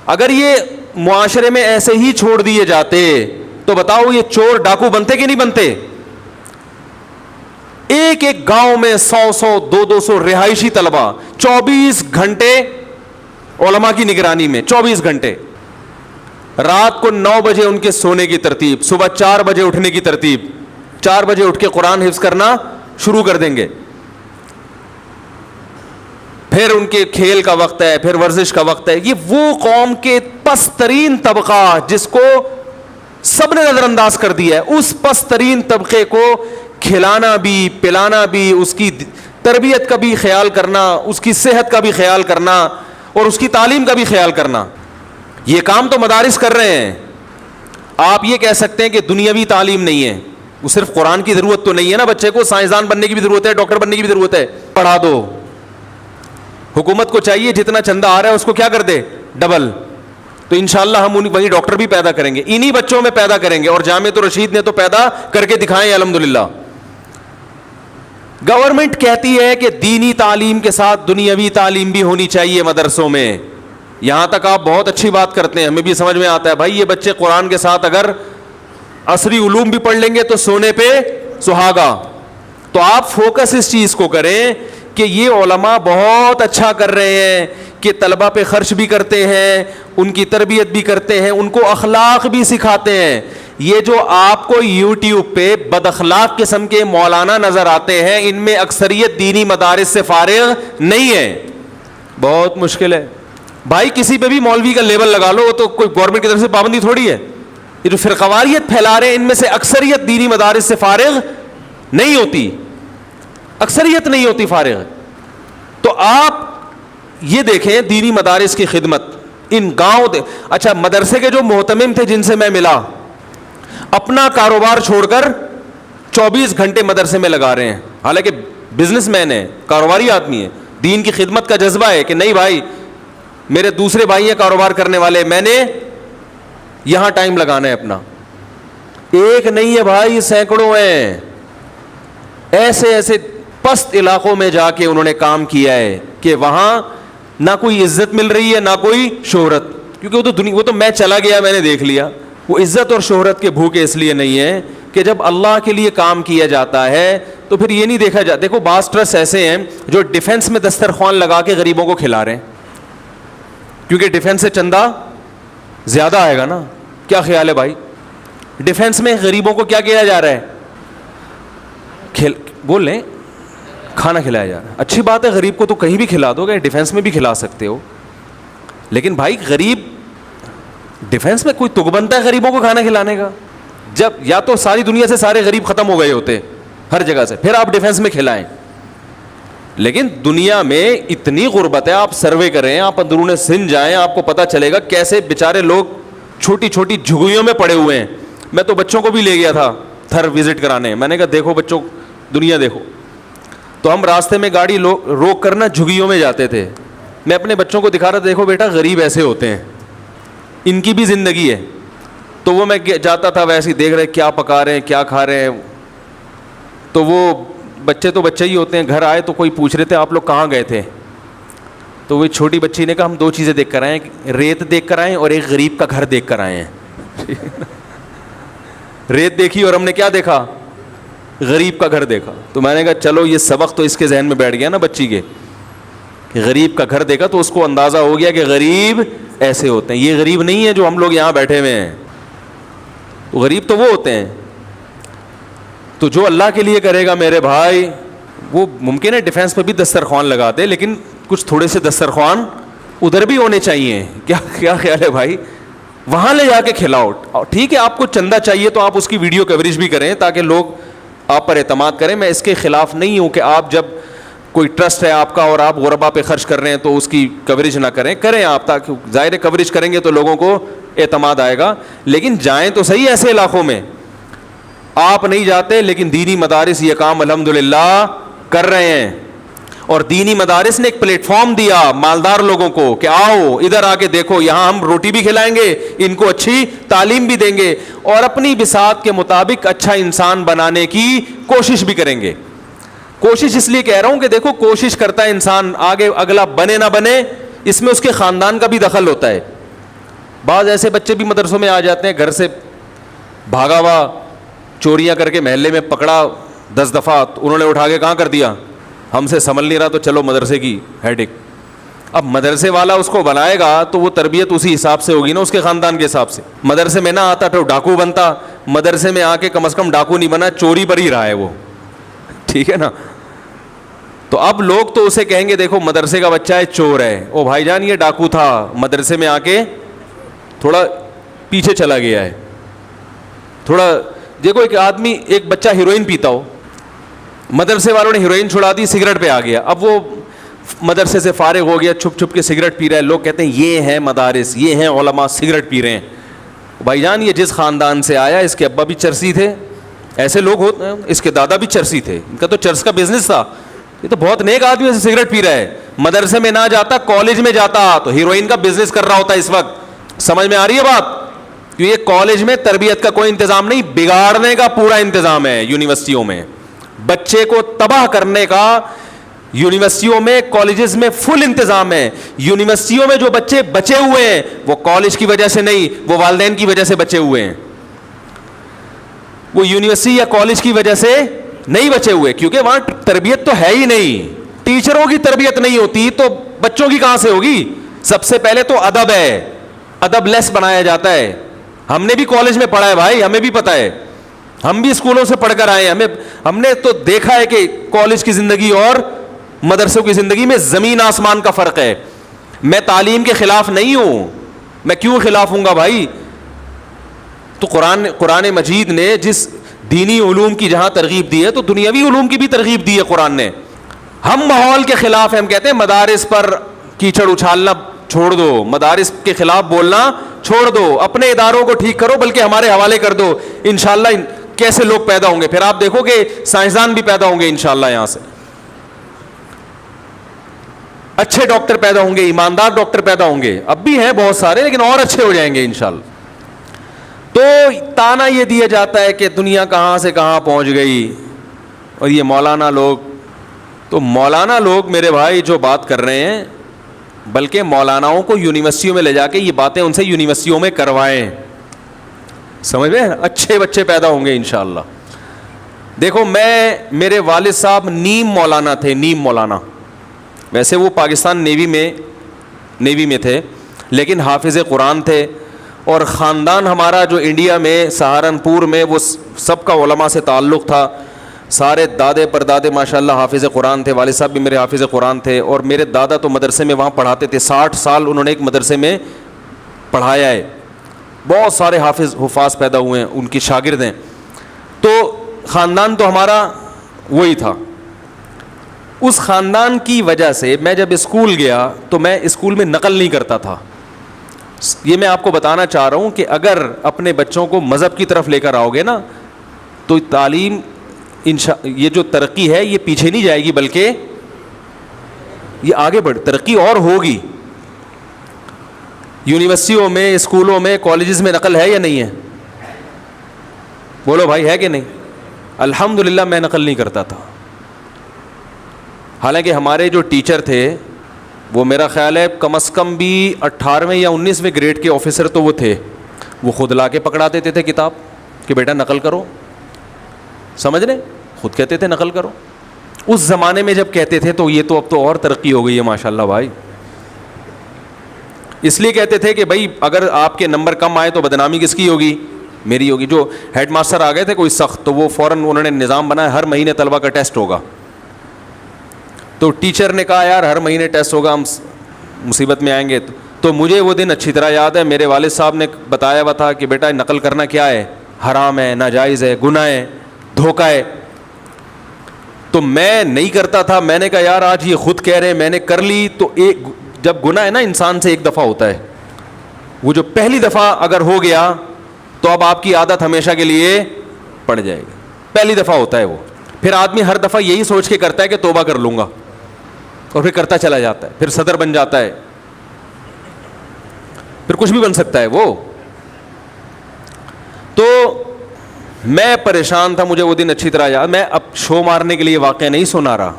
Speaker 3: اگر یہ معاشرے میں ایسے ہی چھوڑ دیے جاتے تو بتاؤ یہ چور ڈاکو بنتے کہ نہیں بنتے؟ ایک ایک گاؤں میں 100 200 رہائشی طلبہ 24 گھنٹے علماء کی نگرانی میں, 24 گھنٹے. رات کو 9 بجے ان کے سونے کی ترتیب, صبح 4 بجے اٹھنے کی ترتیب, 4 بجے اٹھ کے قرآن حفظ کرنا شروع کر دیں گے. پھر ان کے کھیل کا وقت ہے, پھر ورزش کا وقت ہے. یہ وہ قوم کے پست ترین طبقہ جس کو سب نے نظر انداز کر دیا ہے, اس پست ترین طبقے کو کھلانا بھی پلانا بھی, اس کی تربیت کا بھی خیال کرنا, اس کی صحت کا بھی خیال کرنا, اور اس کی تعلیم کا بھی خیال کرنا, یہ کام تو مدارس کر رہے ہیں. آپ یہ کہہ سکتے ہیں کہ دنیاوی تعلیم نہیں ہے, وہ صرف قرآن کی ضرورت تو نہیں ہے نا, بچے کو سائنسدان بننے کی بھی ضرورت ہے, ڈاکٹر بننے کی بھی ضرورت ہے, پڑھا دو. حکومت کو چاہیے جتنا چندہ آ رہا ہے اس کو کیا کر دے, ڈبل. تو انشاءاللہ ہم وہی ڈاکٹر بھی پیدا کریں گے, انہی بچوں میں پیدا کریں گے, اور جامعۃ الرشید نے تو پیدا کر کے دکھائے الحمدللہ. گورنمنٹ کہتی ہے کہ دینی تعلیم کے ساتھ دنیاوی تعلیم بھی ہونی چاہیے مدرسوں میں. یہاں تک آپ بہت اچھی بات کرتے ہیں, ہمیں بھی سمجھ میں آتا ہے بھائی یہ بچے قرآن کے ساتھ اگر عصری علوم بھی پڑھ لیں گے تو سونے پہ سہاگا. تو آپ فوکس اس چیز کو کریں کہ یہ علماء بہت اچھا کر رہے ہیں کہ طلبہ پہ خرچ بھی کرتے ہیں, ان کی تربیت بھی کرتے ہیں, ان کو اخلاق بھی سکھاتے ہیں. یہ جو آپ کو یوٹیوب پہ بد اخلاق قسم کے مولانا نظر آتے ہیں, ان میں اکثریت دینی مدارس سے فارغ نہیں ہے. بہت مشکل ہے بھائی, کسی پہ بھی مولوی کا لیبل لگا لو, تو کوئی گورنمنٹ کی طرف سے پابندی تھوڑی ہے. یہ جو فرقواریت پھیلا رہے ہیں ان میں سے اکثریت دینی مدارس سے فارغ نہیں ہوتی. اکثریت نہیں ہوتی فارغ. تو آپ یہ دیکھیں دینی مدارس کی خدمت ان گاؤں. اچھا مدرسے کے جو محتمم تھے جن سے میں ملا, اپنا کاروبار چھوڑ کر 24 گھنٹے مدرسے میں لگا رہے ہیں, حالانکہ بزنس مین ہے, کاروباری آدمی ہے, دین کی خدمت کا جذبہ ہے کہ نہیں بھائی میرے دوسرے بھائی ہیں کاروبار کرنے والے, میں نے یہاں ٹائم لگانا ہے اپنا. ایک نہیں ہے بھائی, سینکڑوں ہیں. ایسے ایسے پست علاقوں میں جا کے انہوں نے کام کیا ہے کہ وہاں نہ کوئی عزت مل رہی ہے نہ کوئی شہرت, کیونکہ وہ تو میں چلا گیا میں نے دیکھ لیا. وہ عزت اور شہرت کے بھوکے اس لیے نہیں ہیں کہ جب اللہ کے لیے کام کیا جاتا ہے تو پھر یہ نہیں دیکھا جاتا. دیکھو بعض ٹرسٹ ایسے ہیں جو ڈیفنس میں دسترخوان لگا کے غریبوں کو کھلا رہے ہیں, کیونکہ ڈیفنس سے چندہ زیادہ آئے گا نا. کیا خیال ہے بھائی, ڈیفنس میں غریبوں کو کیا کیا جا رہا ہے, بول لیں کھانا کھلایا جا رہا ہے. اچھی بات ہے, غریب کو تو کہیں بھی کھلا دو گے, ڈیفنس میں بھی کھلا سکتے ہو. لیکن بھائی غریب ڈیفنس میں کوئی تک بنتا ہے غریبوں کو کھانا کھلانے کا؟ جب یا تو ساری دنیا سے سارے غریب ختم ہو گئے ہوتے ہر جگہ سے, پھر آپ ڈیفنس میں کھلائیں. لیکن دنیا میں اتنی غربت ہے, آپ سروے کریں, آپ اندرون سندھ جائیں, آپ کو پتہ چلے گا کیسے بیچارے لوگ چھوٹی چھوٹی جھگیوں میں پڑے ہوئے ہیں. میں تو بچوں کو بھی لے گیا تھا تھر وزٹ کرانے, میں نے کہا دیکھو بچوں دنیا دیکھو. تو ہم راستے میں گاڑی روک کر نا جھگیوں میں جاتے تھے, میں اپنے بچوں کو دکھا رہا تھا دیکھو بیٹا غریب ایسے ہوتے ہیں, ان کی بھی زندگی ہے. تو وہ میں جاتا تھا ویسے ہی دیکھ رہے کیا پکا رہے ہیں کیا کھا رہے ہیں. تو وہ بچے تو بچے ہی ہوتے ہیں, گھر آئے تو کوئی پوچھ رہے تھے آپ لوگ کہاں گئے تھے, تو وہ چھوٹی بچی نے کہا ہم 2 چیزیں دیکھ کر آئے ہیں, ریت دیکھ کر آئے اور ایک غریب کا گھر دیکھ کر آئے ہیں. ریت دیکھی اور ہم نے کیا دیکھا, غریب کا گھر دیکھا. تو میں نے کہا چلو یہ سبق تو اس کے ذہن میں بیٹھ گیا نا بچی کے, کہ غریب کا گھر دیکھا تو اس کو اندازہ ہو گیا کہ غریب ایسے ہوتے ہیں. یہ غریب نہیں ہے جو ہم لوگ یہاں بیٹھے ہوئے ہیں, غریب تو وہ ہوتے ہیں. تو جو اللہ کے لیے کرے گا میرے بھائی, وہ ممکن ہے ڈیفنس پہ بھی دسترخوان لگا دے, لیکن کچھ تھوڑے سے دسترخوان ادھر بھی ہونے چاہیے. کیا خیال ہے بھائی, وہاں لے جا کے کھلاؤ. ٹھیک ہے آپ کو چندہ چاہیے تو آپ اس کی ویڈیو کوریج بھی کریں تاکہ لوگ آپ پر اعتماد کریں. میں اس کے خلاف نہیں ہوں کہ آپ جب کوئی ٹرسٹ ہے آپ کا اور آپ غربا پہ خرچ کر رہے ہیں تو اس کی کوریج نہ کریں آپ, تاکہ ظاہر کوریج کریں گے تو لوگوں کو اعتماد آئے گا. لیکن جائیں تو صحیح ایسے علاقوں میں. آپ نہیں جاتے لیکن دینی مدارس یہ کام الحمدللہ کر رہے ہیں. اور دینی مدارس نے ایک پلیٹ فارم دیا مالدار لوگوں کو کہ آؤ ادھر آ کے دیکھو, یہاں ہم روٹی بھی کھلائیں گے, ان کو اچھی تعلیم بھی دیں گے اور اپنی بساط کے مطابق اچھا انسان بنانے کی کوشش بھی کریں گے. کوشش اس لیے کہہ رہا ہوں کہ دیکھو کوشش کرتا ہے انسان, آگے اگلا بنے نہ بنے اس میں اس کے خاندان کا بھی دخل ہوتا ہے. بعض ایسے بچے بھی مدرسوں میں آ جاتے ہیں, گھر سے بھاگا ہوا چوریاں کر کے محلے میں پکڑا 10 دفعہ, انہوں نے اٹھا کے کہاں کر دیا, ہم سے سنبھل نہیں رہا تو چلو مدرسے کی ہیڈک. اب مدرسے والا اس کو بنائے گا تو وہ تربیت اسی حساب سے ہوگی نا, اس کے خاندان کے حساب سے. مدرسے میں نہ آتا تو ڈاکو بنتا, مدرسے میں آ کے کم از کم ڈاکو نہیں بنا, چوری پر ہی رہا ہے وہ, ٹھیک ہے نا. تو اب لوگ تو اسے کہیں گے دیکھو مدرسے کا بچہ ہے چور ہے, او بھائی جان یہ ڈاکو تھا, مدرسے میں آ کے تھوڑا پیچھے چلا گیا ہے. تھوڑا دیکھو ایک بچہ ہیروئن پیتا ہو, مدرسے والوں نے ہیروئن چھڑا دی, سگریٹ پہ آ گیا, اب وہ مدرسے سے فارغ ہو گیا, چھپ چھپ کے سگریٹ پی رہا ہے. لوگ کہتے ہیں یہ ہیں مدارس, یہ ہیں علماء سگریٹ پی رہے ہیں. بھائی جان یہ جس خاندان سے آیا اس کے ابا بھی چرسی تھے, ایسے لوگ ہوتے ہیں, اس کے دادا بھی چرسی تھے, ان کا تو چرس کا بزنس تھا. یہ تو بہت نیک آدمی سے سگریٹ پی رہا ہے, مدرسے میں نہ جاتا کالج میں جاتا تو ہیروئن کا بزنس کر رہا ہوتا اس وقت. سمجھ میں آ رہی ہے بات؟ یہ کالج میں تربیت کا کوئی انتظام نہیں, بگاڑنے کا پورا انتظام ہے یونیورسٹیوں میں, بچے کو تباہ کرنے کا یونیورسٹیوں میں کالجز میں فل انتظام ہے. یونیورسٹیوں میں جو بچے بچے ہوئے ہیں وہ کالج کی وجہ سے نہیں, وہ والدین کی وجہ سے بچے ہوئے ہیں. وہ یونیورسٹی یا کالج کی وجہ سے نہیں بچے ہوئے, کیونکہ وہاں تربیت تو ہے ہی نہیں. ٹیچروں کی تربیت نہیں ہوتی تو بچوں کی کہاں سے ہوگی؟ سب سے پہلے تو ادب ہے, ادب لیس بنایا جاتا ہے. ہم نے بھی کالج میں پڑھا ہے بھائی, ہمیں بھی پتہ ہے, ہم بھی اسکولوں سے پڑھ کر آئے ہیں, ہم نے تو دیکھا ہے کہ کالج کی زندگی اور مدرسوں کی زندگی میں زمین آسمان کا فرق ہے. میں تعلیم کے خلاف نہیں ہوں, میں کیوں خلاف ہوں گا بھائی؟ تو قرآن مجید نے دینی علوم کی جہاں ترغیب دی ہے تو دنیاوی علوم کی بھی ترغیب دی ہے قرآن نے. ہم ماحول کے خلاف ہیں, ہم کہتے ہیں مدارس پر کیچڑ اچھالنا چھوڑ دو, مدارس کے خلاف بولنا چھوڑ دو, اپنے اداروں کو ٹھیک کرو, بلکہ ہمارے حوالے کر دو. انشاءاللہ کیسے لوگ پیدا ہوں گے, پھر آپ دیکھو کہ سائنسدان بھی پیدا ہوں گے انشاءاللہ یہاں سے, اچھے ڈاکٹر پیدا ہوں گے, ایماندار ڈاکٹر پیدا ہوں گے. اب بھی ہیں بہت سارے لیکن اور اچھے ہو جائیں گے انشاءاللہ. تو تانا یہ دیا جاتا ہے کہ دنیا کہاں سے کہاں پہنچ گئی, اور یہ مولانا لوگ. تو مولانا لوگ میرے بھائی جو بات کر رہے ہیں, بلکہ مولاناؤں کو یونیورسٹیوں میں لے جا کے یہ باتیں ان سے یونیورسٹیوں میں کروائیں, سمجھ میں اچھے بچے پیدا ہوں گے انشاءاللہ. دیکھو میرے والد صاحب نیم مولانا تھے, نیم مولانا. ویسے وہ پاکستان نیوی میں تھے لیکن حافظ قرآن تھے, اور خاندان ہمارا جو انڈیا میں سہارنپور میں وہ سب کا علماء سے تعلق تھا. سارے دادے پردادے ماشاءاللہ حافظ قرآن تھے. والد صاحب بھی میرے حافظ قرآن تھے, اور میرے دادا تو مدرسے میں وہاں پڑھاتے تھے. 60 سال انہوں نے ایک مدرسے میں پڑھایا ہے. بہت سارے حفاظ پیدا ہوئے ہیں, ان کی شاگرد ہیں. تو خاندان تو ہمارا وہی تھا. اس خاندان کی وجہ سے میں جب اسکول گیا تو میں اسکول میں نقل نہیں کرتا تھا. یہ میں آپ کو بتانا چاہ رہا ہوں کہ اگر اپنے بچوں کو مذہب کی طرف لے کر آؤ گے نا تو تعلیم یہ جو ترقی ہے یہ پیچھے نہیں جائے گی, بلکہ یہ آگے ترقی اور ہوگی. یونیورسٹیوں میں, اسکولوں میں, کالجز میں نقل ہے یا نہیں ہے؟ بولو بھائی, ہے کہ نہیں؟ الحمدللہ میں نقل نہیں کرتا تھا. حالانکہ ہمارے جو ٹیچر تھے وہ میرا خیال ہے کم از کم بھی 18ویں یا 19ویں گریڈ کے آفیسر تو وہ تھے. وہ خود لا کے پکڑا دیتے تھے کتاب کہ بیٹا نقل کرو, سمجھ رہے, خود کہتے تھے نقل کرو. اس زمانے میں جب کہتے تھے تو یہ تو اب تو اور ترقی ہو گئی ہے ماشاءاللہ بھائی. اس لیے کہتے تھے کہ بھائی اگر آپ کے نمبر کم آئے تو بدنامی کس کی ہوگی؟ میری ہوگی. جو ہیڈ ماسٹر آ گئے تھے کوئی سخت, تو وہ فوراً انہوں نے نظام بنایا ہر مہینے طلبہ کا ٹیسٹ ہوگا. تو ٹیچر نے کہا یار ہر مہینے ٹیسٹ ہوگا, ہم مصیبت میں آئیں گے. تو مجھے وہ دن اچھی طرح یاد ہے, میرے والد صاحب نے بتایا ہوا تھا کہ بیٹا نقل کرنا کیا ہے, حرام ہے, ناجائز ہے, گناہ ہے, دھوکہ ہے. تو میں نہیں کرتا تھا. میں نے کہا یار آج یہ خود کہہ رہے ہیں, میں نے کر لی. تو ایک جب گناہ ہے نا انسان سے ایک دفعہ ہوتا ہے, وہ جو پہلی دفعہ اگر ہو گیا تو اب آپ کی عادت ہمیشہ کے لیے پڑ جائے گی. پہلی دفعہ ہوتا ہے وہ, پھر آدمی ہر دفعہ یہی سوچ کے کرتا ہے کہ توبہ کر لوں گا, اور پھر کرتا چلا جاتا ہے, پھر صدر بن جاتا ہے, پھر کچھ بھی بن سکتا ہے وہ. تو میں پریشان تھا, مجھے وہ دن اچھی طرح یاد. میں اب شو مارنے کے لیے واقعہ نہیں سنا رہا,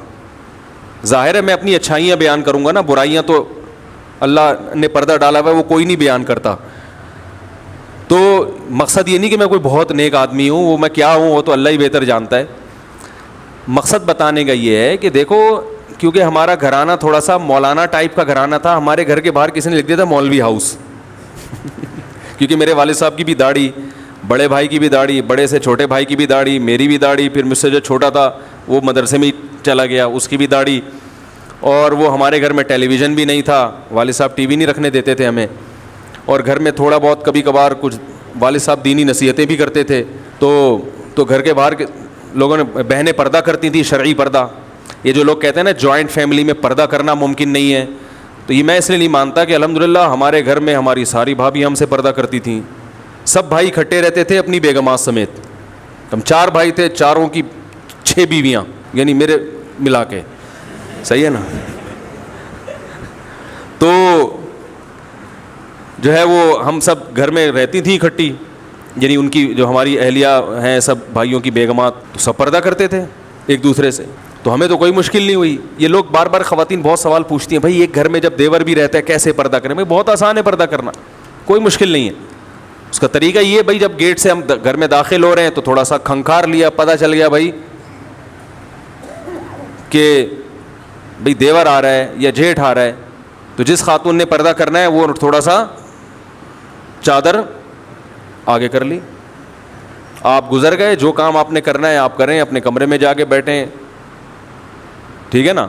Speaker 3: ظاہر ہے میں اپنی اچھائیاں بیان کروں گا نا, برائیاں تو اللہ نے پردہ ڈالا ہوا ہے وہ کوئی نہیں بیان کرتا. تو مقصد یہ نہیں کہ میں کوئی بہت نیک آدمی ہوں, وہ میں کیا ہوں وہ تو اللہ ہی بہتر جانتا ہے. مقصد بتانے کا یہ ہے کہ دیکھو کیونکہ ہمارا گھرانہ تھوڑا سا مولانا ٹائپ کا گھرانہ تھا. ہمارے گھر کے باہر کسی نے لکھ دیا تھا مولوی ہاؤس کیونکہ میرے والد صاحب کی بھی داڑھی, بڑے بھائی کی بھی داڑھی, بڑے سے چھوٹے بھائی کی بھی داڑھی, میری بھی داڑھی, پھر مجھ سے جو چھوٹا تھا وہ مدرسے میں چلا گیا اس کی بھی داڑھی. اور وہ ہمارے گھر میں ٹیلی ویژن بھی نہیں تھا, والد صاحب ٹی وی نہیں رکھنے دیتے تھے ہمیں. اور گھر میں تھوڑا بہت کبھی کبھار کچھ والد صاحب دینی نصیحتیں بھی کرتے تھے. تو گھر کے باہر لوگوں نے بہنیں پردہ کرتی تھیں, شرعی پردہ. یہ جو لوگ کہتے ہیں نا جوائنٹ فیملی میں پردہ کرنا ممکن نہیں ہے, تو یہ میں اس لیے نہیں مانتا کہ الحمدللہ ہمارے گھر میں ہماری ساری بھابھی ہم سے پردہ کرتی تھیں. سب بھائی اکٹھے رہتے تھے اپنی بیگمات سمیت. ہم 4 بھائی تھے, چاروں کی 6 بیویاں, یعنی میرے ملا کے, صحیح ہے نا. تو جو ہے وہ ہم سب گھر میں رہتی تھیں اکٹھی, یعنی ان کی جو ہماری اہلیہ ہیں سب بھائیوں کی بیگمات, تو سب پردہ کرتے تھے ایک دوسرے سے. تو ہمیں تو کوئی مشکل نہیں ہوئی. یہ لوگ بار بار خواتین بہت سوال پوچھتی ہیں, بھائی ایک گھر میں جب دیور بھی رہتا ہے کیسے پردہ کریں؟ بھائی بہت آسان ہے پردہ کرنا, کوئی مشکل نہیں ہے. اس کا طریقہ یہ ہے بھائی جب گیٹ سے ہم گھر میں داخل ہو رہے ہیں تو تھوڑا سا کھنکھار لیا, پتہ چل گیا بھائی کہ بھئی دیور آ رہا ہے یا جیٹھ آ رہا ہے, تو جس خاتون نے پردہ کرنا ہے وہ تھوڑا سا چادر آگے کر لی, آپ گزر گئے, جو کام آپ نے کرنا ہے آپ کریں, اپنے کمرے میں جا کے بیٹھیں, ٹھیک ہے نا.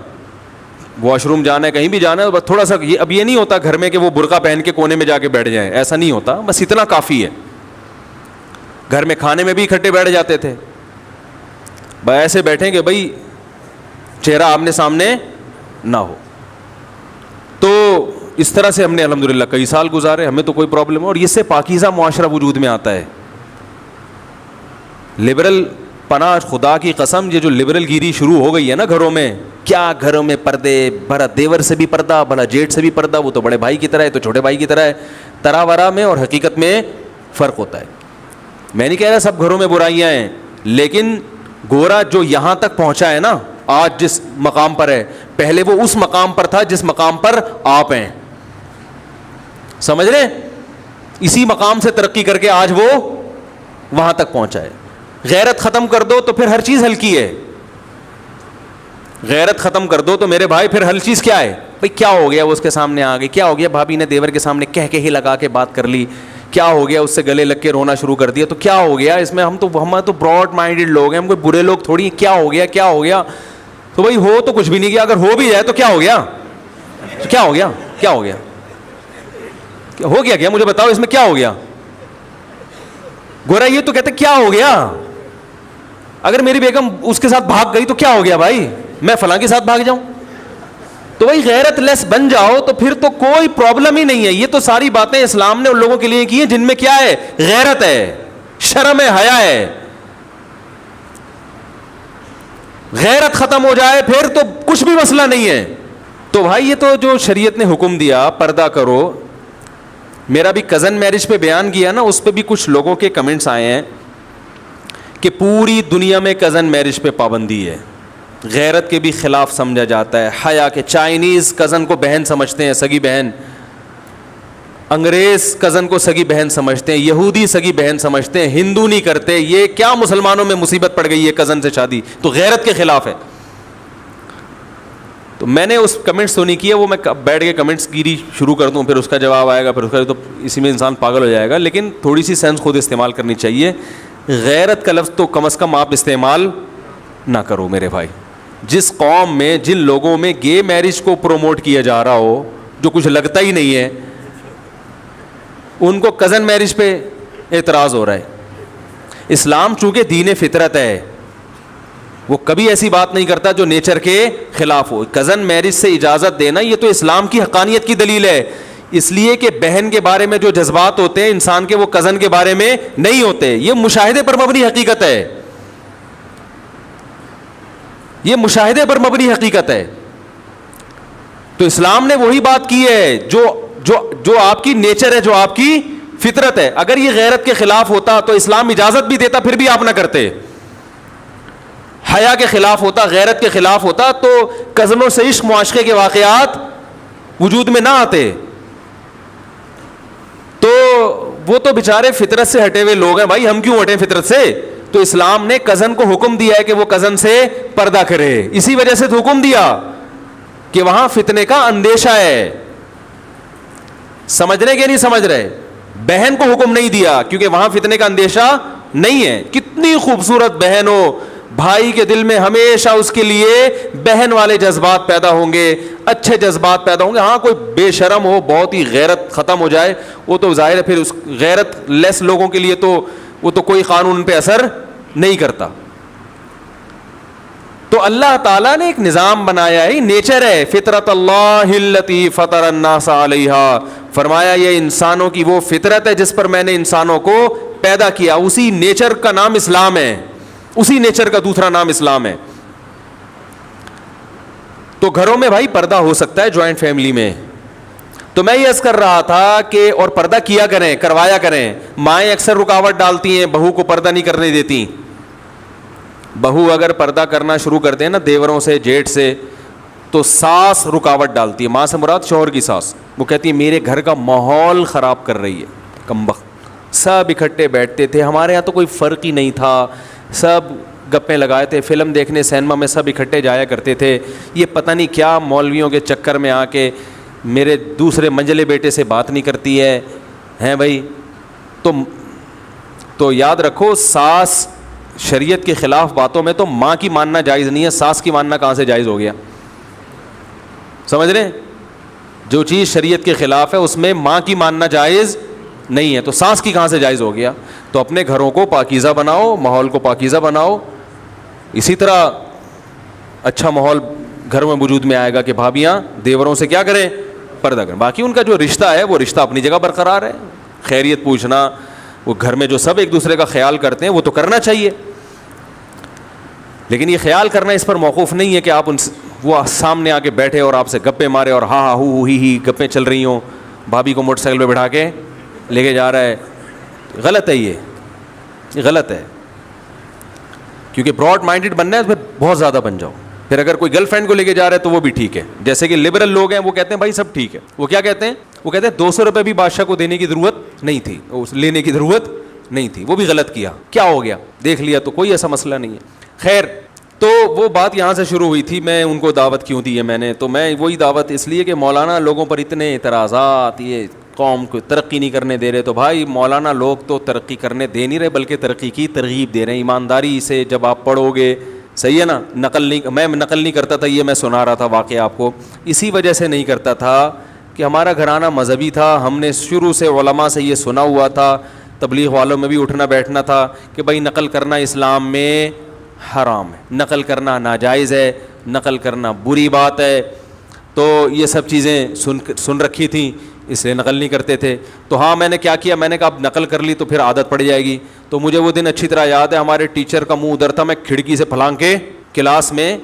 Speaker 3: واش روم جانا ہے, کہیں بھی جانا ہے, بس تھوڑا سا اب یہ نہیں ہوتا گھر میں کہ وہ برقع پہن کے کونے میں جا کے بیٹھ جائیں, ایسا نہیں ہوتا, بس اتنا کافی ہے. گھر میں کھانے میں بھی اکٹھے بیٹھ جاتے تھے, بھائی ایسے بیٹھیں کہ بھائی چہرہ آمنے سامنے نہ ہو. تو اس طرح سے ہم نے الحمدللہ کئی سال گزارے, ہمیں تو کوئی پرابلم. اور اس سے پاکیزہ معاشرہ وجود میں آتا ہے. لبرل پناہ خدا کی قسم, یہ جو لبرل گیری شروع ہو گئی ہے نا گھروں میں, کیا گھروں میں پردے, بھلا دیور سے بھی پردہ, بھلا جیٹ سے بھی پردہ, وہ تو بڑے بھائی کی طرح ہے تو چھوٹے بھائی کی طرح ہے. تراورا میں اور حقیقت میں فرق ہوتا ہے. میں نہیں کہہ رہا سب گھروں میں برائیاں ہیں, لیکن گورا جو یہاں تک پہنچا ہے نا آج جس مقام پر ہے, پہلے وہ اس مقام پر تھا جس مقام پر آپ ہیں. سمجھ رہے, اسی مقام سے ترقی کر کے آج وہ وہاں تک پہنچا ہے. غیرت ختم کر دو تو پھر ہر چیز ہلکی ہے. غیرت ختم کر دو تو میرے بھائی پھر ہر چیز کیا ہے. بھائی کیا ہو گیا, وہ اس کے سامنے آ گئی, کیا ہو گیا بھابھی نے دیور کے سامنے کہہ کے ہی لگا کے بات کر لی, کیا ہو گیا اس سے گلے لگ کے رونا شروع کر دیا, تو کیا ہو گیا اس میں. ہم تو براڈ مائنڈیڈ لوگ ہیں, ہم کوئی برے لوگ تھوڑی ہیں. کیا ہو گیا, کیا ہو گیا, تو بھائی ہو تو کچھ بھی نہیں گیا, اگر ہو بھی جائے تو کیا ہو گیا, کیا ہو گیا, کیا ہو گیا, ہو گیا کیا مجھے بتاؤ اس میں کیا ہو گیا. گورا یہ تو کہتے کیا ہو گیا, اگر میری بیگم اس کے ساتھ بھاگ گئی تو کیا ہو گیا بھائی, میں فلاں کے ساتھ بھاگ جاؤں. تو بھائی غیرت لیس بن جاؤ تو پھر تو کوئی پرابلم ہی نہیں ہے. یہ تو ساری باتیں اسلام نے ان لوگوں کے لیے کی ہیں جن میں کیا ہے, غیرت ہے, شرم ہے, حیا ہے. غیرت ختم ہو جائے پھر تو کچھ بھی مسئلہ نہیں ہے. تو بھائی یہ تو جو شریعت نے حکم دیا پردہ کرو, میرا بھی کزن میرج پہ بیان کیا نا, اس پہ بھی کچھ لوگوں کے کمنٹس آئے ہیں کہ پوری دنیا میں کزن میرج پہ پابندی ہے, غیرت کے بھی خلاف سمجھا جاتا ہے, حیا کے. چائنیز کزن کو بہن سمجھتے ہیں, سگی بہن. انگریز کزن کو سگی بہن سمجھتے ہیں, یہودی سگی بہن سمجھتے ہیں, ہندو نہیں کرتے. یہ کیا مسلمانوں میں مصیبت پڑ گئی ہے کزن سے شادی, تو غیرت کے خلاف ہے. تو میں نے اس کمنٹس تو نہیں کیا, وہ میں بیٹھ کے کمنٹس گیری شروع کر دوں, پھر اس کا جواب آئے گا, پھر اس کا, تو اسی میں انسان پاگل ہو جائے گا. لیکن تھوڑی سی سینس خود استعمال کرنی چاہیے. غیرت کا لفظ تو کم از کم آپ استعمال نہ کرو میرے بھائی. جس قوم میں, جن لوگوں میں گے میرج کو پروموٹ کیا جا رہا ہو, جو کچھ لگتا ہی نہیں ہے, ان کو کزن میرج پہ اعتراض ہو رہا ہے. اسلام چونکہ دین فطرت ہے, وہ کبھی ایسی بات نہیں کرتا جو نیچر کے خلاف ہو. کزن میرج سے اجازت دینا یہ تو اسلام کی حقانیت کی دلیل ہے, اس لیے کہ بہن کے بارے میں جو جذبات ہوتے ہیں انسان کے, وہ کزن کے بارے میں نہیں ہوتے. یہ مشاہدے پر مبنی حقیقت ہے, یہ مشاہدے پر مبنی حقیقت ہے. تو اسلام نے وہی بات کی ہے جو آپ کی نیچر ہے, جو آپ کی فطرت ہے. اگر یہ غیرت کے خلاف ہوتا تو اسلام اجازت بھی دیتا, پھر بھی آپ نہ کرتے. حیا کے خلاف ہوتا, غیرت کے خلاف ہوتا, تو کزنوں سے عشق معاشقے کے واقعات وجود میں نہ آتے. تو وہ تو بیچارے فطرت سے ہٹے ہوئے لوگ ہیں بھائی, ہم کیوں ہٹیں فطرت سے. تو اسلام نے کزن کو حکم دیا ہے کہ وہ کزن سے پردہ کرے, اسی وجہ سے تو حکم دیا کہ وہاں فتنے کا اندیشہ ہے. سمجھ رہے کہ نہیں سمجھ رہے. بہن کو حکم نہیں دیا کیونکہ وہاں فتنے کا اندیشہ نہیں ہے. کتنی خوبصورت بہن ہو, بھائی کے دل میں ہمیشہ اس کے لیے بہن والے جذبات پیدا ہوں گے, اچھے جذبات پیدا ہوں گے. ہاں کوئی بے شرم ہو, بہت ہی غیرت ختم ہو جائے, وہ تو ظاہر ہے پھر اس غیرت لیس لوگوں کے لیے تو وہ تو کوئی قانون ان پہ اثر نہیں کرتا. تو اللہ تعالیٰ نے ایک نظام بنایا ہے, نیچر ہے, فطرت اللہ التی فطر الناس علیہا. فرمایا یہ انسانوں کی وہ فطرت ہے جس پر میں نے انسانوں کو پیدا کیا. اسی نیچر کا نام اسلام ہے, اسی نیچر کا دوسرا نام اسلام ہے. تو گھروں میں بھائی پردہ ہو سکتا ہے, جوائنٹ فیملی میں. تو میں یہ عرض کر رہا تھا کہ اور پردہ کیا کریں, کروایا کریں. مائیں اکثر رکاوٹ ڈالتی ہیں, بہو کو پردہ نہیں کرنے دیتی. بہو اگر پردہ کرنا شروع کر دیں نا دیوروں سے, جیٹ سے, تو ساس رکاوٹ ڈالتی ہے. ماں سے مراد شوہر کی ساس. وہ کہتی ہے میرے گھر کا ماحول خراب کر رہی ہے. کمبخت, سب اکٹھے بیٹھتے تھے, ہمارے یہاں تو کوئی فرق ہی نہیں تھا, سب گپیں لگائے تھے, فلم دیکھنے سینما میں سب اکٹھے جایا کرتے تھے. یہ پتہ نہیں کیا مولویوں کے چکر میں آ کے میرے دوسرے منجلے بیٹے سے بات نہیں کرتی ہے, ہیں بھائی. تو یاد رکھو, ساس شریعت کے خلاف باتوں میں تو ماں کی ماننا جائز نہیں ہے, ساس کی ماننا کہاں سے جائز ہو گیا. سمجھ رہے ہیں, جو چیز شریعت کے خلاف ہے اس میں ماں کی ماننا جائز نہیں ہے, تو ساس کی کہاں سے جائز ہو گیا. تو اپنے گھروں کو پاکیزہ بناؤ, ماحول کو پاکیزہ بناؤ. اسی طرح اچھا ماحول گھر میں وجود میں آئے گا کہ بھابیاں دیوروں سے کیا کریں, پردہ کریں. باقی ان کا جو رشتہ ہے وہ رشتہ اپنی جگہ برقرار ہے, خیریت پوچھنا, وہ گھر میں جو سب ایک دوسرے کا خیال کرتے ہیں وہ تو کرنا چاہیے, لیکن یہ خیال کرنا اس پر موقوف نہیں ہے کہ آپ وہ سامنے آ کے بیٹھے اور آپ سے گپے مارے اور ہاں ہاں ہو ہی گپیں چل رہی ہوں, بھابھی کو موٹر سائیکل پہ بٹھا کے لے کے جا رہا ہے. غلط ہے, یہ غلط ہے, کیونکہ براڈ مائنڈڈ بننا ہے تو پھر بہت زیادہ بن جاؤ. پھر اگر کوئی گرل فرینڈ کو لے کے جا رہا ہے تو وہ بھی ٹھیک ہے, جیسے کہ لبرل لوگ ہیں وہ کہتے ہیں بھائی سب ٹھیک ہے. وہ کیا کہتے ہیں, وہ کہتے ہیں 200 روپے بھی بادشاہ کو دینے کی ضرورت نہیں تھی, لینے کی ضرورت نہیں تھی, وہ بھی غلط کیا, کیا ہو گیا دیکھ لیا تو کوئی ایسا مسئلہ نہیں ہے. خیر, تو وہ بات یہاں سے شروع ہوئی تھی, میں ان کو دعوت کیوں دی ہے میں نے, تو میں وہی دعوت اس لیے کہ مولانا لوگوں پر اتنے اعتراضات, یہ قوم کو ترقی نہیں کرنے دے رہے. تو بھائی مولانا لوگ تو ترقی کرنے دے نہیں رہے بلکہ ترقی کی ترغیب دے رہے ہیں. ایمانداری سے جب آپ پڑھو گے, صحیح ہے نا, میں نقل نہیں کرتا تھا, یہ میں سنا رہا تھا واقعہ آپ کو, اسی وجہ سے نہیں کرتا تھا کہ ہمارا گھرانہ مذہبی تھا, ہم نے شروع سے علماء سے یہ سنا ہوا تھا, تبلیغ والوں میں بھی اٹھنا بیٹھنا تھا کہ بھائی نقل کرنا اسلام میں حرام ہے, نقل کرنا ناجائز ہے, نقل کرنا بری بات ہے. تو یہ سب چیزیں سن رکھی تھیں, اس لیے نقل نہیں کرتے تھے. تو ہاں میں نے کیا کیا, میں نے کہا اب نقل کر لی تو پھر عادت پڑ جائے گی. تو مجھے وہ دن اچھی طرح یاد ہے, ہمارے ٹیچر کا منہ ادھر تھا, میں کھڑکی سے پھلانگ کے, کلاس میں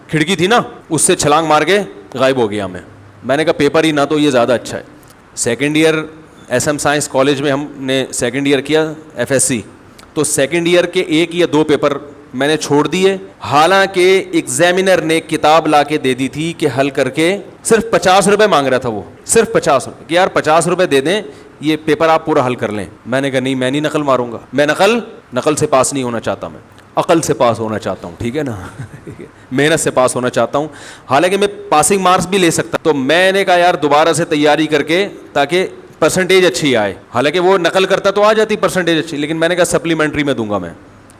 Speaker 3: کھڑکی تھی نا, اس سے چھلانگ مار کے غائب ہو گیا. میں نے کہا پیپر ہی نہ تو یہ زیادہ اچھا ہے. Second year S M science college میں ہم نے سیکنڈ ایئر کیا FSC, تو سیکنڈ ایئر کے 1 یا 2 پیپر میں نے چھوڑ دیے, حالانکہ ایگزامینر نے کتاب لا کے دے دی تھی کہ حل کر کے, صرف 50 روپے مانگ رہا تھا وہ, صرف 50 روپے, کہ یار 50 روپے دے دیں, یہ پیپر آپ پورا حل کر لیں. میں نے کہا نہیں, میں نہیں نقل ماروں گا, میں نقل سے پاس نہیں ہونا چاہتا, میں عقل سے پاس ہونا چاہتا ہوں, ٹھیک ہے نا, محنت سے پاس ہونا چاہتا ہوں, حالانکہ میں پاسنگ مارکس بھی لے سکتا. تو میں نے کہا یار دوبارہ سے تیاری کر کے تاکہ پرسنٹیج اچھی آئے, حالانکہ وہ نقل کرتا تو آ جاتی پرسنٹیج اچھی, لیکن میں نے کہا سپلیمنٹری میں دوں گا میں.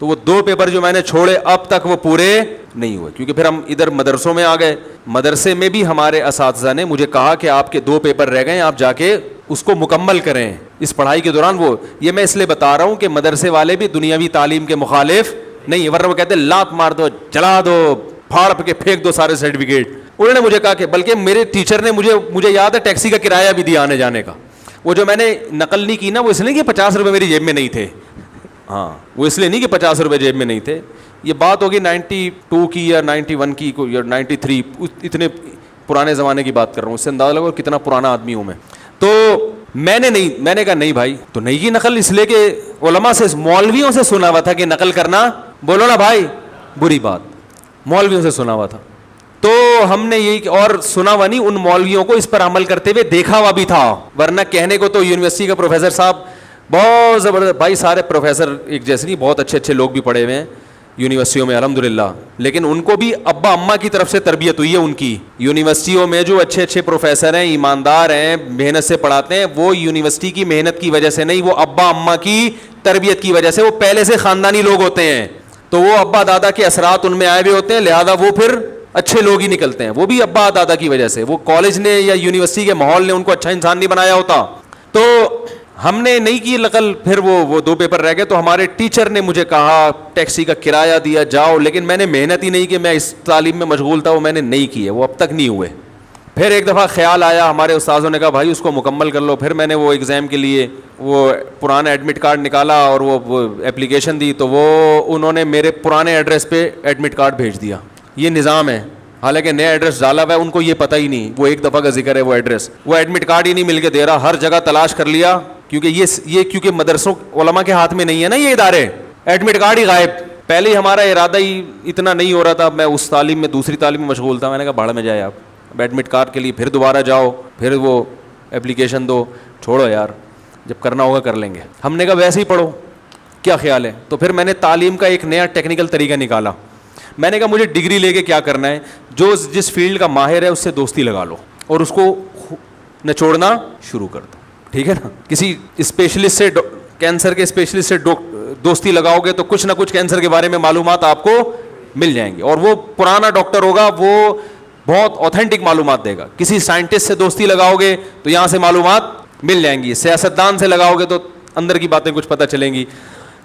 Speaker 3: تو وہ 2 پیپر جو میں نے چھوڑے اب تک وہ پورے نہیں ہوئے, کیونکہ پھر ہم ادھر مدرسوں میں آ گئے. مدرسے میں بھی ہمارے اساتذہ نے مجھے کہا کہ آپ کے 2 پیپر رہ گئے, آپ جا کے اس کو مکمل کریں اس پڑھائی کے دوران. وہ یہ میں اس لیے بتا رہا ہوں کہ مدرسے والے بھی دنیاوی تعلیم کے مخالف نہیں, ورنہ وہ کہتے ہیں لات مار دو, جلا دو, پھاڑ کے پھینک دو سارے سرٹیفکیٹ. انہوں نے مجھے کہا کہ, بلکہ میرے ٹیچر نے مجھے یاد ہے ٹیکسی کا کرایہ بھی دیا آنے جانے کا. وہ جو میں نے نقل نہیں کی نا, وہ اس لیے کہ 50 روپے میری جیب میں نہیں تھے, ہاں وہ اس لیے نہیں کہ 50 روپے جیب میں نہیں تھے. یہ بات ہوگی 92 کی یا 91 کی یا 93, اتنے پرانے زمانے کی بات کر رہا ہوں, اس سے اندازہ لگا کتنا پرانا آدمی ہوں میں. تو میں نے کہا نہیں بھائی, تو نہیں کی نقل, اس لیے کہ علماء سے, مولویوں سے سنا ہوا تھا کہ نقل کرنا, بولو نا بھائی, بری بات, مولویوں سے سنا ہوا تھا. تو ہم نے یہی, اور سنا ہوا نہیں, ان مولویوں کو اس پر عمل کرتے ہوئے دیکھا ہوا بھی تھا, ورنہ کہنے کو تو یونیورسٹی کا پروفیسر صاحب بہت زبردست, بھائی سارے پروفیسر ایک جیسے نہیں, بہت اچھے لوگ بھی پڑھے ہوئے ہیں یونیورسٹیوں میں الحمدللہ, لیکن ان کو بھی ابا اماں کی طرف سے تربیت ہوئی ہے. ان کی یونیورسٹیوں میں جو اچھے پروفیسر ہیں, ایماندار ہیں, محنت سے پڑھاتے ہیں, وہ یونیورسٹی کی محنت کی وجہ سے نہیں, وہ ابا اماں کی تربیت کی وجہ سے, وہ پہلے سے خاندانی لوگ ہوتے ہیں, تو وہ ابا دادا کے اثرات ان میں آئے ہوئے ہوتے ہیں, لہذا وہ پھر اچھے لوگ ہی نکلتے ہیں. وہ بھی ابا دادا کی وجہ سے, وہ کالج نے یا یونیورسٹی کے ماحول نے ان کو اچھا انسان نہیں بنایا ہوتا. تو ہم نے نہیں کی نقل, پھر وہ 2 پیپر رہ گئے. تو ہمارے ٹیچر نے مجھے کہا ٹیکسی کا کرایہ دیا, جاؤ, لیکن میں نے محنت ہی نہیں کی, میں اس تعلیم میں مشغول تھا, وہ میں نے نہیں کی ہے, وہ اب تک نہیں ہوئے. پھر ایک دفعہ خیال آیا, ہمارے استاذوں نے کہا بھائی اس کو مکمل کر لو. پھر میں نے وہ ایگزام کے لیے وہ پرانا ایڈمٹ کارڈ نکالا اور وہ اپلیکیشن دی, تو وہ انہوں نے میرے پرانے ایڈریس پہ ایڈمٹ کارڈ بھیج دیا. یہ نظام ہے, حالانکہ نیا ایڈریس ڈالا ہوا ہے, ان کو یہ پتہ ہی نہیں, وہ ایک دفعہ کا ذکر ہے, وہ ایڈریس, وہ ایڈمٹ کارڈ ہی نہیں مل کے دے رہا, ہر جگہ تلاش کر لیا, کیونکہ یہ کیونکہ مدرسوں علماء کے ہاتھ میں نہیں ہے نا یہ ادارے, ایڈمٹ کارڈ ہی غائب. پہلے ہی ہمارا ارادہ ہی اتنا نہیں ہو رہا تھا, میں اس تعلیم میں, دوسری تعلیم میں مشغول تھا. میں نے کہا بھاڑ میں جائے آپ, اب ایڈمٹ کارڈ کے لیے پھر دوبارہ جاؤ, پھر وہ اپلیکیشن دو, چھوڑو یار, جب کرنا ہوگا کر لیں گے. ہم نے کہا ویسے ہی پڑھو, کیا خیال ہے. تو پھر میں نے تعلیم کا ایک نیا ٹیکنیکل طریقہ نکالا. میں نے کہا مجھے ڈگری لے کے کیا کرنا ہے, جو جس فیلڈ کا ماہر ہے اس سے دوستی لگا لو اور اس کو نچوڑنا شروع کر دو, ٹھیک ہے نا. کسی اسپیشلسٹ سے, کینسر کے اسپیشلسٹ سے دوستی لگاؤ گے تو کچھ نہ کچھ کینسر کے بارے میں معلومات آپ کو مل جائیں گی, اور وہ پرانا ڈاکٹر ہوگا, وہ بہت اوتھینٹک معلومات دے گا. کسی سائنٹسٹ سے دوستی لگاؤ گے تو یہاں سے معلومات مل جائیں گی. سیاستدان سے لگاؤ گے تو اندر کی باتیں کچھ پتہ چلیں گی.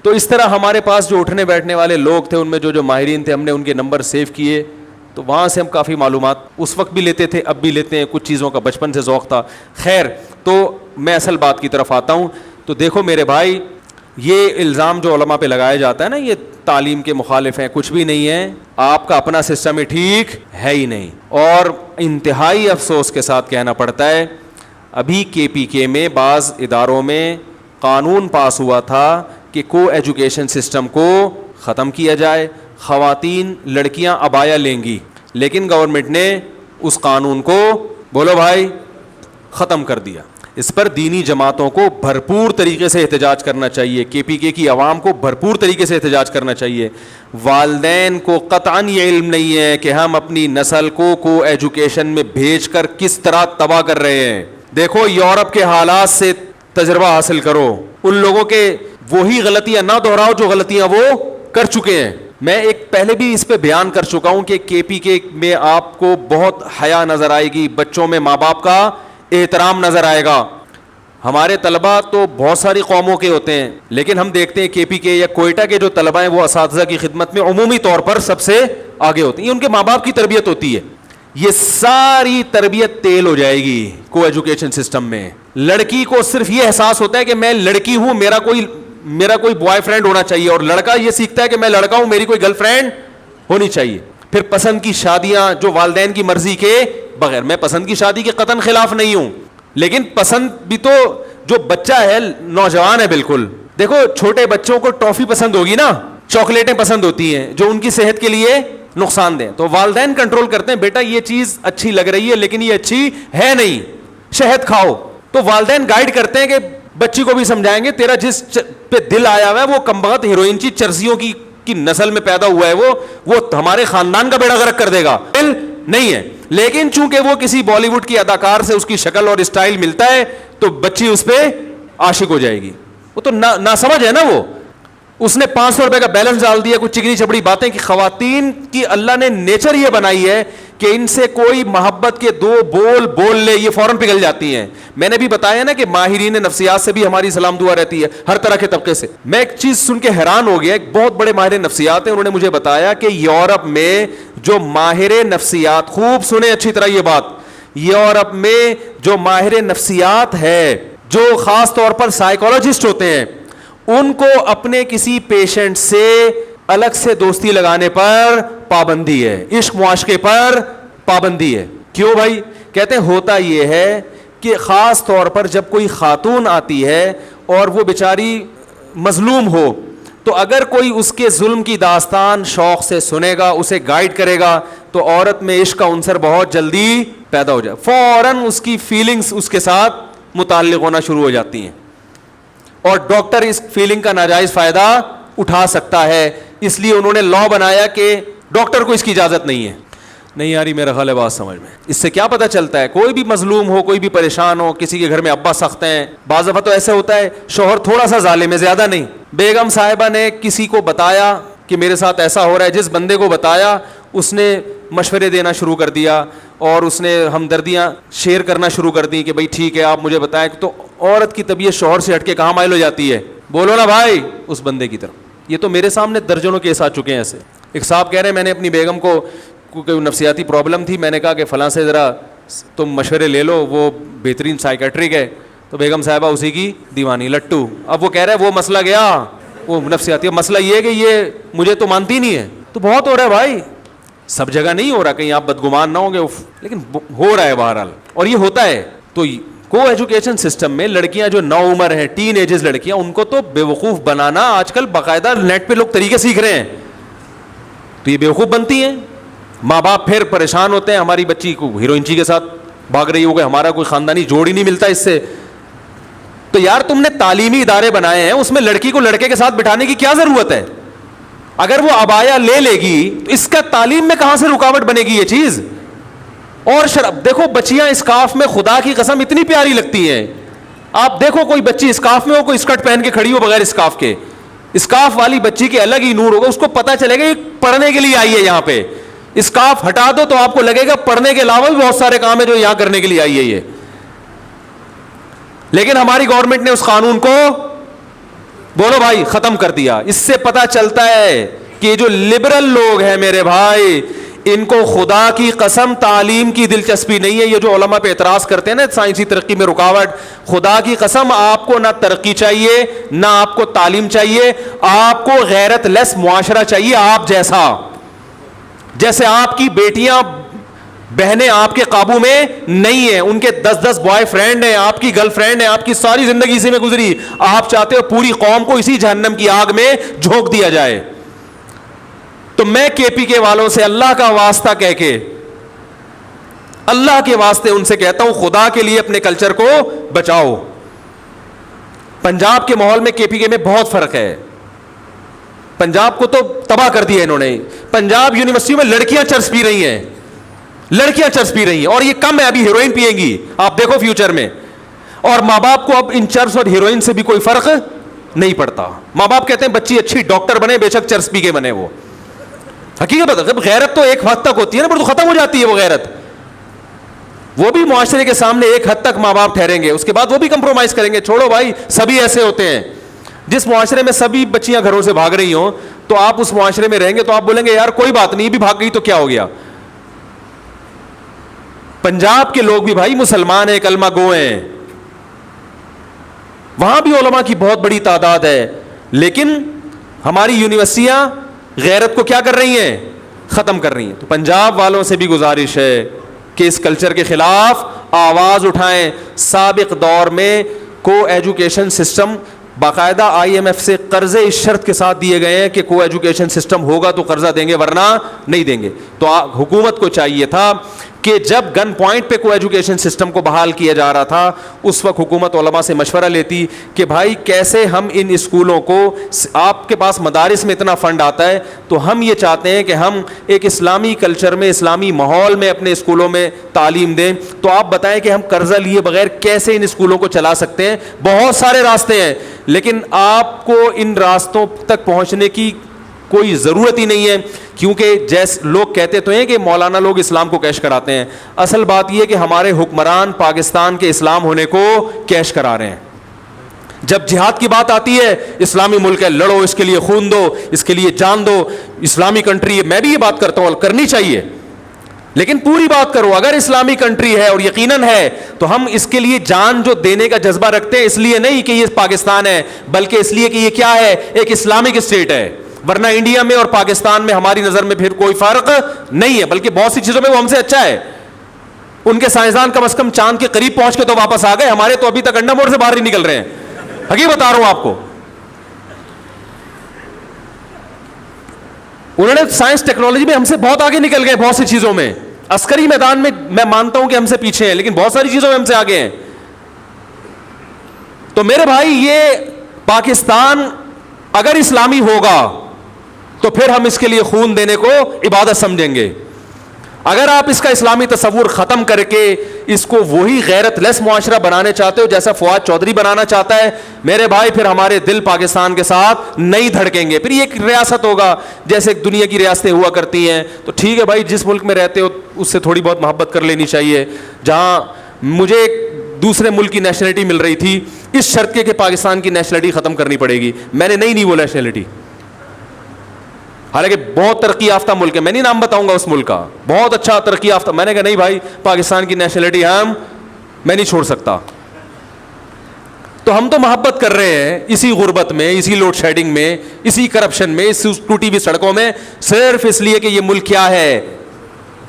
Speaker 3: تو اس طرح ہمارے پاس جو اٹھنے بیٹھنے والے لوگ تھے ان میں جو ماہرین تھے ہم نے ان کے نمبر سیو کیے, تو وہاں سے ہم کافی معلومات اس وقت بھی لیتے تھے, اب بھی لیتے ہیں, کچھ چیزوں کا بچپن سے ذوق تھا. خیر, تو میں اصل بات کی طرف آتا ہوں. تو دیکھو میرے بھائی, یہ الزام جو علماء پہ لگایا جاتا ہے نا یہ تعلیم کے مخالف ہیں, کچھ بھی نہیں ہے. آپ کا اپنا سسٹم ہی ٹھیک ہے ہی نہیں. اور انتہائی افسوس کے ساتھ کہنا پڑتا ہے, ابھی کے پی کے میں بعض اداروں میں قانون پاس ہوا تھا کہ کو ایجوکیشن سسٹم کو ختم کیا جائے, خواتین لڑکیاں عبایا لیں گی, لیکن گورنمنٹ نے اس قانون کو بولو بھائی ختم کر دیا. اس پر دینی جماعتوں کو بھرپور طریقے سے احتجاج کرنا چاہیے, کے پی کے کی عوام کو بھرپور طریقے سے احتجاج کرنا چاہیے. والدین کو قطعاً یہ علم نہیں ہے کہ ہم اپنی نسل کو ایجوکیشن میں بھیج کر کس طرح تباہ کر رہے ہیں. دیکھو یورپ کے حالات سے تجربہ حاصل کرو, ان لوگوں کے وہی غلطیاں نہ دہراؤ جو غلطیاں وہ کر چکے ہیں. میں ایک پہلے بھی اس پہ بیان کر چکا ہوں کہ کے پی کے میں آپ کو بہت حیا نظر آئے گی, بچوں میں ماں باپ کا احترام نظر آئے گا. ہمارے طلباء تو بہت ساری قوموں کے ہوتے ہیں, لیکن ہم دیکھتے ہیں کے پی کے یا کوئٹہ کے جو طلباء ہیں وہ اساتذہ کی خدمت میں عمومی طور پر سب سے آگے ہوتے ہیں. یہ ان کے ماں باپ کی تربیت ہوتی ہے. یہ ساری تربیت تیل ہو جائے گی کو ایجوکیشن سسٹم میں. لڑکی کو صرف یہ احساس ہوتا ہے کہ میں لڑکی ہوں, میرا کوئی بوائے فرینڈ ہونا چاہیے, اور لڑکا یہ سیکھتا ہے کہ میں لڑکا ہوں, میری کوئی گرل فرینڈ ہونی چاہیے. پھر پسند کی شادیاں جو والدین کی مرضی کے بغیر, میں پسند کی شادی کے قطعاً خلاف نہیں ہوں, لیکن پسند بھی تو جو بچہ ہے نوجوان ہے بالکل. دیکھو چھوٹے بچوں کو ٹافی پسند ہوگی نا, چاکلیٹیں پسند ہوتی ہیں جو ان کی صحت کے لیے نقصان دیں, تو والدین کنٹرول کرتے ہیں بیٹا یہ چیز اچھی لگ رہی ہے لیکن یہ اچھی ہے نہیں, شہد کھاؤ. تو والدین گائیڈ کرتے ہیں کہ بچی کو بھی سمجھائیں گے تیرا جس پہ دل آیا ہوا ہے وہ کمبخت ہیروئن کی چرسیوں کی نسل میں پیدا ہوا ہے, وہ ہمارے خاندان کا بیڑا غرق کر دے گا. دل نہیں ہے, لیکن چونکہ وہ کسی بالی ووڈ کی اداکار سے اس کی شکل اور اسٹائل ملتا ہے تو بچی اس پہ عاشق ہو جائے گی. وہ تو نہ سمجھ ہے نا, وہ اس نے 500 روپے کا بیلنس ڈال دیا, کچھ چکنی چپڑی باتیں. کہ خواتین کی اللہ نے نیچر یہ بنائی ہے کہ ان سے کوئی محبت کے دو بول لے یہ فوراً پگھل جاتی ہیں. میں نے بھی بتایا نا کہ ماہرین نفسیات سے بھی ہماری سلام دعا رہتی ہے, ہر طرح کے طبقے سے. میں ایک چیز سن کے حیران ہو گیا, ایک بہت بڑے ماہر نفسیات ہیں, انہوں نے مجھے بتایا کہ یورپ میں جو ماہر نفسیات, خوب سنیں اچھی طرح یہ بات, یورپ میں جو ماہر نفسیات ہے, جو خاص طور پر سائیکولوجسٹ ہوتے ہیں, ان کو اپنے کسی پیشنٹ سے الگ سے دوستی لگانے پر پابندی ہے, عشق معاشقے پر پابندی ہے. کیوں بھائی؟ کہتے ہیں ہوتا یہ ہے کہ خاص طور پر جب کوئی خاتون آتی ہے اور وہ بیچاری مظلوم ہو, تو اگر کوئی اس کے ظلم کی داستان شوق سے سنے گا, اسے گائیڈ کرے گا, تو عورت میں عشق کا عنصر بہت جلدی پیدا ہو جائے, فوراً اس کی فیلنگز اس کے ساتھ متعلق ہونا شروع ہو جاتی ہیں, اور ڈاکٹر اس فیلنگ کا ناجائز فائدہ اٹھا سکتا ہے. اس لیے انہوں نے لا بنایا کہ ڈاکٹر کو اس کی اجازت نہیں ہے. نہیں آ رہی میرا خیال ہے بات سمجھ میں. اس سے کیا پتہ چلتا ہے, کوئی بھی مظلوم ہو, کوئی بھی پریشان ہو, کسی کے گھر میں ابا سخت ہیں, بعض دفعہ تو ایسے ہوتا ہے شوہر تھوڑا سا ظالم ہے, زیادہ نہیں. بیگم صاحبہ نے کسی کو بتایا کہ میرے ساتھ ایسا ہو رہا ہے, جس بندے کو بتایا اس نے مشورے دینا شروع کر دیا اور اس نے ہمدردیاں شیئر کرنا شروع کر دی کہ بھائی ٹھیک ہے آپ مجھے بتائیں. تو عورت کی طبیعت شوہر سے ہٹ کے کہاں مائل ہو جاتی ہے, بولو نا بھائی, اس بندے کی طرف. یہ تو میرے سامنے درجنوں کیس آ چکے ہیں ایسے. ایک صاحب کہہ رہے ہیں میں نے اپنی بیگم کو کوئی نفسیاتی پرابلم تھی, میں نے کہا کہ فلاں سے ذرا تم مشورے لے لو, وہ بہترین سائیکیٹرک ہے. تو بیگم صاحبہ اسی کی دیوانی لٹو. اب وہ کہہ رہے ہیں وہ مسئلہ گیا, وہ نفسیاتی. مسئلہ یہ ہے کہ یہ مجھے تو مانتی نہیں ہے. تو بہت ہو رہا ہے بھائی, سب جگہ نہیں ہو رہا, کہیں آپ بدگمان نہ ہوں گے, لیکن ہو رہا ہے بہرحال, اور یہ ہوتا ہے. تو کو ایجوکیشن سسٹم میں لڑکیاں جو نو عمر ہیں, ٹین ایجز لڑکیاں, ان کو تو بیوقوف بنانا آج کل باقاعدہ نیٹ پہ لوگ طریقے سیکھ رہے ہیں, تو یہ بیوقوف بنتی ہیں. ماں باپ پھر پریشان ہوتے ہیں, ہماری بچی کو ہیروئنچی کے ساتھ بھاگ رہی ہو گئی, ہمارا کوئی خاندانی جوڑ ہی نہیں ملتا اس سے. تو یار تم نے تعلیمی ادارے بنائے ہیں, اس میں لڑکی کو لڑکے کے ساتھ بٹھانے کی کیا ضرورت ہے؟ اگر وہ عبایا لے گی تو اس کا تعلیم میں کہاں سے رکاوٹ بنے گی یہ چیز؟ اور شراب دیکھو, بچیاں اسکارف میں خدا کی قسم اتنی پیاری لگتی ہیں. آپ دیکھو کوئی بچی اسکارف میں ہو, کوئی اسکرٹ پہن کے کھڑی ہو بغیر اسکارف کے, اسکارف والی بچی کے الگ ہی نور ہوگا, اس کو پتا چلے گا یہ پڑھنے کے لیے آئی ہے یہاں پہ. اسکارف ہٹا دو تو آپ کو لگے گا پڑھنے کے علاوہ بھی بہت سارے کام ہیں جو یہاں کرنے کے لیے آئی ہے یہ. لیکن ہماری گورنمنٹ نے اس قانون کو بولو بھائی, ختم کر دیا. اس سے پتا چلتا ہے کہ یہ جو لبرل لوگ ہیں میرے بھائی, ان کو خدا کی قسم تعلیم کی دلچسپی نہیں ہے. یہ جو علماء پہ اعتراض کرتے ہیں نا سائنسی ترقی میں رکاوٹ, خدا کی قسم آپ کو نہ ترقی چاہیے نہ آپ کو تعلیم چاہیے, آپ کو غیرت لیس معاشرہ چاہیے آپ جیسا. جیسے آپ کی بیٹیاں بہنیں آپ کے قابو میں نہیں ہیں, ان کے 10 بوائے فرینڈ ہیں, آپ کی گرل فرینڈ ہیں, آپ کی ساری زندگی اسی میں گزری, آپ چاہتے ہو پوری قوم کو اسی جہنم کی آگ میں جھونک دیا جائے. تو میں کے پی کے والوں سے اللہ کا واسطہ کہہ کے, اللہ کے واسطے ان سے کہتا ہوں, خدا کے لیے اپنے کلچر کو بچاؤ. پنجاب کے ماحول میں کے پی کے میں بہت فرق ہے. پنجاب کو تو تباہ کر دیا انہوں نے. پنجاب یونیورسٹیوں میں لڑکیاں چرس پی رہی ہیں, لڑکیاں چرس پی رہی ہیں, اور یہ کم ہے, ابھی ہیروئن پیئیں گی آپ دیکھو فیوچر میں. اور ماں باپ کو اب ان چرس اور ہیروئن سے بھی کوئی فرق نہیں پڑتا. ماں باپ کہتے ہیں بچی اچھی ڈاکٹر بنے, بے شک چرس پی کے بنے. وہ حقیقت ہے, غیرت تو ایک حد تک ہوتی ہے نا, پر تو ختم ہو جاتی ہے وہ غیرت. وہ بھی معاشرے کے سامنے ایک حد تک ماں باپ ٹھہریں گے, اس کے بعد وہ بھی کمپرومائز کریں گے. چھوڑو بھائی, سبھی ایسے ہوتے ہیں. جس معاشرے میں سبھی بچیاں گھروں سے بھاگ رہی ہوں, تو آپ اس معاشرے میں رہیں گے تو آپ بولیں گے یار کوئی بات نہیں, بھی بھاگ گئی تو کیا ہو گیا. پنجاب کے لوگ بھی بھائی مسلمان ہیں, کلمہ گو ہیں, وہاں بھی علماء کی بہت بڑی تعداد ہے, لیکن ہماری یونیورسٹیاں غیرت کو کیا کر رہی ہیں, ختم کر رہی ہیں. تو پنجاب والوں سے بھی گزارش ہے کہ اس کلچر کے خلاف آواز اٹھائیں. سابق دور میں کو ایجوکیشن سسٹم باقاعدہ آئی ایم ایف سے قرضے اس شرط کے ساتھ دیے گئے ہیں کہ کو ایجوکیشن سسٹم ہوگا تو قرضہ دیں گے, ورنہ نہیں دیں گے. تو حکومت کو چاہیے تھا کہ جب گن پوائنٹ پہ کو ایجوکیشن سسٹم کو بحال کیا جا رہا تھا, اس وقت حکومت علماء سے مشورہ لیتی کہ بھائی کیسے ہم ان اسکولوں کو, آپ کے پاس مدارس میں اتنا فنڈ آتا ہے تو ہم یہ چاہتے ہیں کہ ہم ایک اسلامی کلچر میں, اسلامی ماحول میں اپنے اسکولوں میں تعلیم دیں. تو آپ بتائیں کہ ہم قرضہ لیے بغیر کیسے ان اسکولوں کو چلا سکتے ہیں. بہت سارے راستے ہیں, لیکن آپ کو ان راستوں تک پہنچنے کی کوئی ضرورت ہی نہیں ہے, کیونکہ جیسے لوگ کہتے تو ہیں کہ مولانا لوگ اسلام کو کیش کراتے ہیں. اصل بات یہ کہ ہمارے حکمران پاکستان کے اسلام ہونے کو کیش کرا رہے ہیں. جب جہاد کی بات آتی ہے, اسلامی ملک ہے, لڑو, اس کے لیے خون دو, اس کے لیے جان دو, اسلامی کنٹری ہے. میں بھی یہ بات کرتا ہوں, کرنی چاہیے, لیکن پوری بات کرو. اگر اسلامی کنٹری ہے اور یقیناً ہے تو ہم اس کے لیے جان جو دینے کا جذبہ رکھتے ہیں, اس لیے نہیں کہ یہ پاکستان ہے, بلکہ اس لیے کہ یہ کیا ہے, ایک اسلامک اسٹیٹ ہے. ورنہ انڈیا میں اور پاکستان میں ہماری نظر میں پھر کوئی فرق نہیں ہے, بلکہ بہت سی چیزوں میں وہ ہم سے اچھا ہے. ان کے سائنسدان کم از کم چاند کے قریب پہنچ کے تو واپس آ گئے, ہمارے تو ابھی تک انڈا موڑ سے باہر نہیں نکل رہے ہیں. حقیقت بتا رہا ہوں آپ کو. انہوں نے سائنس ٹیکنالوجی میں ہم سے بہت آگے نکل گئے. بہت سی چیزوں میں, عسکری میدان میں میں مانتا ہوں کہ ہم سے پیچھے ہیں, لیکن بہت ساری چیزوں میں ہم سے آگے ہیں. تو میرے بھائی, یہ پاکستان اگر اسلامی ہوگا تو پھر ہم اس کے لیے خون دینے کو عبادت سمجھیں گے. اگر آپ اس کا اسلامی تصور ختم کر کے اس کو وہی غیرت لیس معاشرہ بنانے چاہتے ہو جیسا فواد چودھری بنانا چاہتا ہے, میرے بھائی پھر ہمارے دل پاکستان کے ساتھ نہیں دھڑکیں گے. پھر یہ ایک ریاست ہوگا جیسے دنیا کی ریاستیں ہوا کرتی ہیں. تو ٹھیک ہے بھائی, جس ملک میں رہتے ہو اس سے تھوڑی بہت محبت کر لینی چاہیے. جہاں مجھے ایک دوسرے ملک کی نیشنلٹی مل رہی تھی اس شرط کے کہ پاکستان کی نیشنلٹی ختم کرنی پڑے گی, میں نے نہیں وہ نیشنلٹی, حالانکہ بہت ترقی یافتہ ملک ہے, میں نہیں نام بتاؤں گا اس ملک کا, بہت اچھا ترقی یافتہ. میں نے کہا نہیں بھائی, پاکستان کی نیشنلٹی میں نہیں چھوڑ سکتا. تو ہم تو محبت کر رہے ہیں اسی غربت میں, اسی لوڈ شیڈنگ میں, اسی کرپشن میں, اس ٹوٹی ہوئی سڑکوں میں, صرف اس لیے کہ یہ ملک کیا ہے,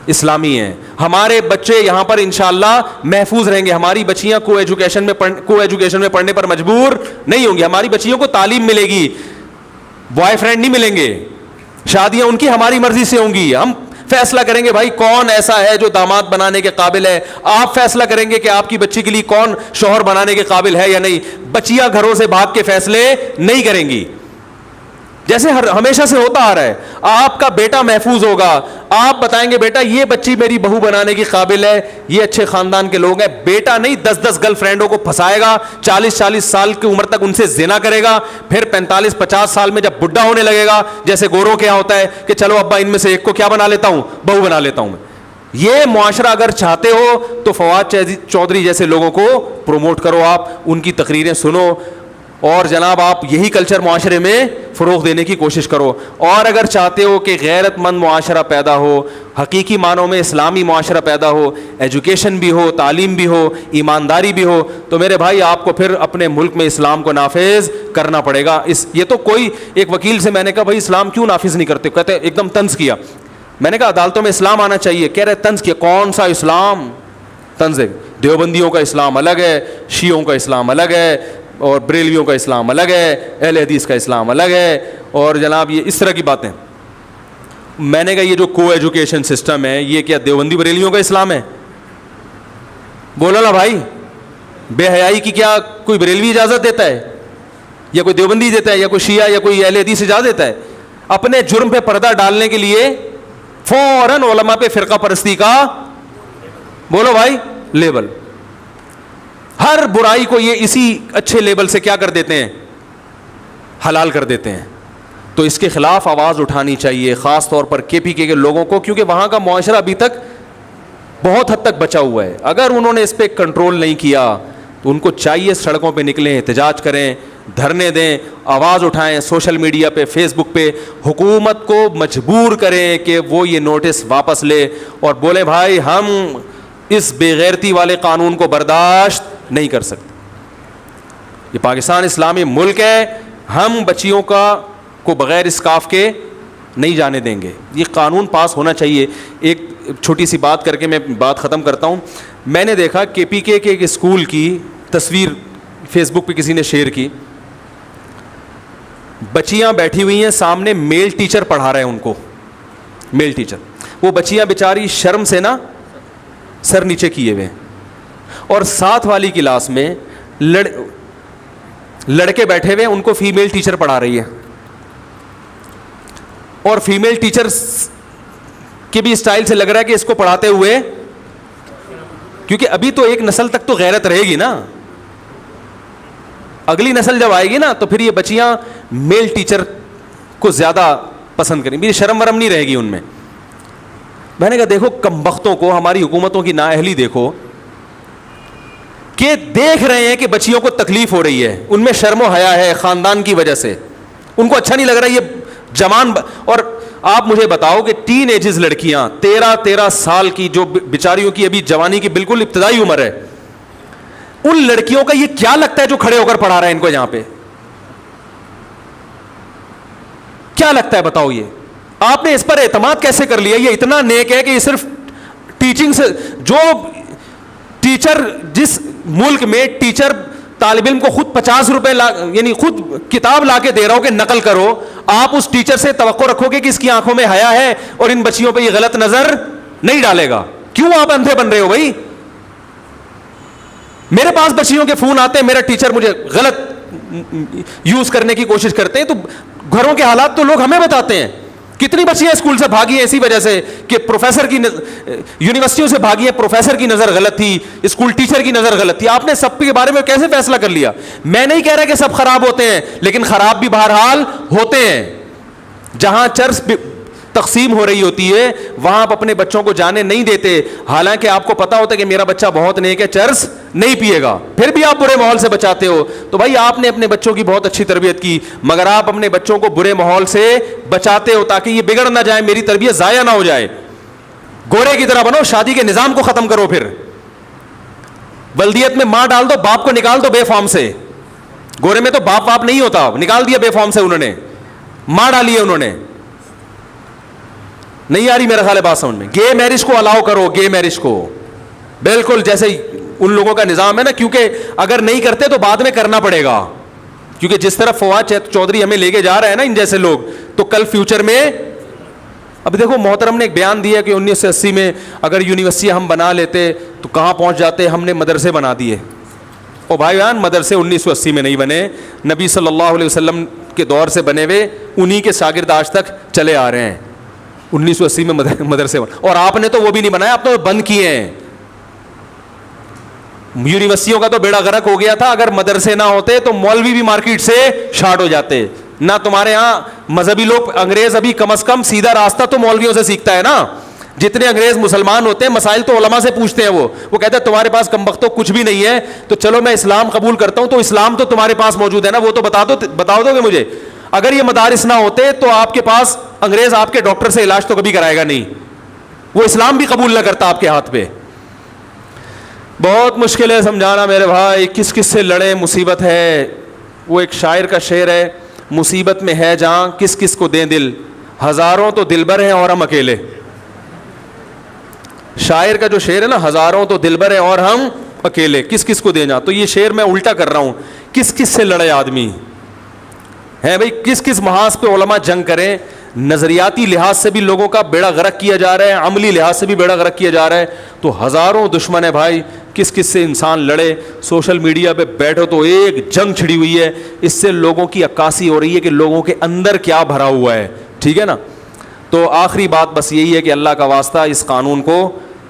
Speaker 3: اسلامی ہے. ہمارے بچے یہاں پر انشاءاللہ محفوظ رہیں گے. ہماری بچیاں کو ایجوکیشن میں پڑھنے پر مجبور نہیں ہوں گی. ہماری بچیوں کو تعلیم ملے گی, بوائے فرینڈ نہیں ملیں گے. شادیاں ان کی ہماری مرضی سے ہوں گی. ہم فیصلہ کریں گے بھائی کون ایسا ہے جو داماد بنانے کے قابل ہے. آپ فیصلہ کریں گے کہ آپ کی بچی کے لیے کون شوہر بنانے کے قابل ہے یا نہیں. بچیاں گھروں سے بھاگ کے فیصلے نہیں کریں گی, جیسے ہمیشہ سے ہوتا آ رہا ہے. آپ کا بیٹا محفوظ ہوگا, آپ بتائیں گے بیٹا یہ بچی میری بہو بنانے کی قابل ہے, یہ اچھے خاندان کے لوگ ہیں. بیٹا نہیں 10 گرل فرینڈوں کو پھنسائے گا, 40 سال کی عمر تک ان سے زنا کرے گا, پھر 45-50 سال میں جب بڈھا ہونے لگے گا, جیسے گوروں کیا ہوتا ہے کہ چلو ابا ان میں سے ایک کو کیا بنا لیتا ہوں, بہو بنا لیتا ہوں میں. یہ معاشرہ اگر چاہتے ہو تو فواد چودھری جیسے لوگوں کو پروموٹ کرو, آپ ان کی تقریریں سنو, اور جناب آپ یہی کلچر معاشرے میں فروغ دینے کی کوشش کرو. اور اگر چاہتے ہو کہ غیرت مند معاشرہ پیدا ہو, حقیقی معنوں میں اسلامی معاشرہ پیدا ہو, ایجوکیشن بھی ہو, تعلیم بھی ہو, ایمانداری بھی ہو, تو میرے بھائی آپ کو پھر اپنے ملک میں اسلام کو نافذ کرنا پڑے گا. یہ تو کوئی ایک وکیل سے میں نے کہا بھائی اسلام کیوں نافذ نہیں کرتے, کہتے ایک دم طنز کیا. میں نے کہا عدالتوں میں اسلام آنا چاہیے, کہہ رہے طنز کیا, کون سا اسلام طنز ہے, دیوبندیوں کا اسلام الگ ہے, شیعوں کا اسلام الگ ہے, اور بریلویوں کا اسلام الگ ہے, اہل حدیث کا اسلام الگ ہے, اور جناب یہ اس طرح کی باتیں. میں نے کہا یہ جو کو ایجوکیشن سسٹم ہے یہ کیا دیوبندی بریلیوں کا اسلام ہے؟ بولو نا بھائی, بے حیائی کی کیا کوئی بریلوی اجازت دیتا ہے, یا کوئی دیوبندی دیتا ہے, یا کوئی شیعہ یا کوئی اہل حدیث اجازت دیتا ہے؟ اپنے جرم پہ پردہ ڈالنے کے لیے فوراً علماء پہ فرقہ پرستی کا, بولو بھائی, لیبل. ہر برائی کو یہ اسی اچھے لیبل سے کیا کر دیتے ہیں, حلال کر دیتے ہیں. تو اس کے خلاف آواز اٹھانی چاہیے, خاص طور پر کے پی کے لوگوں کو, کیونکہ وہاں کا معاشرہ ابھی تک بہت حد تک بچا ہوا ہے. اگر انہوں نے اس پہ کنٹرول نہیں کیا تو ان کو چاہیے سڑکوں پہ نکلیں, احتجاج کریں, دھرنے دیں, آواز اٹھائیں, سوشل میڈیا پہ, فیس بک پہ حکومت کو مجبور کریں کہ وہ یہ نوٹس واپس لے اور بولے بھائی ہم اس بے غیرتی والے قانون کو برداشت نہیں کر سکتے. یہ پاکستان اسلامی ملک ہے, ہم بچیوں کو بغیر اسکارف کے نہیں جانے دیں گے. یہ قانون پاس ہونا چاہیے. ایک چھوٹی سی بات کر کے میں بات ختم کرتا ہوں. میں نے دیکھا کے پی کے ایک اسکول کی تصویر فیس بک پہ کسی نے شیئر کی, بچیاں بیٹھی ہوئی ہیں سامنے, میل ٹیچر پڑھا رہے ہیں ان کو, میل ٹیچر. وہ بچیاں بیچاری شرم سے نا سر نیچے کیے ہوئے, اور ساتھ والی کلاس میں لڑکے بیٹھے ہوئے, ان کو فیمیل ٹیچر پڑھا رہی ہے. اور فیمیل ٹیچر کے بھی اسٹائل سے لگ رہا ہے کہ اس کو پڑھاتے ہوئے, کیونکہ ابھی تو ایک نسل تک تو غیرت رہے گی نا, اگلی نسل جب آئے گی نا تو پھر یہ بچیاں میل ٹیچر کو زیادہ پسند کریں, میری شرم ورم نہیں رہے گی ان میں. میں نے کہا دیکھو کمبختوں کو, ہماری حکومتوں کی نااہلی دیکھو کہ دیکھ رہے ہیں کہ بچیوں کو تکلیف ہو رہی ہے, ان میں شرم و حیا ہے خاندان کی وجہ سے, ان کو اچھا نہیں لگ رہا یہ جوان. اور آپ مجھے بتاؤ کہ ٹین ایجز لڑکیاں 13 سال کی جو بیچاریوں کی ابھی جوانی کی بالکل ابتدائی عمر ہے, ان لڑکیوں کا یہ کیا لگتا ہے جو کھڑے ہو کر پڑھا رہے ہیں ان کو یہاں پہ؟ کیا لگتا ہے بتاؤ؟ یہ آپ نے اس پر اعتماد کیسے کر لیا؟ یہ اتنا نیک ہے کہ یہ صرف ٹیچنگ سے, جو ٹیچر جس ملک میں ٹیچر طالب علم کو خود 50 روپے یعنی خود کتاب لا کے دے رہا ہو کہ نقل کرو, آپ اس ٹیچر سے توقع رکھو گے کہ اس کی آنکھوں میں حیا ہے اور ان بچیوں پہ یہ غلط نظر نہیں ڈالے گا. کیوں آپ اندھے بن رہے ہو بھائی؟ میرے پاس بچیوں کے فون آتے ہیں, میرا ٹیچر مجھے غلط یوز کرنے کی کوشش کرتے ہیں, تو گھروں کے حالات تو لوگ ہمیں بتاتے ہیں. کتنی بچیاں اسکول سے بھاگی ہیں اسی وجہ سے کہ پروفیسر کی یونیورسٹیوں سے بھاگی ہیں, پروفیسر کی نظر غلط تھی, اسکول ٹیچر کی نظر غلط تھی. آپ نے سب کے بارے میں کیسے فیصلہ کر لیا؟ میں نہیں کہہ رہا کہ سب خراب ہوتے ہیں, لیکن خراب بھی بہرحال ہوتے ہیں. جہاں چرس تقسیم ہو رہی ہوتی ہے وہاں آپ اپنے بچوں کو جانے نہیں دیتے, حالانکہ آپ کو پتا ہوتا ہے کہ میرا بچہ بہت نیک ہے, چرس نہیں پیے گا, پھر بھی آپ برے ماحول سے بچاتے ہو. تو بھائی آپ نے اپنے بچوں کی بہت اچھی تربیت کی, مگر آپ اپنے بچوں کو برے ماحول سے بچاتے ہو تاکہ یہ بگڑ نہ جائے, میری تربیت ضائع نہ ہو جائے. گورے کی طرح بنو, شادی کے نظام کو ختم کرو. پھر بلدیت میں ماں ڈال دو, باپ کو نکال دو بے فارم سے. گورے میں تو باپ نہیں ہوتا, نکال دیا بے فارم سے انہوں نے, ماں ڈالی ہے انہوں نے. نہیں آ رہی میرا خیال ہے بات سمجھ میں؟ گے میرج کو الاؤ کرو, گے میرج کو بالکل جیسے ان لوگوں کا نظام ہے نا, کیونکہ اگر نہیں کرتے تو بعد میں کرنا پڑے گا, کیونکہ جس طرح فواد چودھری ہمیں لے کے جا رہے ہیں نا ان جیسے لوگ, تو کل فیوچر میں. اب دیکھو محترم نے ایک بیان دیا کہ 1980 میں اگر یونیورسٹی ہم بنا لیتے تو کہاں پہنچ جاتے, ہم نے مدرسے بنا دیے. او بھائی جان, مدرسے 1980 میں نہیں بنے, نبی صلی اللہ علیہ وسلم کے دور سے بنے ہوئے, انہی کے شاگرد آج تک چلے آ رہے ہیں. 1980 میں مدرسے بنے, اور آپ نے تو وہ بھی نہیں بنایا, آپ تو بند کیے ہیں. یونیورسٹیوں کا تو بیڑا غرق ہو گیا تھا, اگر مدرسے نہ ہوتے تو مولوی بھی مارکیٹ سے شارٹ ہو جاتے. نہ تمہارے ہاں مذہبی لوگ, انگریز ابھی کم از کم سیدھا راستہ تو مولویوں سے سیکھتا ہے نا, جتنے انگریز مسلمان ہوتے ہیں مسائل تو علماء سے پوچھتے ہیں. وہ کہتے ہیں تمہارے پاس کمبختوں کچھ بھی نہیں ہے, تو چلو میں اسلام قبول کرتا ہوں, تو اسلام تو تمہارے پاس موجود ہے نا, وہ تو بتا دو گے مجھے. اگر یہ مدارس نہ ہوتے تو آپ کے پاس انگریز آپ کے ڈاکٹر سے علاج تو کبھی کرائے گا نہیں, وہ اسلام بھی قبول نہ کرتا آپ کے ہاتھ پہ. بہت مشکل ہے سمجھانا میرے بھائی, کس کس سے لڑے مصیبت ہے. وہ ایک شاعر کا شعر ہے, مصیبت میں ہے جہاں کس کس کو دیں دل, ہزاروں تو دلبر ہیں اور ہم اکیلے. شاعر کا جو شعر ہے نا, ہزاروں تو دلبر ہیں اور ہم اکیلے, کس کس کو دیں جا. تو یہ شعر میں الٹا کر رہا ہوں, کس کس سے لڑے آدمی ہے بھائی, کس کس محاذ پہ علماء جنگ کریں. نظریاتی لحاظ سے بھی لوگوں کا بیڑا غرق کیا جا رہا ہے, عملی لحاظ سے بھی بیڑا غرق کیا جا رہا ہے. تو ہزاروں دشمن ہے بھائی, کس کس سے انسان لڑے. سوشل میڈیا پہ بیٹھو تو ایک جنگ چھڑی ہوئی ہے, اس سے لوگوں کی عکاسی ہو رہی ہے کہ لوگوں کے اندر کیا بھرا ہوا ہے. ٹھیک ہے نا. تو آخری بات بس یہی ہے کہ اللہ کا واسطہ اس قانون کو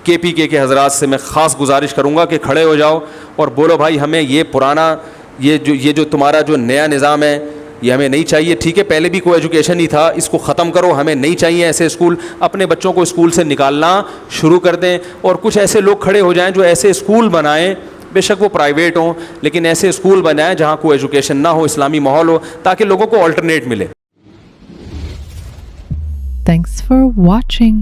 Speaker 3: KPK کے حضرات سے میں خاص گزارش کروں گا کہ کھڑے ہو جاؤ اور بولو بھائی ہمیں یہ پرانا یہ جو تمہارا جو نیا نظام ہے یہ ہمیں نہیں چاہیے. ٹھیک ہے, پہلے بھی کوئی ایجوکیشن ہی تھا, اس کو ختم کرو, ہمیں نہیں چاہیے ایسے اسکول. اپنے بچوں کو اسکول سے نکالنا شروع کر دیں, اور کچھ ایسے لوگ کھڑے ہو جائیں جو ایسے اسکول بنائیں, بے شک وہ پرائیویٹ ہوں لیکن ایسے اسکول بنائیں جہاں کوئی ایجوکیشن نہ ہو, اسلامی ماحول ہو, تاکہ لوگوں کو آلٹرنیٹ ملے.
Speaker 4: Thanks for watching.